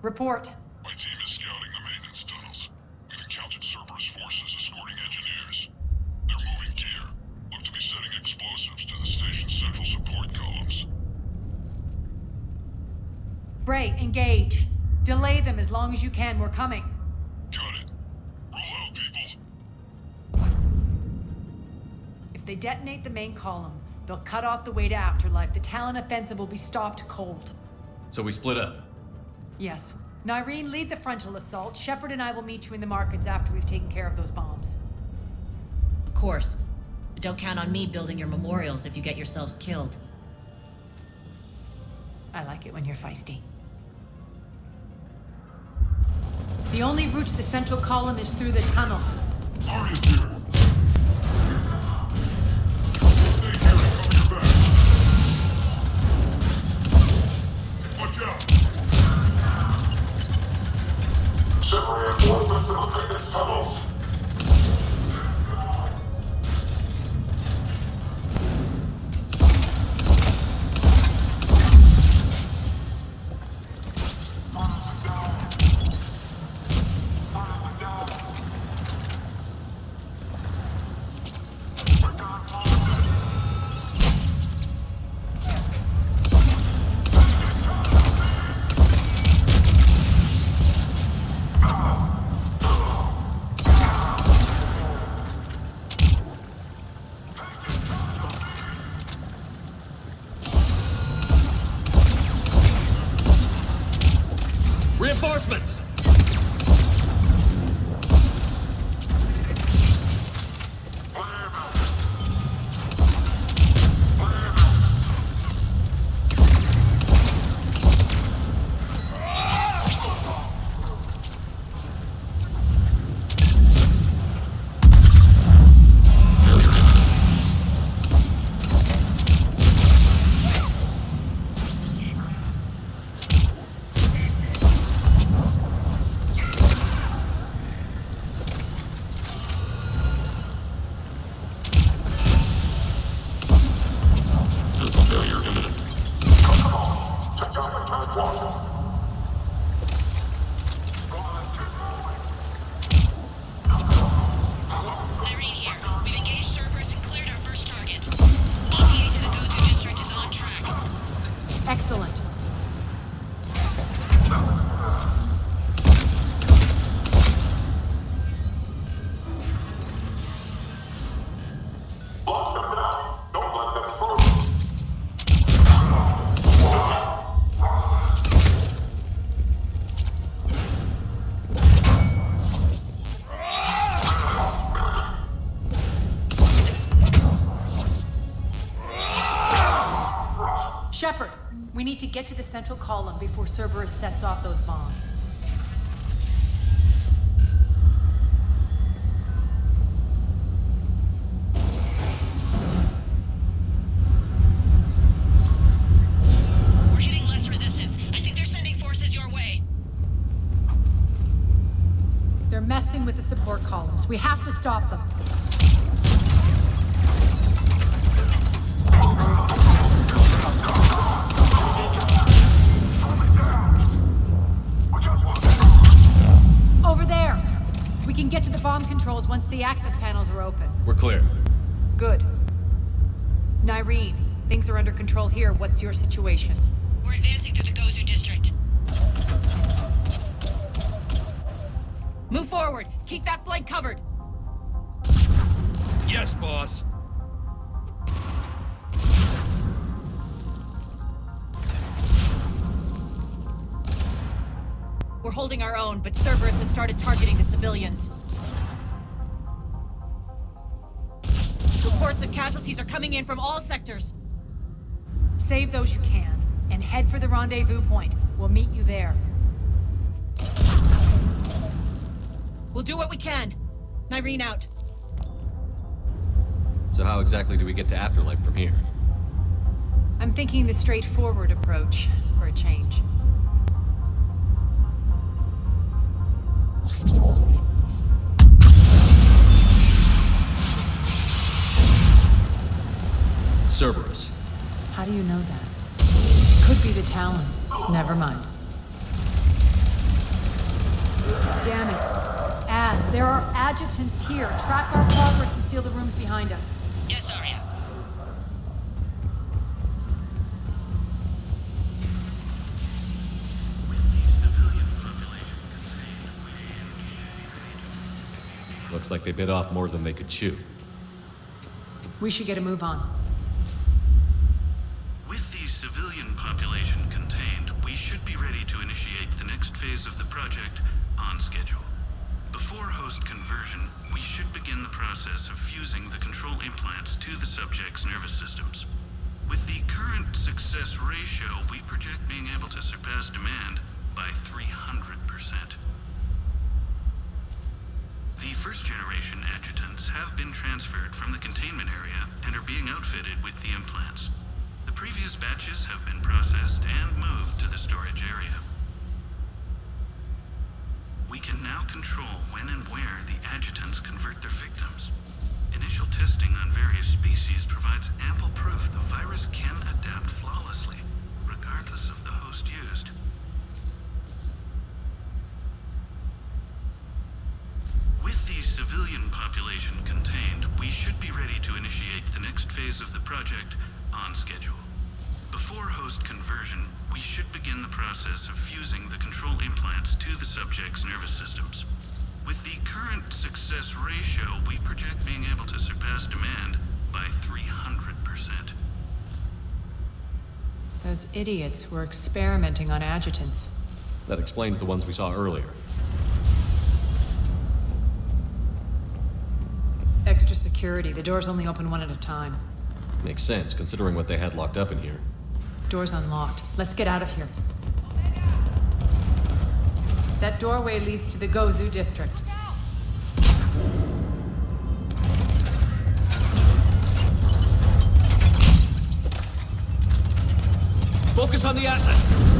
Report. My team is scouting the maintenance tunnels. We've encountered Cerberus forces escorting engineers. They're moving gear. Look to be setting explosives to the station's central support columns. Bray, engage. Delay them as long as you can. We're coming. Got it. Roll out, people. If they detonate the main column, they'll cut off the way to Afterlife. The Talon offensive will be stopped cold. So we split up. Yes. Nyreen, lead the frontal assault. Shepard and I will meet you in the markets after we've taken care of those bombs. Of course. But don't count on me building your memorials if you get yourselves killed. I like it when you're feisty. The only route to the central column is through the tunnels. Arya's here. Stay here and cover your back. Watch out. Separate forces to the maintenance tunnels. Reinforcements! Excellent. Shepard, we need to get to the central column before Cerberus sets off those bombs. We're hitting less resistance. I think they're sending forces your way. They're messing with the support columns. We have to stop them. Over there! We can get to the bomb controls once the access panels are open. We're clear. Good. Nyreen, things are under control here. What's your situation? We're advancing through the Gozu district. Move forward. Keep that flank covered. Yes, boss. We're holding our own, but Cerberus has started targeting the civilians. Reports of casualties are coming in from all sectors. Save those you can, and head for the rendezvous point. We'll meet you there. We'll do what we can. Nyreen out. So how exactly do we get to Afterlife from here? I'm thinking the straightforward approach, for a change. Cerberus. How do you know that? Could be the Talons. Never mind. Damn it. Az, there are adjutants here. Track our progress and seal the rooms behind us. Yes, Arya. Looks like they bit off more than they could chew. We should get a move on. With the civilian population contained, we should be ready to initiate the next phase of the project on schedule. Before host conversion, we should begin the process of fusing the control implants to the subject's nervous systems. With the current success ratio, we project being able to surpass demand by 300%. The first-generation adjutants have been transferred from the containment area and are being outfitted with the implants. The previous batches have been processed and moved to the storage area. We can now control when and where the adjutants convert their victims. Initial testing on various species provides ample proof the virus can adapt flawlessly, regardless of the host used. With the civilian population contained, we should be ready to initiate the next phase of the project on schedule. Before host conversion, we should begin the process of fusing the control implants to the subject's nervous systems. With the current success ratio, we project being able to surpass demand by 300%. Those idiots were experimenting on adjutants. That explains the ones we saw earlier. Extra security. The doors only open one at a time. Makes sense, considering what they had locked up in here. Door's unlocked. Let's get out of here. That doorway leads to the Gozu district. Focus on the Atlas!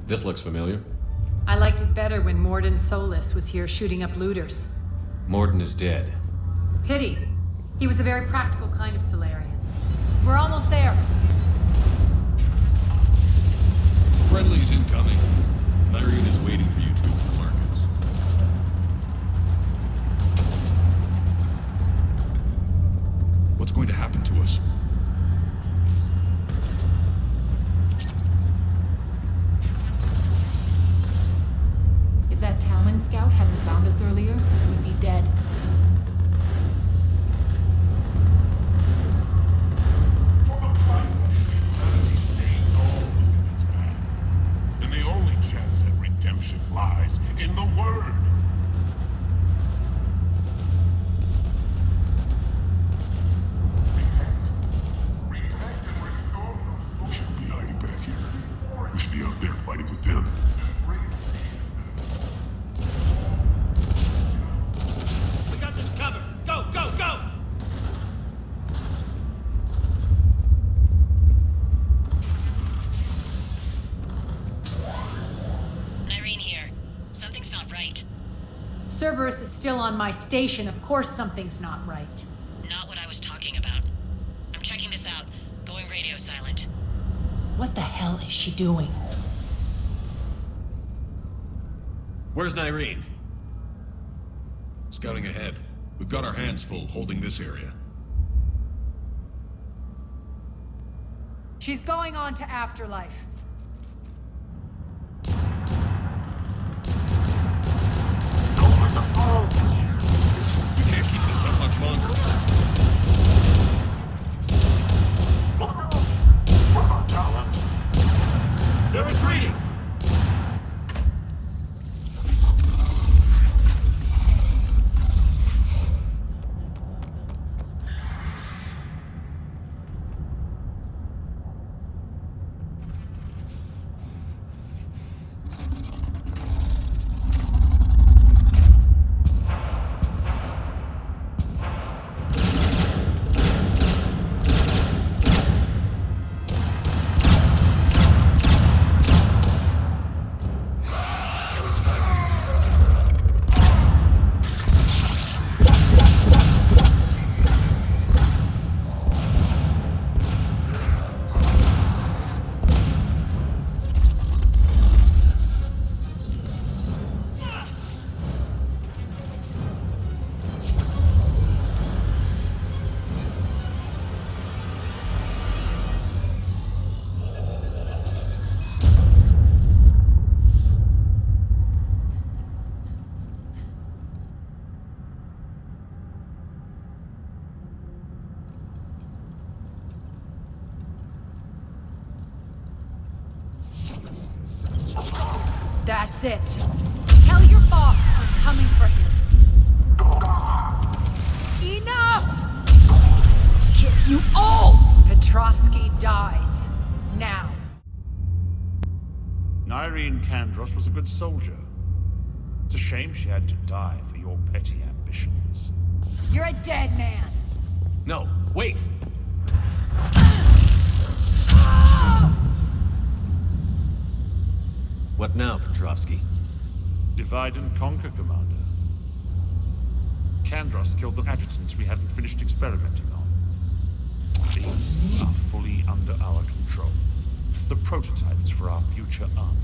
This looks familiar. I liked it better when Morden Solis was here shooting up looters. Morden is dead. Pity. He was a very practical kind of Solarian. We're almost there. Friendly's incoming. Irene is waiting for you to open the markets. What's going to happen to us? If that Talon scout hadn't found us earlier, we'd be dead. And the only chance at redemption lies in the Word. We shouldn't be hiding back here. We should be out there fighting with them. We got this covered. Go, go, go! Irene here. Something's not right. Cerberus is still on my station. Of course something's not right. Not what I was talking about. I'm checking this out. Going radio silent. What the hell is she doing? Where's Irene? Scouting ahead. We've got our hands full holding this area. She's going on to Afterlife. We can't keep this up much longer. They're retreating! That's it. Tell your boss I'm coming for him. Enough! Kill you all! Petrovsky dies. Now. Nyreen Kandros was a good soldier. It's a shame she had to die for your petty ambitions. You're a dead man. No, wait! What now, Petrovsky? Divide and conquer, Commander. Kandros killed the adjutants we hadn't finished experimenting on. These are fully under our control. The prototypes for our future army.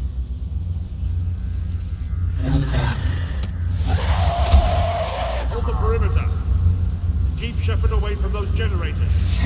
Hold the perimeter. Keep Shepard away from those generators.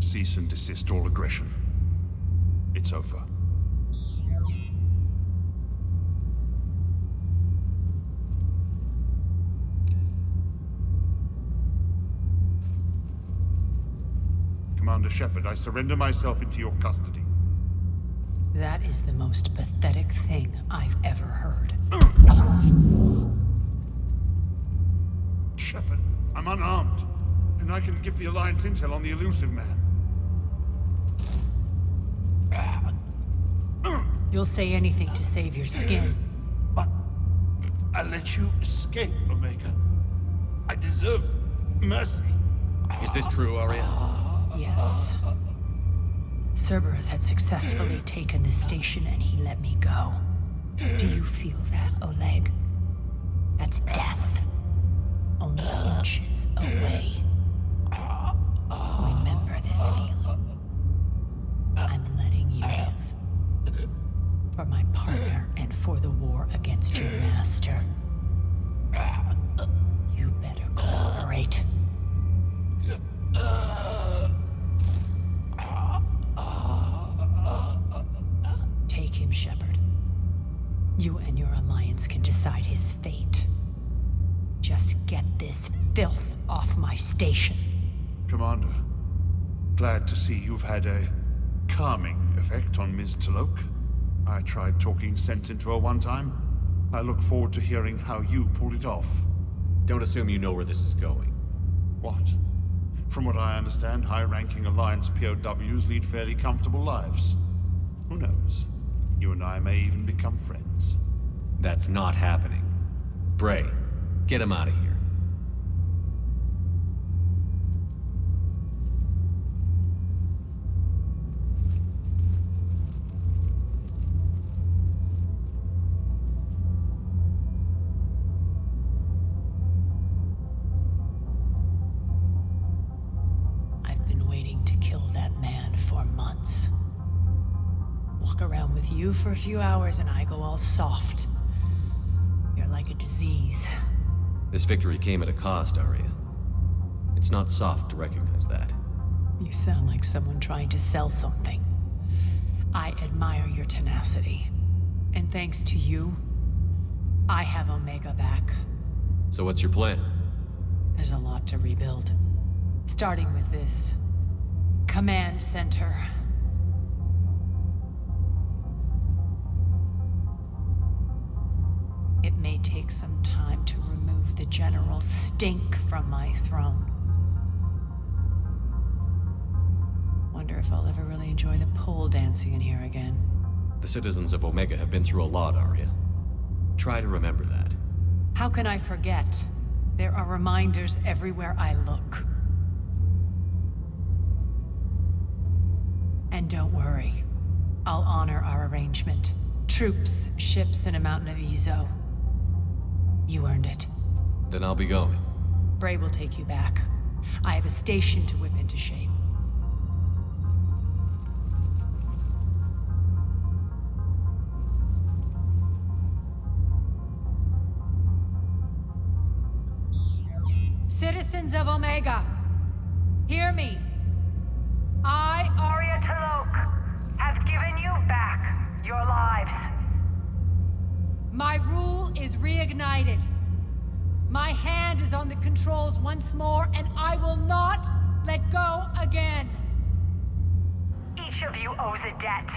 Cease and desist all aggression. It's over. Commander Shepard, I surrender myself into your custody. That is the most pathetic thing I've ever heard. Shepard, I'm unarmed, and I can give the Alliance intel on the elusive man. You'll say anything to save your skin. But I let you escape, Omega. I deserve mercy. Is this true, Arya? Yes. Cerberus had successfully taken the station and he let me go. Do you feel that, Oleg? That's death. Only inches away. station. Commander, glad to see you've had a calming effect on Ms. Talok. I tried talking sense into her one time. I look forward to hearing how you pulled it off. Don't assume you know where this is going. What? From what I understand, high-ranking Alliance POWs lead fairly comfortable lives. Who knows? You and I may even become friends. That's not happening. Bray, get him out of here. With you for a few hours and I go all soft. You're like a disease. This victory came at a cost, Arya. It's not soft to recognize that. You sound like someone trying to sell something. I admire your tenacity. And thanks to you, I have Omega back. So what's your plan? There's a lot to rebuild. Starting with this command center. It may take some time to remove the General's stink from my throne. Wonder if I'll ever really enjoy the pole dancing in here again. The citizens of Omega have been through a lot, Arya. Try to remember that. How can I forget? There are reminders everywhere I look. And don't worry. I'll honor our arrangement. Troops, ships, and a mountain of Ezo. You earned it. Then I'll be going. Bray will take you back. I have a station to whip into shape. Citizens of Omega, hear me. I, Arya Talok, have given you back your lives. My rule is reignited. My hand is on the controls once more, and I will not let go again. Each of you owes a debt.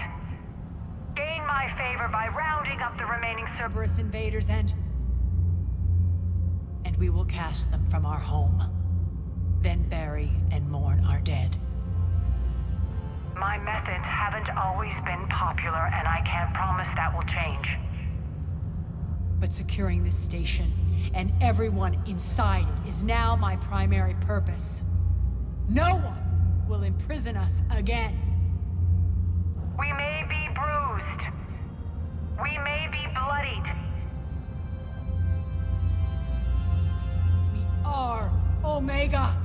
Gain my favor by rounding up the remaining Cerberus invaders and we will cast them from our home. Then bury and mourn our dead. My methods haven't always been popular, and I can't promise that will change. But securing this station and everyone inside it is now my primary purpose. No one will imprison us again. We may be bruised. We may be bloodied. We are Omega.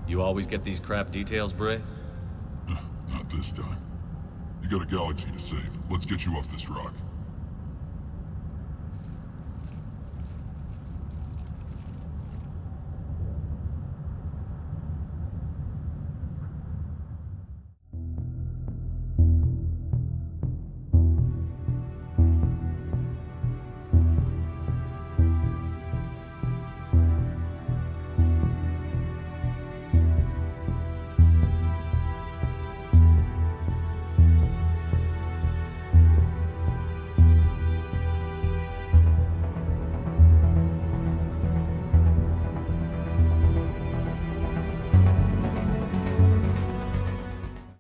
You always get these crap details, Bray? Not this time. You got a galaxy to save. Let's get you off this rock.